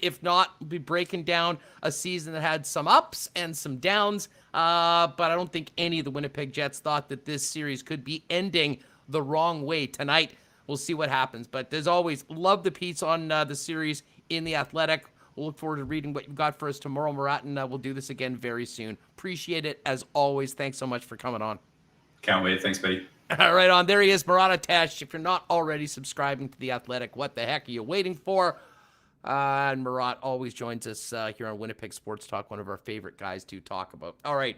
If not, we'll be breaking down a season that had some ups and some downs, but I don't think any of the Winnipeg Jets thought that this series could be ending the wrong way tonight. We'll see what happens, but as always, love the piece on the series in The Athletic. We'll look forward to reading what you've got for us tomorrow, Murat, and we'll do this again very soon. Appreciate it, as always. Thanks so much for coming on. Can't wait. Thanks, buddy. All right, on. There he is, Murat Atesh. If you're not already subscribing to The Athletic, what the heck are you waiting for? And Murat always joins us here on Winnipeg Sports Talk, one of our favorite guys to talk about. All right,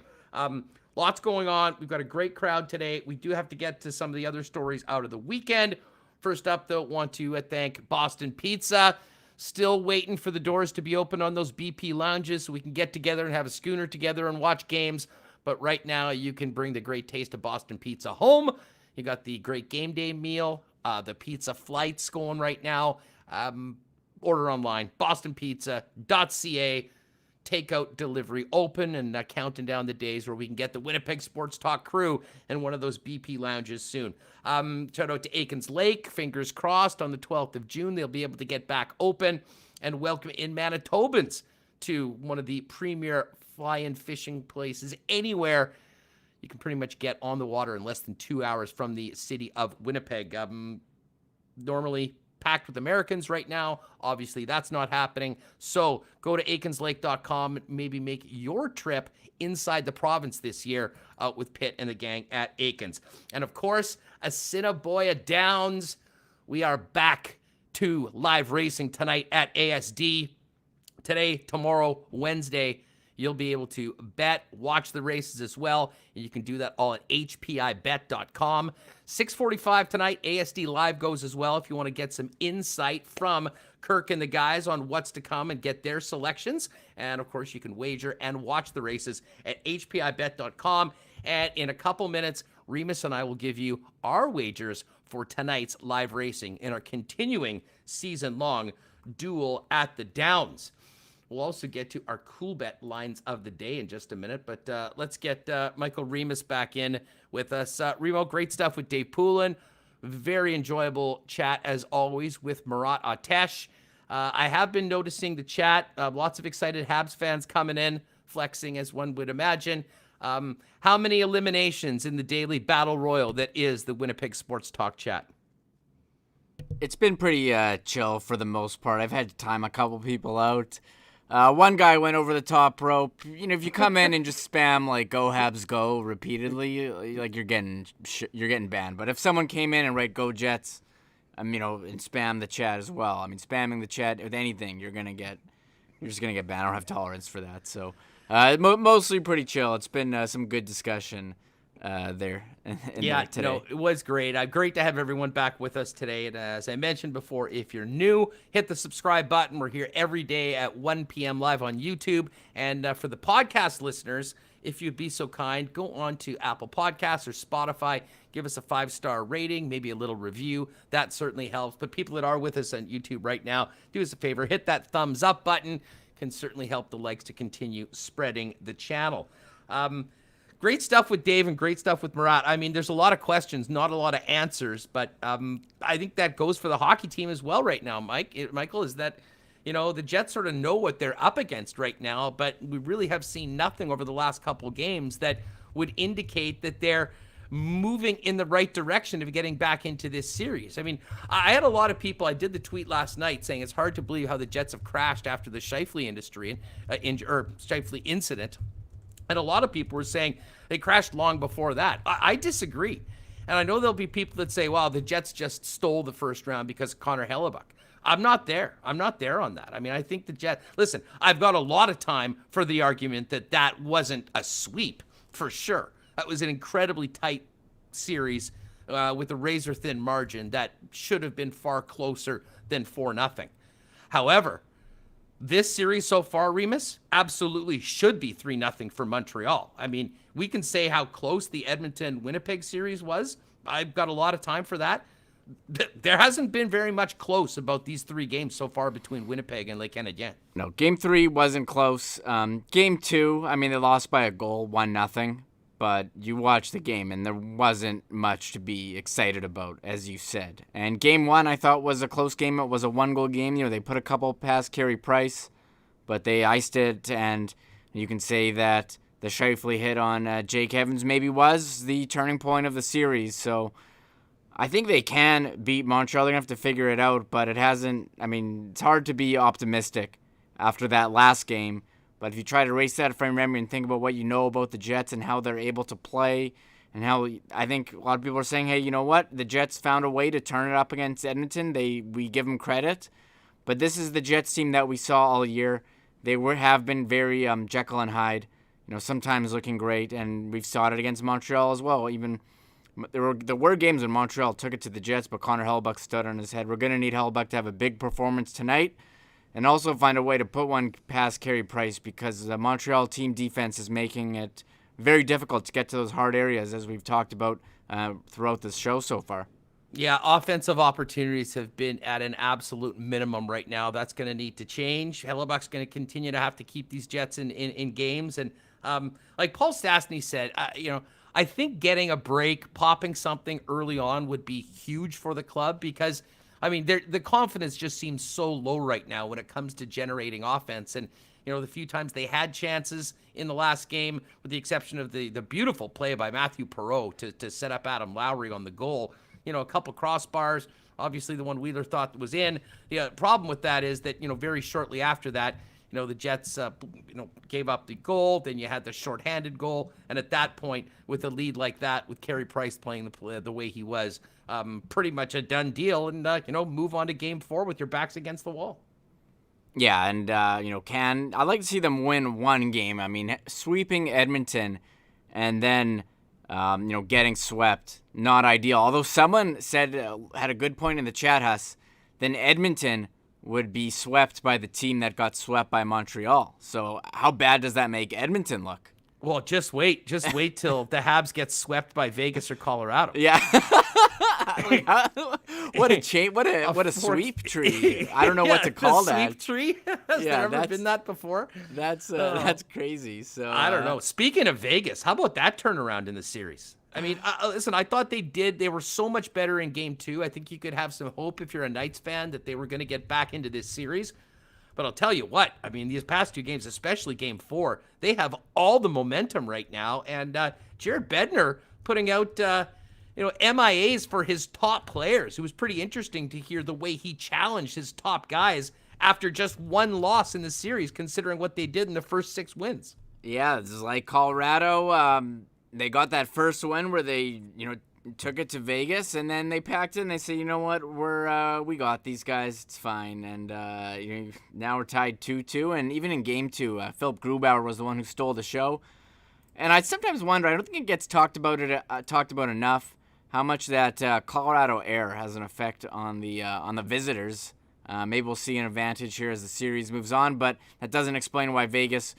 lots going on. We've got a great crowd today. We do have to get to some of the other stories out of the weekend. First up, though, want to thank Boston Pizza. Still waiting for the doors to be open on those BP lounges so we can get together and have a schooner together and watch games. But right now, you can bring the great taste of Boston Pizza home. You got the great game day meal, the pizza flights going right now. Order online, bostonpizza.ca. Takeout delivery open, and counting down the days where we can get the Winnipeg Sports Talk crew in one of those BP lounges soon. Shout out to Aikens Lake. Fingers crossed on the 12th of June they'll be able to get back open and welcome in Manitobans to one of the premier fly-in fishing places anywhere. You can pretty much get on the water in less than 2 hours from the city of Winnipeg. Normally packed with Americans right now. Obviously, that's not happening. So go to aikenslake.com and maybe make your trip inside the province this year out with Pitt and the gang at Aikens. And of course, Assiniboia Downs. We are back to live racing tonight at ASD. Today, tomorrow, Wednesday, you'll be able to bet, watch the races as well. And you can do that all at hpibet.com. 6:45 tonight, ASD Live goes as well if you want to get some insight from Kirk and the guys on what's to come and get their selections. And, of course, you can wager and watch the races at hpibet.com. And in a couple minutes, Remis and I will give you our wagers for tonight's live racing in our continuing season-long duel at the Downs. We'll also get to our cool bet lines of the day in just a minute, but let's get Michael Remis back in with us. Remo, great stuff with Dave Poulin. Very enjoyable chat, as always, with Murat Atesh. I have been noticing the chat. Lots of excited Habs fans coming in, flexing, as one would imagine. How many eliminations in the daily battle royal that is the Winnipeg Sports Talk chat? It's been pretty chill for the most part. I've had to time a couple people out. One guy went over the top rope. You know, if you come in and just spam like "Go Habs Go" repeatedly, like you're getting banned. But if someone came in and write "Go Jets," and spam the chat as well. I mean, spamming the chat with anything, you're just gonna get banned. I don't have tolerance for that. So mostly pretty chill. It's been some good discussion there. Yeah, today. No, it was great. Great to have everyone back with us today. And as I mentioned before, if you're new, hit the subscribe button. We're here every day at 1 p.m. live on YouTube. And for the podcast listeners, if you'd be so kind, go on to Apple Podcasts or Spotify. Give us a 5-star rating, maybe a little review. That certainly helps. But people that are with us on YouTube right now, do us a favor, hit that thumbs up button. Can certainly help the likes to continue spreading the channel. Great stuff with Dave and great stuff with Murat. I mean, there's a lot of questions, not a lot of answers, but I think that goes for the hockey team as well right now, Michael, is that, the Jets sort of know what they're up against right now, but we really have seen nothing over the last couple games that would indicate that they're moving in the right direction of getting back into this series. I mean, I had a lot of people, I did the tweet last night saying it's hard to believe how the Jets have crashed after the Scheifele Scheifele incident. And a lot of people were saying they crashed long before that. I disagree. And I know there'll be people that say, well, the Jets just stole the first round because of Connor Hellebuyck. I'm not there. I'm not there on that. I mean, I think the Jets... Listen, I've got a lot of time for the argument that wasn't a sweep, for sure. That was an incredibly tight series with a razor-thin margin that should have been far closer than 4-0. However, this series so far, Remis, absolutely should be 3-0 for Montreal. I mean, we can say how close the Edmonton-Winnipeg series was. I've got a lot of time for that. There hasn't been very much close about these 3 games so far between Winnipeg and Lake Canadiens. No, Game 3 wasn't close. Game 2, I mean, they lost by a goal, 1-0. But you watched the game, and there wasn't much to be excited about, as you said. And Game 1, I thought, was a close game. It was a 1-goal game. They put a couple past Carey Price, but they iced it. And you can say that the Scheifele hit on Jake Evans maybe was the turning point of the series. So I think they can beat Montreal. They're going to have to figure it out, but it hasn't. I mean, it's hard to be optimistic after that last game. But if you try to erase that from memory and think about what you know about the Jets and how they're able to play and how I think a lot of people are saying, hey, you know what? The Jets found a way to turn it up against Edmonton. We give them credit. But this is the Jets team that we saw all year. They have been very Jekyll and Hyde, sometimes looking great. And we've saw it against Montreal as well. Even there were games when Montreal took it to the Jets, but Connor Hellebuyck stood on his head. We're going to need Hellebuyck to have a big performance tonight. And also find a way to put one past Carey Price because the Montreal team defense is making it very difficult to get to those hard areas, as we've talked about throughout this show so far. Yeah, offensive opportunities have been at an absolute minimum right now. That's going to need to change. Hellebuck's going to continue to have to keep these Jets in games. And like Paul Stastny said, I think getting a break, popping something early on would be huge for the club because – I mean, the confidence just seems so low right now when it comes to generating offense. And, the few times they had chances in the last game, with the exception of the beautiful play by Matthew Perreault to set up Adam Lowry on the goal, a couple crossbars, obviously the one Wheeler thought was in. The problem with that is that, very shortly after that, the Jets, gave up the goal. Then you had the shorthanded goal. And at that point, with a lead like that, with Carey Price playing the way he was, pretty much a done deal. And, move on to Game 4 with your backs against the wall. Yeah, and, I'd like to see them win one game. I mean, sweeping Edmonton and then, getting swept, not ideal. Although someone said, had a good point in the chat, Huss, then Edmonton would be swept by the team that got swept by Montreal. So how bad does that make Edmonton look? Well, just wait till the Habs get swept by Vegas or Colorado. Yeah. What a sweep tree. I don't know what to call that. Sweep tree? Has there ever been that before? That's crazy. So I don't know. Speaking of Vegas, how about that turnaround in the series? I mean, listen, I thought they were so much better in Game 2. I think you could have some hope if you're a Knights fan that they were going to get back into this series. But I'll tell you what, I mean, these past 2 games, especially Game 4, they have all the momentum right now. And Jared Bednar putting out, MIAs for his top players. It was pretty interesting to hear the way he challenged his top guys after just 1 loss in the series, considering what they did in the first 6 wins. Yeah, this is like Colorado. They got that first win where they, took it to Vegas, and then they packed it, and they say, you know what, we got these guys, it's fine. And now we're tied 2-2, and even in Game 2, Philip Grubauer was the one who stole the show. And I sometimes wonder, I don't think it gets talked about enough, how much that Colorado air has an effect on the visitors. Maybe we'll see an advantage here as the series moves on, but that doesn't explain why Vegas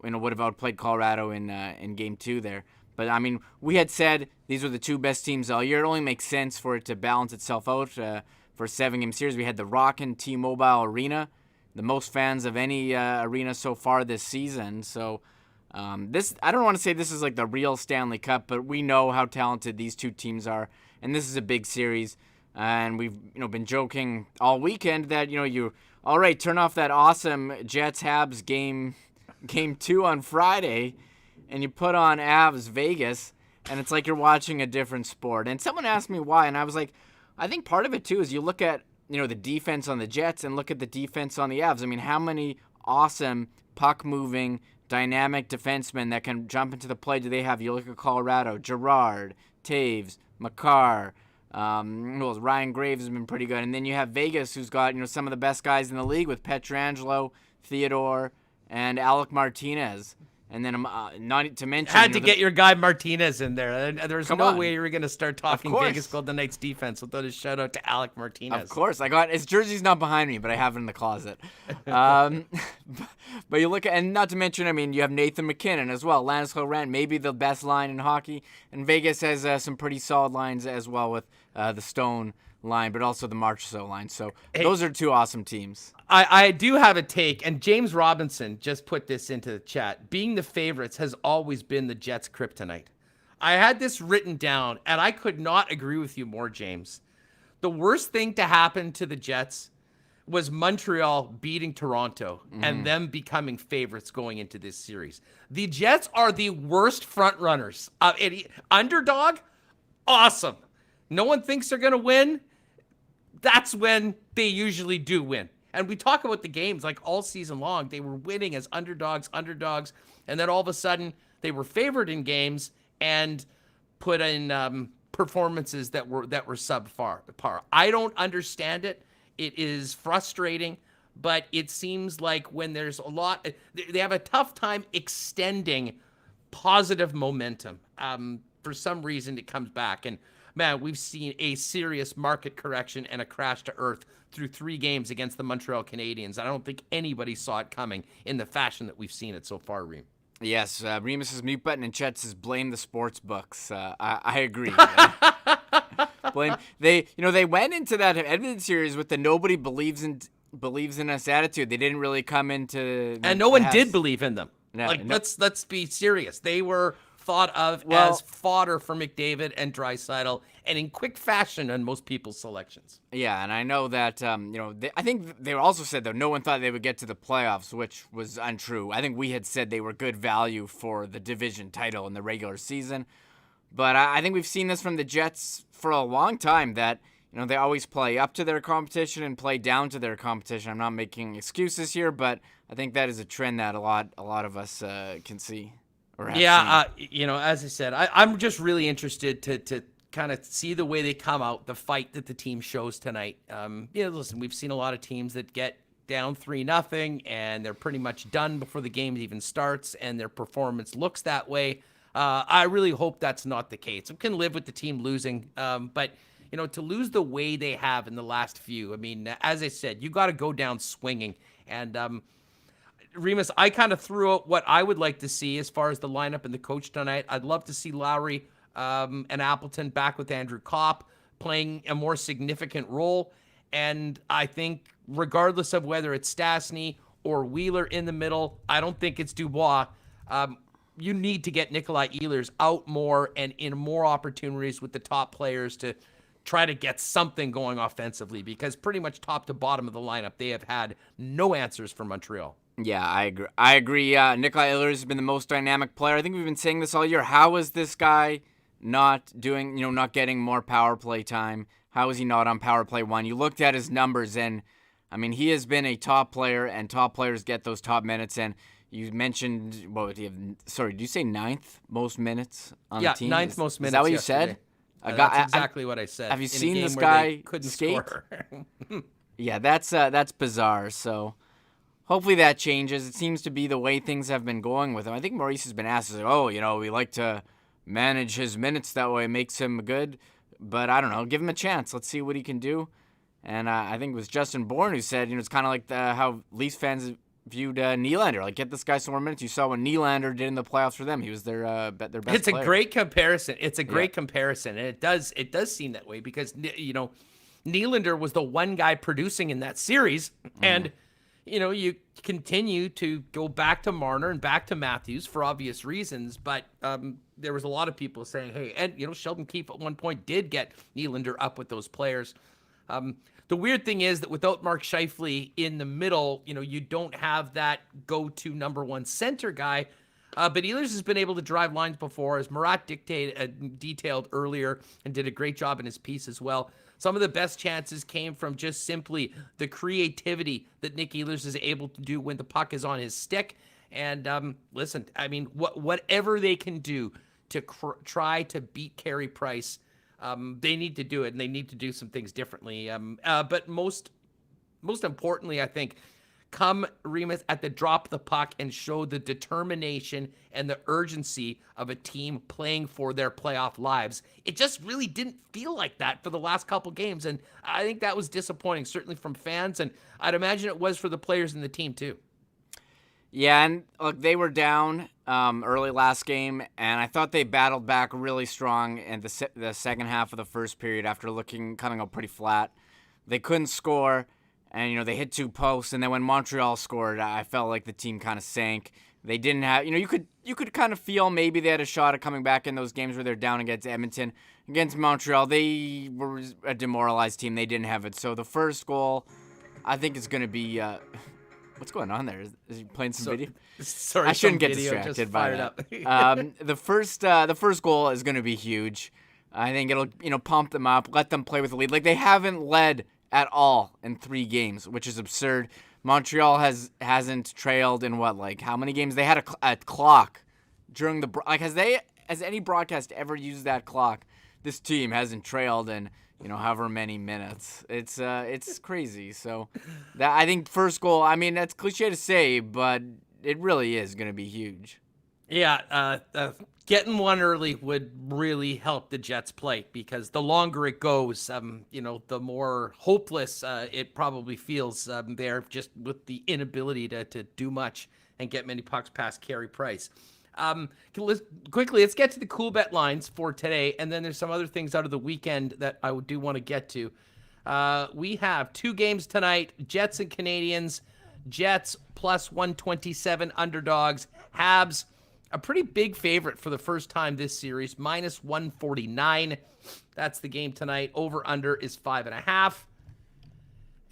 would have outplayed Colorado in Game 2 there. But, I mean, we had said these were the two best teams all year. It only makes sense for it to balance itself out for a 7-game series. We had the Rockin' T-Mobile Arena, the most fans of any arena so far this season. So I don't want to say this is like the real Stanley Cup, but we know how talented these two teams are, and this is a big series. And we've been joking all weekend that you all right, turn off that awesome Jets-Habs game 2 on Friday, and you put on Avs Vegas, and it's like you're watching a different sport. And someone asked me why, and I was like, I think part of it too is you look at the defense on the Jets and look at the defense on the Avs. I mean, how many awesome puck-moving, dynamic defensemen that can jump into the play do they have? You look at Colorado, Girard, Taves, Makar. Ryan Graves has been pretty good. And then you have Vegas, who's got some of the best guys in the league with Pietrangelo, Theodore, and Alec Martinez. And then not to mention... Had to get your guy Martinez in there. There's no way you were going to start talking Vegas Golden Knights defense without a shout-out to Alec Martinez. Of course. His jersey's not behind me, but I have it in the closet. But you look at... And not to mention, you have Nathan McKinnon as well. Ladislav Rent, maybe the best line in hockey. And Vegas has some pretty solid lines as well with the Stone line, but also the Marchessault line. So those are two awesome teams. I do have a take, and James Robinson just put this into the chat. Being the favorites has always been the Jets' kryptonite. I had this written down, and I could not agree with you more, James. The worst thing to happen to the Jets was Montreal beating Toronto and them becoming favorites going into this series. The Jets are the worst front runners. Underdog, awesome. No one thinks they're going to win. That's when they usually do win. And we talk about the games like all season long. They were winning as underdogs, and then all of a sudden they were favored in games and put in performances that were subpar. I don't understand it. It is frustrating, but it seems like when there's a lot, they have a tough time extending positive momentum. For some reason, it comes back. And man, we've seen a serious market correction and a crash to earth through 3 games against the Montreal Canadiens. I don't think anybody saw it coming in the fashion that we've seen it so far, Reem. Yes, Remis's mute button and Chet says blame the sports books. I agree. They went into that Edmonton series with the nobody believes in us attitude. They didn't really come into and no one did believe in them. Let's be serious. They were thought of as fodder for McDavid and Draisaitl, and in quick fashion on most people's selections. Yeah, and I know that I think they also said though no one thought they would get to the playoffs, which was untrue. I think we had said they were good value for the division title in the regular season, but I think we've seen this from the Jets for a long time that they always play up to their competition and play down to their competition. I'm not making excuses here, but I think that is a trend that a lot of us can see. As I said, I'm just really interested to kind of see the way they come out, the fight that the team shows tonight. Listen, we've seen a lot of teams that get down 3-0 and they're pretty much done before the game even starts, and their performance looks that way. I really hope that's not the case. I can live with the team losing, but to lose the way they have in the last few, as I said, you got to go down swinging. And Remis, I kind of threw out what I would like to see as far as the lineup and the coach tonight. I'd love to see Lowry and Appleton back with Andrew Kopp playing a more significant role. And I think regardless of whether it's Stastny or Wheeler in the middle, I don't think it's Dubois. You need to get Nikolai Ehlers out more and in more opportunities with the top players to try to get something going offensively, because pretty much top to bottom of the lineup, they have had no answers for Montreal. Yeah, I agree. Nikolai Ehlers has been the most dynamic player. I think we've been saying this all year. How is this guy not getting more power play time? How is he not on power play 1? You looked at his numbers, and he has been a top player, and top players get those top minutes. And you mentioned, did you say 9th most minutes on the team? Yeah, 9th most minutes. Is that what you yesterday. said? That's exactly what I said. Have you seen this guy couldn't skate? score? Yeah, that's bizarre. So hopefully that changes. It seems to be the way things have been going with him. I think Maurice has been asked, we like to manage his minutes that way, makes him good. But I don't know, give him a chance. Let's see what he can do. And I think it was Justin Bourne who said, it's kind of like how Leafs fans viewed Nylander. Like, get this guy some more minutes. You saw what Nylander did in the playoffs for them. He was their best player. It's a great comparison. And it does seem that way because, Nylander was the one guy producing in that series. And, you continue to go back to Marner and back to Matthews for obvious reasons. But there was a lot of people saying, hey, and, Sheldon Keefe at one point did get Nylander up with those players. The weird thing is that without Mark Scheifele in the middle, you don't have that go-to number one center guy. But Ehlers has been able to drive lines before, as Murat detailed earlier and did a great job in his piece as well. Some of the best chances came from just simply the creativity that Nick Ehlers is able to do when the puck is on his stick. And listen, I mean, whatever they can do to try to beat Carey Price, they need to do it, and they need to do some things differently. But most importantly, I think, come Remis at the drop of the puck and show the determination and the urgency of a team playing for their playoff lives. It just really didn't feel like that for the last couple games, and I think that was disappointing, certainly from fans, and I'd imagine it was for the players in the team too. Yeah, and look, they were down early last game, and I thought they battled back really strong in the second half of the first period after coming up pretty flat. They couldn't score, and they hit 2 posts, and then when Montreal scored, I felt like the team kind of sank. They didn't have, you could kind of feel maybe they had a shot at coming back in those games where they're down against Edmonton. Against Montreal, they were a demoralized team. They didn't have it. So the first goal, I think, is going to be. What's going on there? Is he playing some video? Sorry, I shouldn't get distracted by that. The first goal is going to be huge. I think it'll pump them up, let them play with the lead. Like, they haven't led at all in 3 games, which is absurd. Montreal hasn't trailed in how many games? They had a clock during the has any broadcast ever used that clock? This team hasn't trailed in however many minutes. It's crazy. So that, I think, first goal, I mean, that's cliche to say, but it really is going to be huge. Yeah, getting one early would really help the Jets play, because the longer it goes, the more hopeless it probably feels there, just with the inability to do much and get many pucks past Carey Price. Let's get to the cool bet lines for today, and then there's some other things out of the weekend that I do want to get to. We have 2 games tonight: Jets and Canadiens. Jets plus 127 underdogs. Habs, a pretty big favorite for the first time this series, minus 149. That's the game tonight. Over under is 5.5.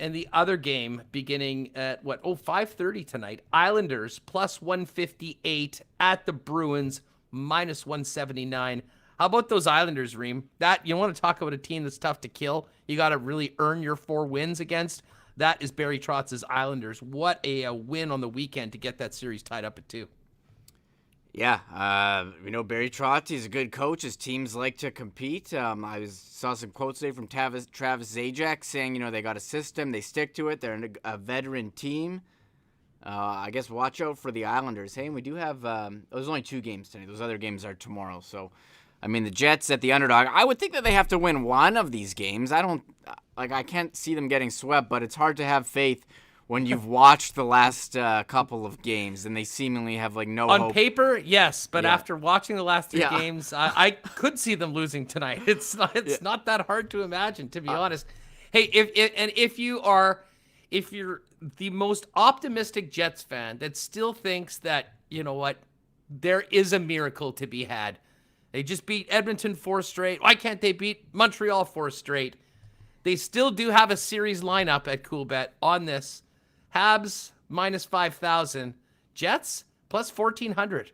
And the other game beginning at 5:30 tonight. Islanders plus 158 at the Bruins, minus 179. How about those Islanders, Reem? That, you want to talk about a team that's tough to kill? You got to really earn your 4 wins against. That is Barry Trotz's Islanders. What a win on the weekend to get that series tied up at 2. Yeah, Barry Trotz, he's a good coach. His teams like to compete. I saw some quotes today from Travis Zajac saying, they got a system, they stick to it, they're a veteran team. I guess watch out for the Islanders. Hey, and we do have, there's only 2 games tonight. Those other games are tomorrow. So, the Jets at the underdog, I would think that they have to win one of these games. I can't see them getting swept, but it's hard to have faith when you've watched the last couple of games and they seemingly have no hope. On paper, yes, but after watching the last 3 games, I could see them losing tonight. It's not that hard to imagine, to be honest. Hey, if you're the most optimistic Jets fan that still thinks that, there is a miracle to be had. They just beat Edmonton 4 straight. Why can't they beat Montreal 4 straight? They still do have a series lineup at Coolbet on this. Habs minus 5,000. Jets plus 1,400.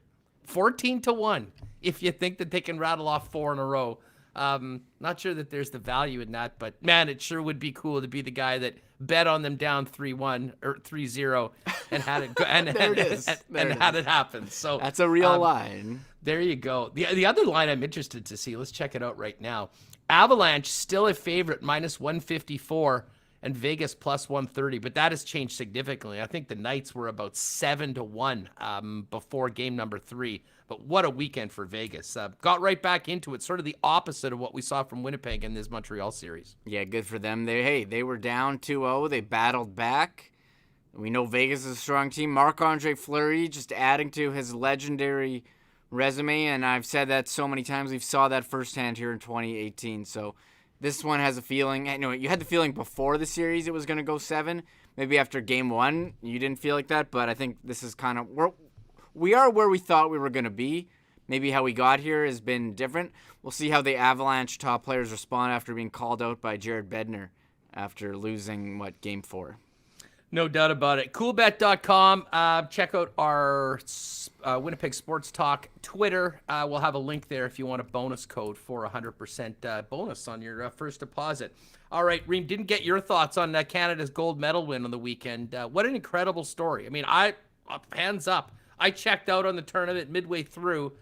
14-1 if you think that they can rattle off 4 in a row. Not sure that there's the value in that, but man, it sure would be cool to be the guy that bet on them down 3-1 or 3-0 and had it go, and had it happen. So that's a real line. There you go. The other line I'm interested to see. Let's check it out right now. Avalanche still a favorite, minus 154. and Vegas plus 130, but that has changed significantly. I think the Knights were about 7-1 before game number 3. But what a weekend for Vegas. Got right back into it, sort of the opposite of what we saw from Winnipeg in this Montreal series. Yeah, good for them. They were down 2-0. They battled back. We know Vegas is a strong team. Marc-Andre Fleury just adding to his legendary resume, and I've said that so many times. We saw that firsthand here in 2018. So this one has a feeling. You had the feeling before the series it was going to go 7. Maybe after game 1 you didn't feel like that, but I think this is kind of we are where we thought we were going to be. Maybe how we got here has been different. We'll see how the Avalanche top players respond after being called out by Jared Bednar after losing, game 4. No doubt about it. Coolbet.com. Check out our Winnipeg Sports Talk Twitter. We'll have a link there if you want a bonus code for 100% bonus on your first deposit. All right, Reem, didn't get your thoughts on Canada's gold medal win on the weekend. What an incredible story. I mean, hands up. I checked out on the tournament midway through,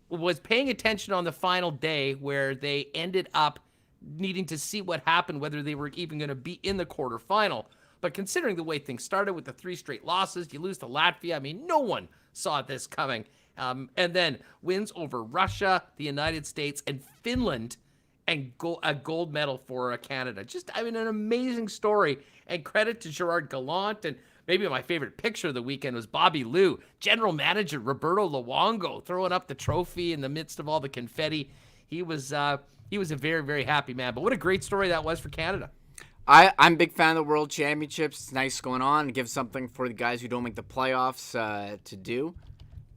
was paying attention on the final day where they ended up needing to see what happened, whether they were even going to be in the quarterfinal. But considering the way things started with the 3 straight losses, you lose to Latvia. I mean, no one saw this coming. And then wins over Russia, the United States, and Finland, and a gold medal for Canada. Just, an amazing story. And credit to Gerard Gallant. And maybe my favorite picture of the weekend was Bobby Lou, general manager Roberto Luongo, throwing up the trophy in the midst of all the confetti. He was a very, very happy man. But what a great story that was for Canada. I'm a big fan of the World Championships. It's nice going on. It gives something for the guys who don't make the playoffs to do.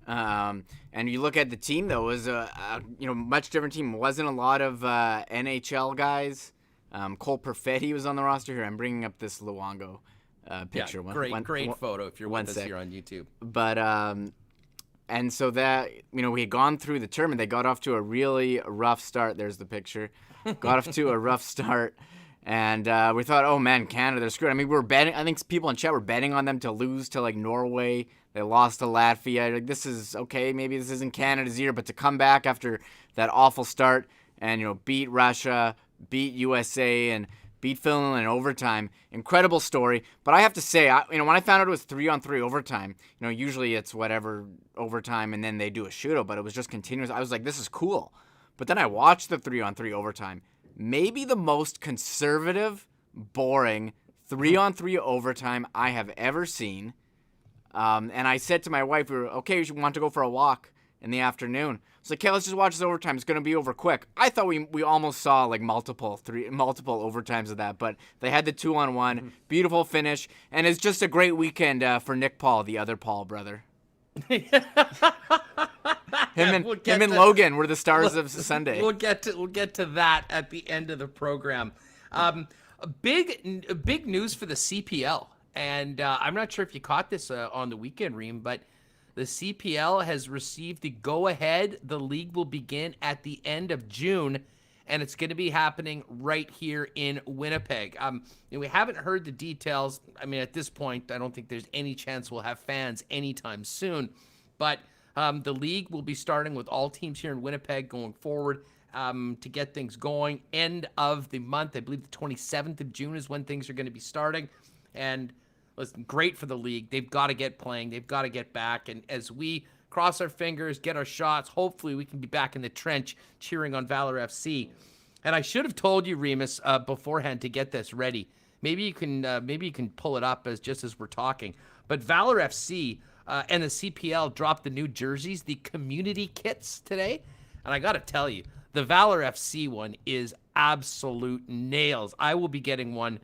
And you look at the team, though, it was a much different team. It wasn't a lot of NHL guys. Cole Perfetti was on the roster here. I'm bringing up this Luongo picture. Yeah, great photo if you're with us here on YouTube. But and so that we had gone through the tournament. They got off to a really rough start. There's the picture. Got off to a rough start. And we thought, oh man, Canada, they're screwed. I mean, we were betting. I think people in chat were betting on them to lose to Norway. They lost to Latvia. This is okay. Maybe this isn't Canada's year, but to come back after that awful start and beat Russia, beat USA, and beat Finland in overtime, incredible story. But I have to say, when I found out it was 3-on-3 overtime, usually it's whatever overtime and then they do a shootout, but it was just continuous. I was like, this is cool. But then I watched the 3-on-3 overtime. Maybe the most conservative, boring 3-on-3 overtime I have ever seen. And I said to my wife, we want to go for a walk in the afternoon. I was like, okay, let's just watch this overtime. It's going to be over quick. I thought we almost saw multiple overtimes of that, but they had the 2-on-1, beautiful finish, and it's just a great weekend for Nick Paul, the other Paul brother. Him and Logan were the stars of Sunday. We'll get to that at the end of the program. Big news for the CPL, and I'm not sure if you caught this on the weekend, Reem, but the CPL has received the go-ahead. The league will begin at the end of June, and it's going to be happening right here in Winnipeg. We haven't heard the details. I mean, at this point, I don't think there's any chance we'll have fans anytime soon. But the league will be starting with all teams here in Winnipeg going forward to get things going. End of the month, I believe the 27th of June is when things are going to be starting. And listen, great for the league. They've got to get playing. They've got to get back. And as we cross our fingers, get our shots, hopefully we can be back in the trench cheering on Valor FC. And I should have told you, Remis, beforehand to get this ready. Maybe you can pull it up as we're talking. But Valor FC and the CPL dropped the new jerseys, the community kits today. And I got to tell you, the Valor FC one is absolute nails. I will be getting one.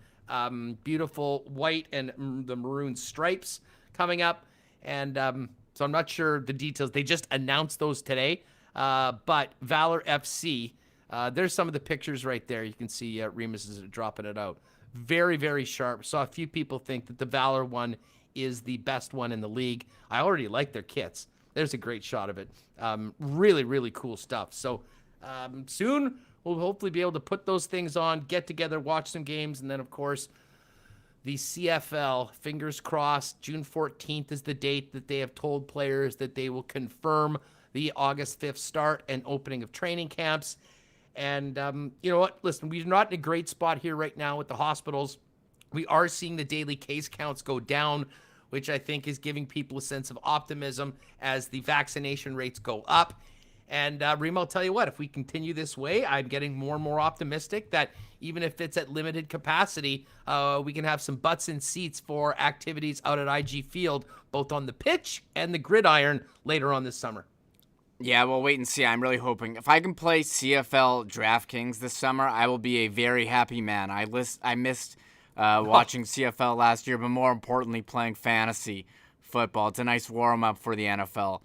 Beautiful white and the maroon stripes coming up. And so I'm not sure the details. They just announced those today. But Valor FC, there's some of the pictures right there. You can see Remis is dropping it out. Very, very sharp. Saw a few people think that the Valor one is the best one in the league. I already like their kits. There's a great shot of it. Really, really cool stuff. So soon we'll hopefully be able to put those things on, get together, watch some games, and then, of course, the CFL, fingers crossed, June 14th is the date that they have told players that they will confirm the August 5th start and opening of training camps. And you know what? Listen, we're not in a great spot here right now with the hospitals. We are seeing the daily case counts go down, which I think is giving people a sense of optimism as the vaccination rates go up. And Reem, I'll tell you what, if we continue this way, I'm getting more and more optimistic that even if it's at limited capacity, we can have some butts in seats for activities out at IG Field, both on the pitch and the gridiron later on this summer. Yeah, we'll wait and see. I'm really hoping. If I can play CFL DraftKings this summer, I will be a very happy man. I missed watching CFL last year, but more importantly, playing fantasy football. It's a nice warm-up for the NFL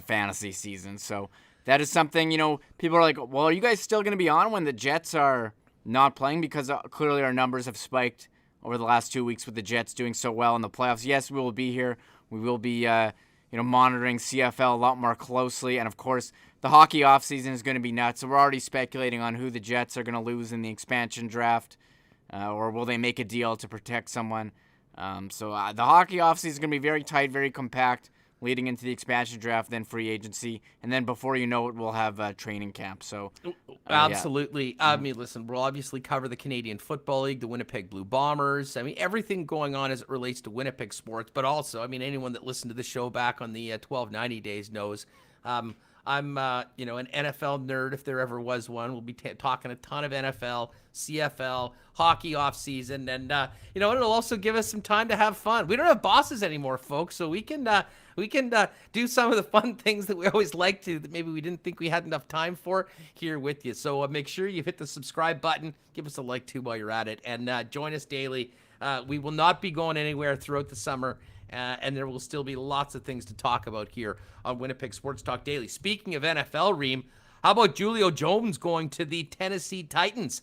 fantasy season. So that is something, people are like, well, are you guys still going to be on when the Jets are not playing? Because clearly our numbers have spiked over the last 2 weeks with the Jets doing so well in the playoffs. Yes, we will be here. We will be monitoring CFL a lot more closely. And, of course, the hockey offseason is going to be nuts. So we're already speculating on who the Jets are going to lose in the expansion draft, or will they make a deal to protect someone. So the hockey offseason is going to be very tight, very compact, leading into the expansion draft, then free agency. And then before you know it, we'll have training camp. So absolutely. Yeah. I mean, listen, we'll obviously cover the Canadian Football League, the Winnipeg Blue Bombers. I mean, everything going on as it relates to Winnipeg sports, but also, I mean, anyone that listened to the show back on the 1290 days knows I'm an NFL nerd if there ever was one. We'll be talking a ton of NFL, CFL, hockey off season, and it'll also give us some time to have fun. We don't have bosses anymore, folks, so we can do some of the fun things that we always like to, that maybe we didn't think we had enough time for, here with you. So make sure you hit the subscribe button, give us a like too while you're at it, and join us daily. We will not be going anywhere throughout the summer. And there will still be lots of things to talk about here on Winnipeg Sports Talk Daily. Speaking of NFL, Reem, how about Julio Jones going to the Tennessee Titans?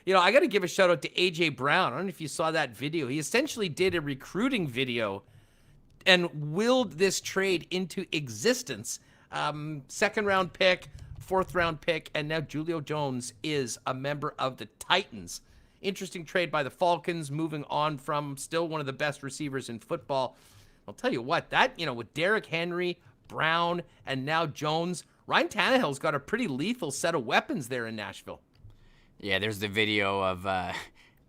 I got to give a shout out to A.J. Brown. I don't know if you saw that video. He essentially did a recruiting video and willed this trade into existence. Second round pick, fourth round pick, and now Julio Jones is a member of the Titans. Interesting trade by the Falcons, moving on from still one of the best receivers in football. I'll tell you what, with Derrick Henry, Brown, and now Jones, Ryan Tannehill's got a pretty lethal set of weapons there in Nashville. Yeah, there's the video of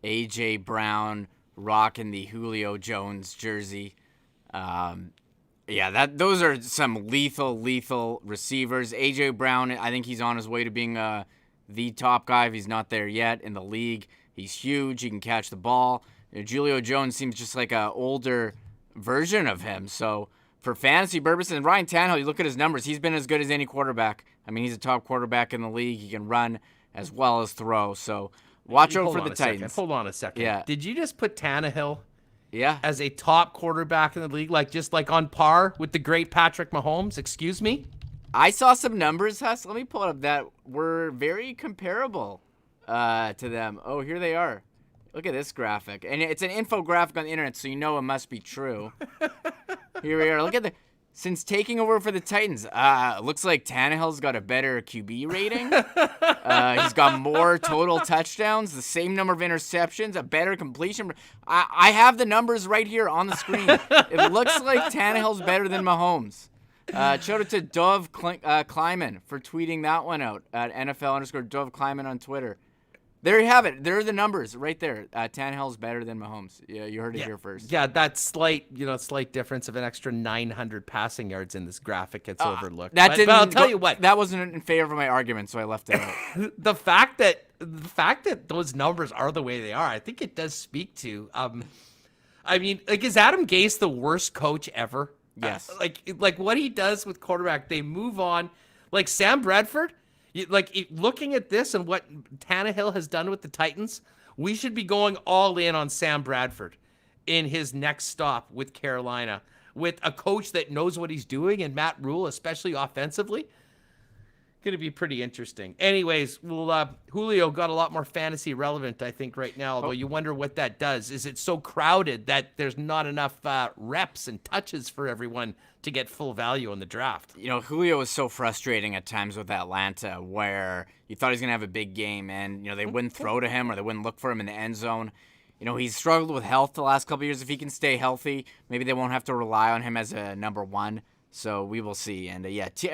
A.J. Brown rocking the Julio Jones jersey. Those are some lethal receivers. A.J. Brown, I think he's on his way to being the top guy if he's not there yet in the league. He's huge. He can catch the ball. Julio Jones seems just like an older version of him. So for fantasy purposes, and Ryan Tannehill, you look at his numbers, he's been as good as any quarterback. I mean, he's a top quarterback in the league. He can run as well as throw. So watch out for the Titans. Hold on a second. Yeah. Did you just put Tannehill Yeah. as a top quarterback in the league, just on par with the great Patrick Mahomes? Excuse me? I saw some numbers, Huss. Let me pull it up that were very comparable to them. Oh, here they are. Look at this graphic. And it's an infographic on the internet, so you know it must be true. Here we are. Look at since taking over for the Titans, looks like Tannehill's got a better QB rating. He's got more total touchdowns, the same number of interceptions, a better completion. I have the numbers right here on the screen. It looks like Tannehill's better than Mahomes. Shout out to Dove Kleiman for tweeting that one out at NFL_Dove Kleiman on Twitter. There you have it. There are the numbers right there. Tannehill's better than Mahomes. Yeah, you heard it here first. Yeah, that slight difference of an extra 900 passing yards in this graphic gets overlooked. But I'll tell you what, that wasn't in favor of my argument, so I left it out. the fact that those numbers are the way they are, I think it does speak to. Is Adam Gase the worst coach ever? Yes. Like what he does with quarterback, they move on. Like Sam Bradford. Looking at this and what Tannehill has done with the Titans, we should be going all in on Sam Bradford in his next stop with Carolina, with a coach that knows what he's doing, and Matt Rule, especially offensively. Going to be pretty interesting. Anyways, Julio got a lot more fantasy relevant, I think, right now, although you wonder what that does. Is it so crowded that there's not enough reps and touches for everyone to get full value in the draft? Julio was so frustrating at times with Atlanta, where you thought he was going to have a big game, and, they wouldn't throw to him or they wouldn't look for him in the end zone. He's struggled with health the last couple of years. If he can stay healthy, maybe they won't have to rely on him as a number one So we will see. And are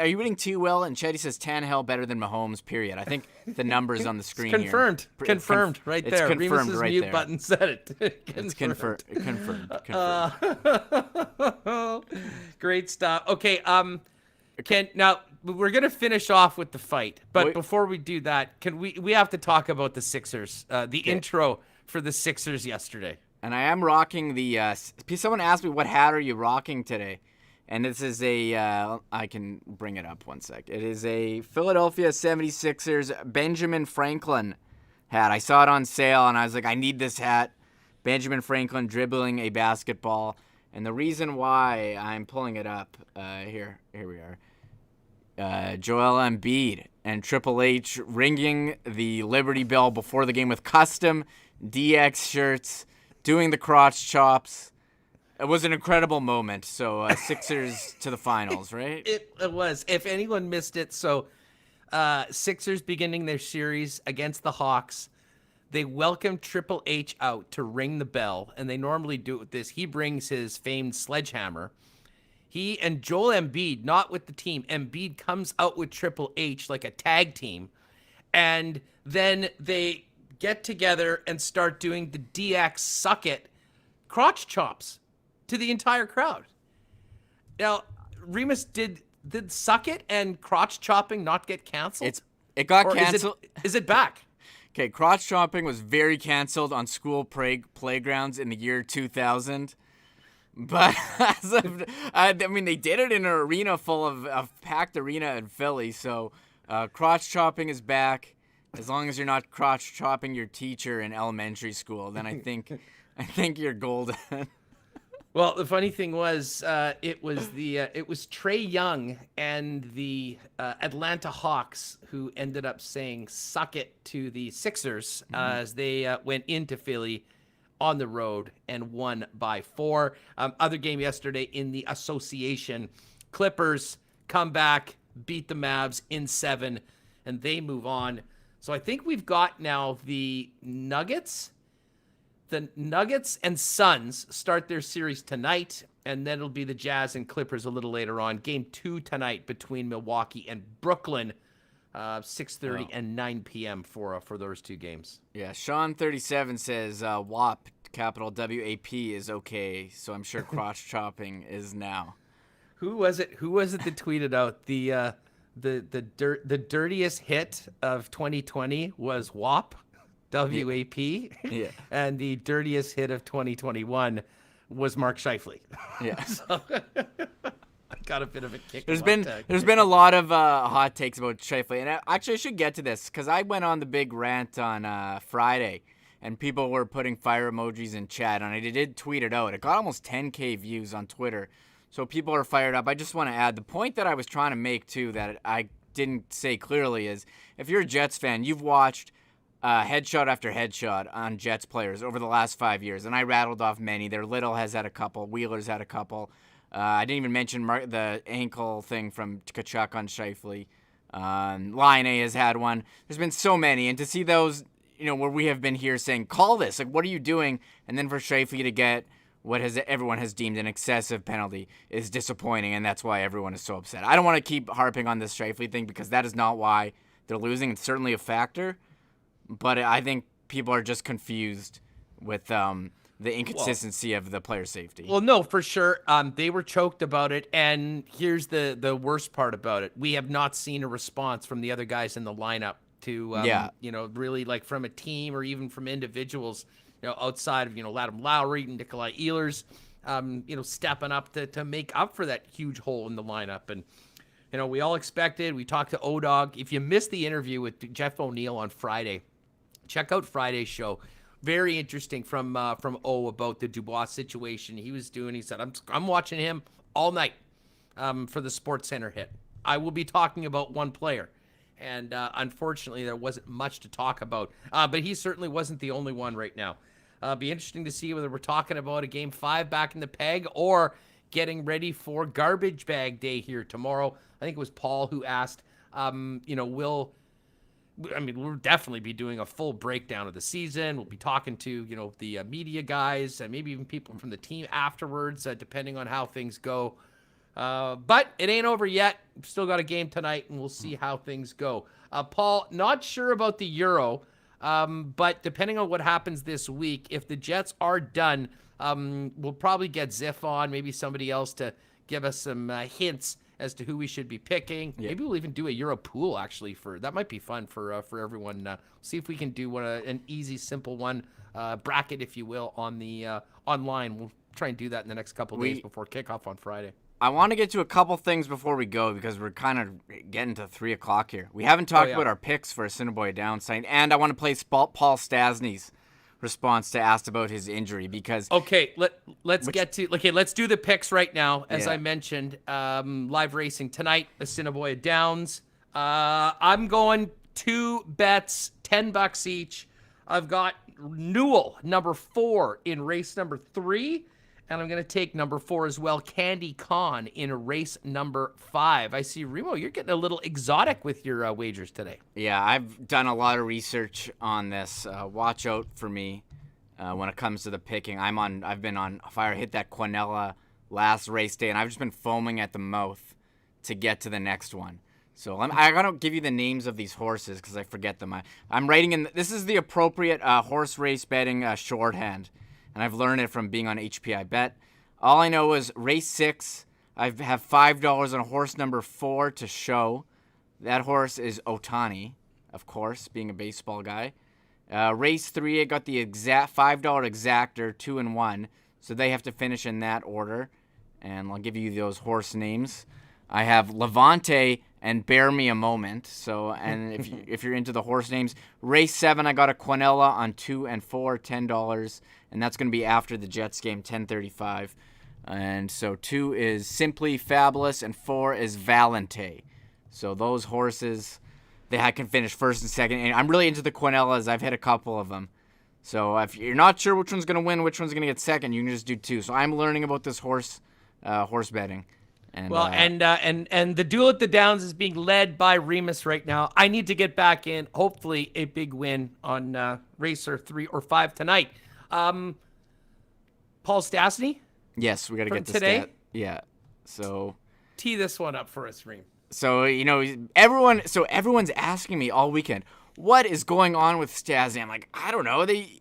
you reading too well? And Chetty says Tannehill better than Mahomes, period. I think the numbers on the screen confirmed. Here. Confirmed right there. It's confirmed Remis's right mute there. button said it. It's confirmed. Great stuff. Okay, now we're gonna finish off with the fight, but before we do that, we have to talk about the Sixers, the intro for the Sixers yesterday. And I am rocking the. Someone asked me, what hat are you rocking today? And this is I can bring it up one sec. It is a Philadelphia 76ers Benjamin Franklin hat. I saw it on sale, and I was like, I need this hat. Benjamin Franklin dribbling a basketball. And the reason why I'm pulling it up, here we are. Joel Embiid and Triple H ringing the Liberty Bell before the game with custom DX shirts, doing the crotch chops. It was an incredible moment. So Sixers to the finals, right? It was. If anyone missed it, so Sixers beginning their series against the Hawks. They welcome Triple H out to ring the bell, and they normally do it with this. He brings his famed sledgehammer. He and Joel Embiid, not with the team. Embiid comes out with Triple H like a tag team, and then they get together and start doing the DX suck it crotch chops to the entire crowd. Now, Remis, did suck it and crotch chopping not get canceled? It got canceled. Is it back? Okay, crotch chopping was very canceled on school playgrounds in the year 2000. But they did it in an arena full of a packed arena in Philly. So crotch chopping is back. As long as you're not crotch chopping your teacher in elementary school, then I think you're golden. Well, the funny thing was, it was Trae Young and the Atlanta Hawks who ended up saying "suck it" to the Sixers as they went into Philly on the road and won by 4. Other game yesterday in the association, Clippers come back, beat the Mavs in 7, and they move on. So I think we've got now the Nuggets. The Nuggets and Suns start their series tonight, and then it'll be the Jazz and Clippers a little later on. Game 2 tonight between Milwaukee and Brooklyn, 6:30 and 9 p.m. for those two games. Yeah, Sean37 says WAP, capital W-A-P, is okay, so I'm sure crotch chopping is now. Who was it that tweeted out the dirtiest hit of 2020 was WAP? W-A-P, yeah. And the dirtiest hit of 2021 was Mark Scheifele. Yeah, so, I got a bit of a kick. There's been a lot of hot takes about Scheifele, and I should get to this because I went on the big rant on Friday, and people were putting fire emojis in chat, and I did tweet it out. It got almost 10K views on Twitter, so people are fired up. I just want to add the point that I was trying to make too that I didn't say clearly is if you're a Jets fan, you've watched headshot after headshot on Jets players over the last 5 years, and I rattled off many. Their Little has had a couple. Wheeler's had a couple. I didn't even mention the ankle thing from Tkachuk on Scheifele. Line A has had one. There's been so many, and to see those, where we have been here saying, call this, like, what are you doing? And then for Scheifele to get what everyone has deemed an excessive penalty is disappointing, and that's why everyone is so upset. I don't want to keep harping on this Scheifele thing because that is not why they're losing. It's certainly a factor. But I think people are just confused with the inconsistency of the player safety. Well, no, for sure. They were choked about it. And here's the worst part about it. We have not seen a response from the other guys in the lineup to, really like from a team or even from individuals, outside of, Adam Lowry and Nikolai Ehlers, stepping up to make up for that huge hole in the lineup. And, we all expected, we talked to O-Dog. If you missed the interview with Jeff O'Neill on Friday, check out Friday's show. Very interesting from O about the Dubois situation he said, I'm watching him all night for the SportsCenter hit. I will be talking about one player. And unfortunately, there wasn't much to talk about. But he certainly wasn't the only one right now. Be interesting to see whether we're talking about a Game 5 back in the peg or getting ready for garbage bag day here tomorrow. I think it was Paul who asked, we'll definitely be doing a full breakdown of the season. We'll be talking to, the media guys and maybe even people from the team afterwards, depending on how things go. But it ain't over yet. Still got a game tonight, and we'll see how things go. Paul, not sure about the Euro, but depending on what happens this week, if the Jets are done, we'll probably get Ziff on, maybe somebody else to give us some hints as to who we should be picking. Yeah. Maybe we'll even do a Euro pool, actually. That might be fun for everyone. See if we can do an easy, simple one, bracket, if you will, on the online. We'll try and do that in the next couple of days before kickoff on Friday. I want to get to a couple things before we go because we're kind of getting to 3 o'clock here. We haven't talked about our picks for Assiniboia Downside, and I want to play Paul Stastny's response to asked about his injury because let's do the picks right now. As I mentioned, live racing tonight, Assiniboia Downs. I'm going 2 bets, $10 each. I've got Newell number 4 in race number 3. And I'm going to take number 4 as well, Candy Con, in race number 5. I see, Remo, you're getting a little exotic with your wagers today. Yeah, I've done a lot of research on this. Watch out for me when it comes to the picking. I've been on fire. Hit that Quinella last race day, and I've just been foaming at the mouth to get to the next one. So I got to give you the names of these horses because I forget them. I'm writing in. This is the appropriate horse race betting shorthand. And I've learned it from being on HPI Bet. All I know is race 6, I have $5 on horse number 4 to show. That horse is Otani, of course, being a baseball guy. Race 3, I got the exact $5 exactor, 2 and 1. So they have to finish in that order. And I'll give you those horse names. I have Levante and Bear Me a Moment. So, and if you're into the horse names, race 7, I got a Quinella on 2 and 4, $10. And that's going to be after the Jets game, 10:35. And so 2 is Simply Fabulous, and 4 is Valente. So those horses, I can finish first and second. And I'm really into the Quinellas. I've hit a couple of them. So if you're not sure which one's going to win, which one's going to get second, you can just do 2. So I'm learning about this horse betting. And, and the duel at the Downs is being led by Remis right now. I need to get back in. Hopefully a big win on racer 3 or 5 tonight. Paul Stastny? Yes, we got to get today. Stat. Yeah. So tee this one up for us, Reem. So, everyone's asking me all weekend, what is going on with Stastny? I'm like, I don't know. They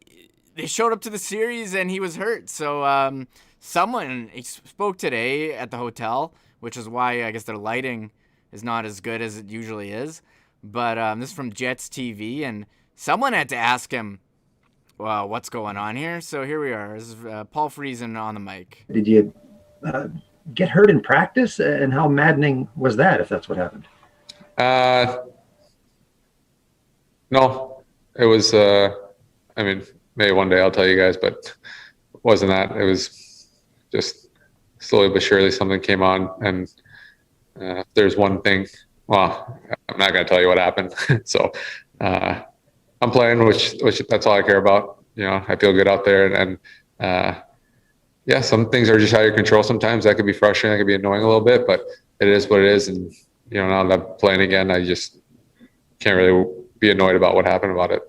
showed up to the series and he was hurt. So, someone spoke today at the hotel, which is why I guess their lighting is not as good as it usually is. But this is from Jets TV, and someone had to ask him, well, what's going on here? So here we are. This is Paul Friesen on the mic. Did you get hurt in practice? And how maddening was that, if that's what happened? No. It was, maybe one day I'll tell you guys, but it wasn't that. It was just slowly but surely something came on. And if there's one thing, well, I'm not going to tell you what happened. So, I'm playing, which that's all I care about. I feel good out there, and some things are just out of your control. Sometimes that could be frustrating, that could be annoying a little bit, but it is what it is. And now that I'm playing again, I just can't really be annoyed about what happened about it.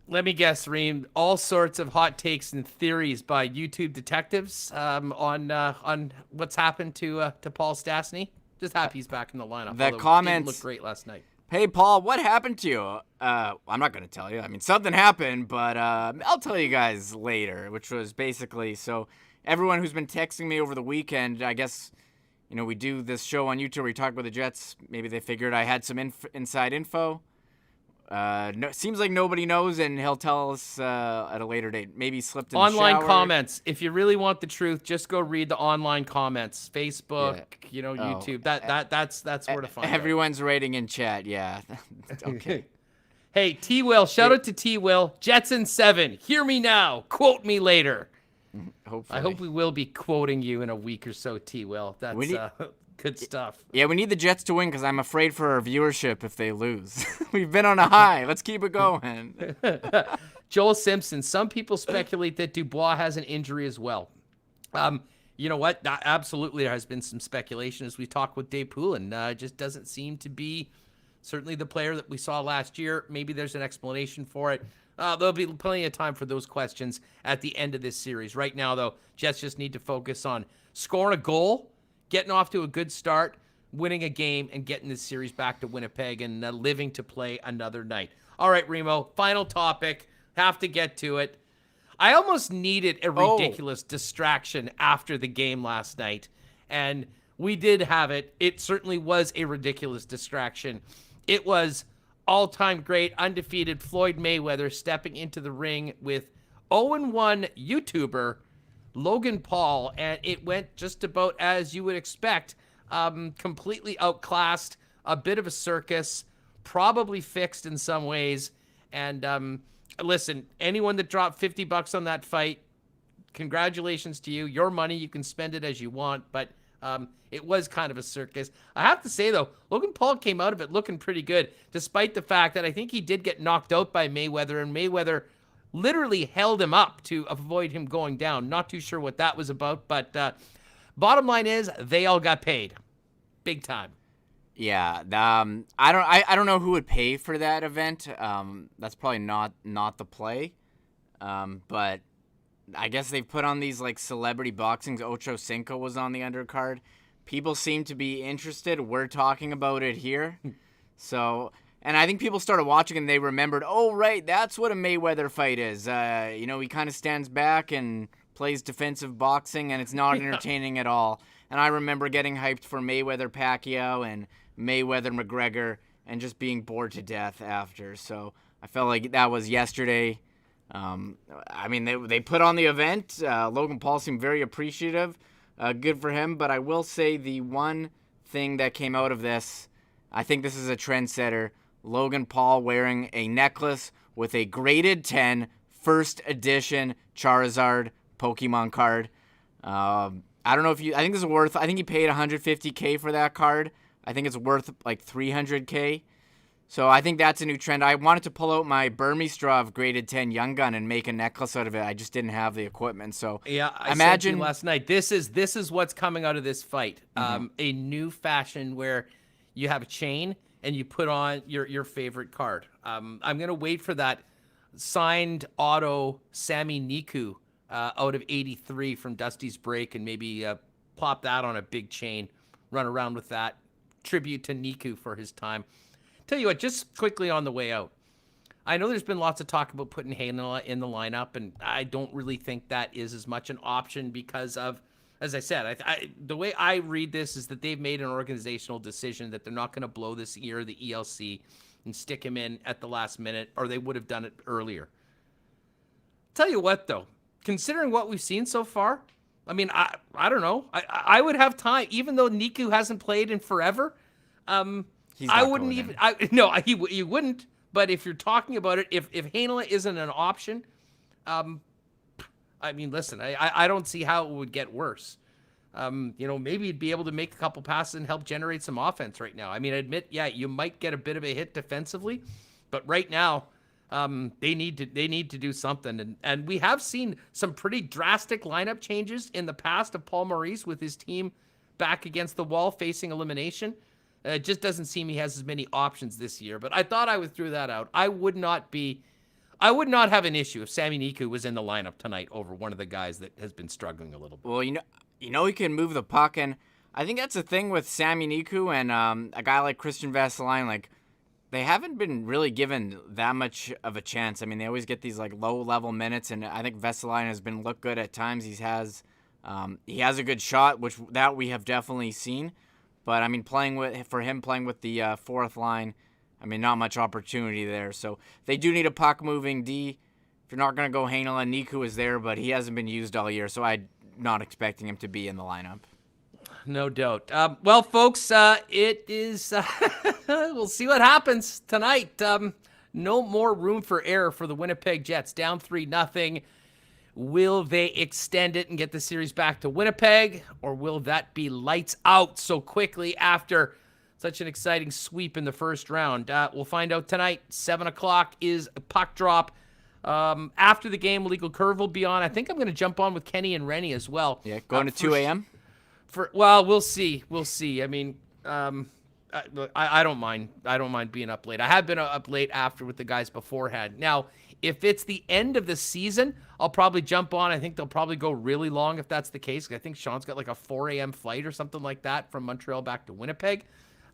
Let me guess, Reem. All sorts of hot takes and theories by YouTube detectives on what's happened to Paul Stastny. Just happy he's back in the lineup. The comments looked great last night. Hey, Paul, what happened to you? I'm not going to tell you. Something happened, but I'll tell you guys later, which was basically, so everyone who's been texting me over the weekend, I guess, we do this show on YouTube where we talk about the Jets. Maybe they figured I had some inside info. Seems like nobody knows, and he'll tell us at a later date. Maybe slipped in online the shower. Comments. If you really want the truth, just go read the online comments. Facebook, YouTube. That's where to find it. Everyone's rating in chat. Yeah. Okay. Hey, T-Will. Shout out to T-Will. Jets in 7. Hear me now. Quote me later. Hopefully. I hope we will be quoting you in a week or so, T-Will. That's good stuff. Yeah, we need the Jets to win because I'm afraid for our viewership if they lose. We've been on a high. Let's keep it going. Joel Simpson. Some people speculate that Dubois has an injury as well. You know what? Absolutely, there has been some speculation as we talk with Dave Poulin. Just doesn't seem to be certainly the player that we saw last year. Maybe there's an explanation for it. There'll be plenty of time for those questions at the end of this series. Right now, though, Jets just need to focus on scoring a goal getting off to a good start, winning a game, and getting this series back to Winnipeg and living to play another night. All right, Remo, final topic. Have to get to it. I almost needed a ridiculous distraction after the game last night, and we did have it. It certainly was a ridiculous distraction. It was all-time great, undefeated Floyd Mayweather stepping into the ring with 0-1 YouTuber Logan Paul, and it went just about as you would expect. Completely outclassed, a bit of a circus, probably fixed in some ways. And listen, anyone that dropped $50 on that fight, congratulations to you. Your money, you can spend it as you want, but it was kind of a circus. I have to say, though, Logan Paul came out of it looking pretty good, despite the fact that I think he did get knocked out by Mayweather, and Mayweather literally held him up to avoid him going down. Not too sure what that was about, but bottom line is they all got paid. Big time. Yeah, I don't know who would pay for that event. That's probably not the play. But I guess they've put on these like celebrity boxings. Ocho Cinco was on the undercard. People seem to be interested. We're talking about it here. So, and I think people started watching and they remembered, oh, right, that's what a Mayweather fight is. He kind of stands back and plays defensive boxing, and it's not entertaining at all. And I remember getting hyped for Mayweather-Pacquiao and Mayweather-McGregor and just being bored to death after. So I felt like that was yesterday. They put on the event. Logan Paul seemed very appreciative. Good for him. But I will say the one thing that came out of this, I think this is a trendsetter. Logan Paul wearing a necklace with a graded 10 first edition Charizard Pokemon card. I don't know if I think this is worth, I think he paid $150K for that card. I think it's worth like $300K. So I think that's a new trend. I wanted to pull out my Burmistrov graded 10 Young Gun and make a necklace out of it. I just didn't have the equipment. So yeah, I imagine last night. This is what's coming out of this fight. A new fashion where you have a chain and you put on your favorite card. I'm gonna wait for that signed auto Sami Niku out of 83 from Dusty's Break and maybe plop that on a big chain, run around with that. Tribute to Niku for his time. Tell you what, just quickly on the way out, I know there's been lots of talk about putting Heinola in the lineup, and I don't really think that is as much an option because of, as I said, the way I read this is that they've made an organizational decision that they're not going to blow this year, the ELC, and stick him in at the last minute, or they would have done it earlier. Tell you what, though, considering what we've seen so far, I mean, I don't know. I would have time, even though Niku hasn't played in forever. I wouldn't even. He wouldn't. But if you're talking about it, if Heinola isn't an option, I mean, listen, I don't see how it would get worse. Maybe you'd be able to make a couple passes and help generate some offense right now. I mean, I admit, yeah, you might get a bit of a hit defensively, but right now, they need to do something. And we have seen some pretty drastic lineup changes in the past of Paul Maurice with his team back against the wall facing elimination. It just doesn't seem he has as many options this year. But I thought I would throw that out. I would not have an issue if Sami Niku was in the lineup tonight over one of the guys that has been struggling a little bit. Well, he can move the puck, and I think that's the thing with Sami Niku and a guy like Christian Vesalainen. Like, they haven't been really given that much of a chance. I mean, they always get these like low-level minutes, and I think Vesalainen has been looked good at times. He has a good shot, which that we have definitely seen. But I mean, playing with the fourth line, I mean, not much opportunity there. So they do need a puck-moving D. If you're not going to go Heinola, Niku is there, but he hasn't been used all year, so I'm not expecting him to be in the lineup. No doubt. Well, folks, it is. We'll see what happens tonight. No more room for error for the Winnipeg Jets. Down 3-0. Will they extend it and get the series back to Winnipeg, or will that be lights out so quickly after such an exciting sweep in the first round? We'll find out tonight. 7 o'clock is a puck drop. After the game, Legal Curve will be on. I think I'm going to jump on with Kenny and Rennie as well. Yeah, going to 2 a.m.? Well, we'll see. We'll see. I mean, I don't mind. I don't mind being up late. I have been up late after with the guys beforehand. Now, If it's the end of the season, I'll probably jump on. I think they'll probably go really long if that's the case. I think Sean's got like a 4 a.m. flight or something like that from Montreal back to Winnipeg.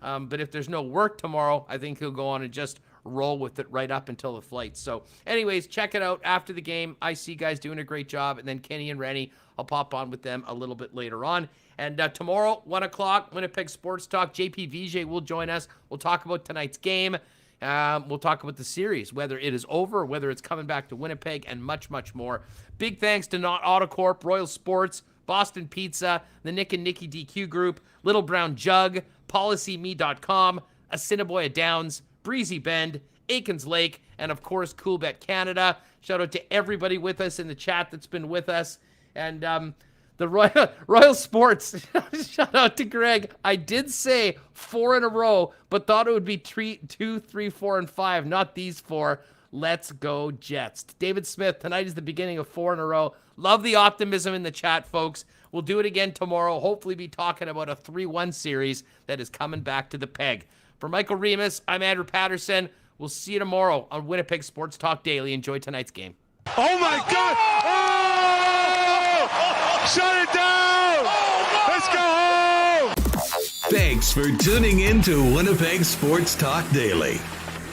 But if there's no work tomorrow, I think he'll go on and just roll with it right up until the flight. So anyways, check it out after the game. I see guys doing a great job. And then Kenny and Rennie, I'll pop on with them a little bit later on. And tomorrow, 1 o'clock, Winnipeg Sports Talk. JP Vijay will join us. We'll talk about tonight's game. We'll talk about the series, whether it is over, whether it's coming back to Winnipeg, and much, much more. Big thanks to Not Autocorp, Royal Sports, Boston Pizza, the Nick and Nicky DQ Group, Little Brown Jug, PolicyMe.com, Assiniboia Downs, Breezy Bend, Aikens Lake, and of course, Coolbet Canada. Shout out to everybody with us in the chat that's been with us. And the Royal Sports, shout out to Greg. I did say 4 in a row, but thought it would be 2, 3, 4, and 5, not these 4. Let's go Jets. David Smith, tonight is the beginning of 4 in a row. Love the optimism in the chat, folks. We'll do it again tomorrow. Hopefully be talking about a 3-1 series that is coming back to the Peg. For Michael Remis, I'm Andrew Paterson. We'll see you tomorrow on Winnipeg Sports Talk Daily. Enjoy tonight's game. Oh my God! Oh! Shut it down! Let's go home! Thanks for tuning in to Winnipeg Sports Talk Daily.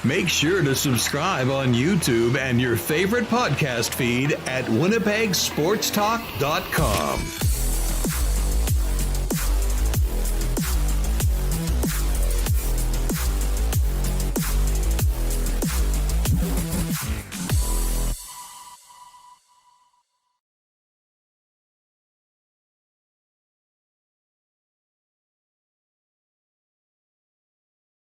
Make sure to subscribe on YouTube and your favorite podcast feed at winnipegsportstalk.com.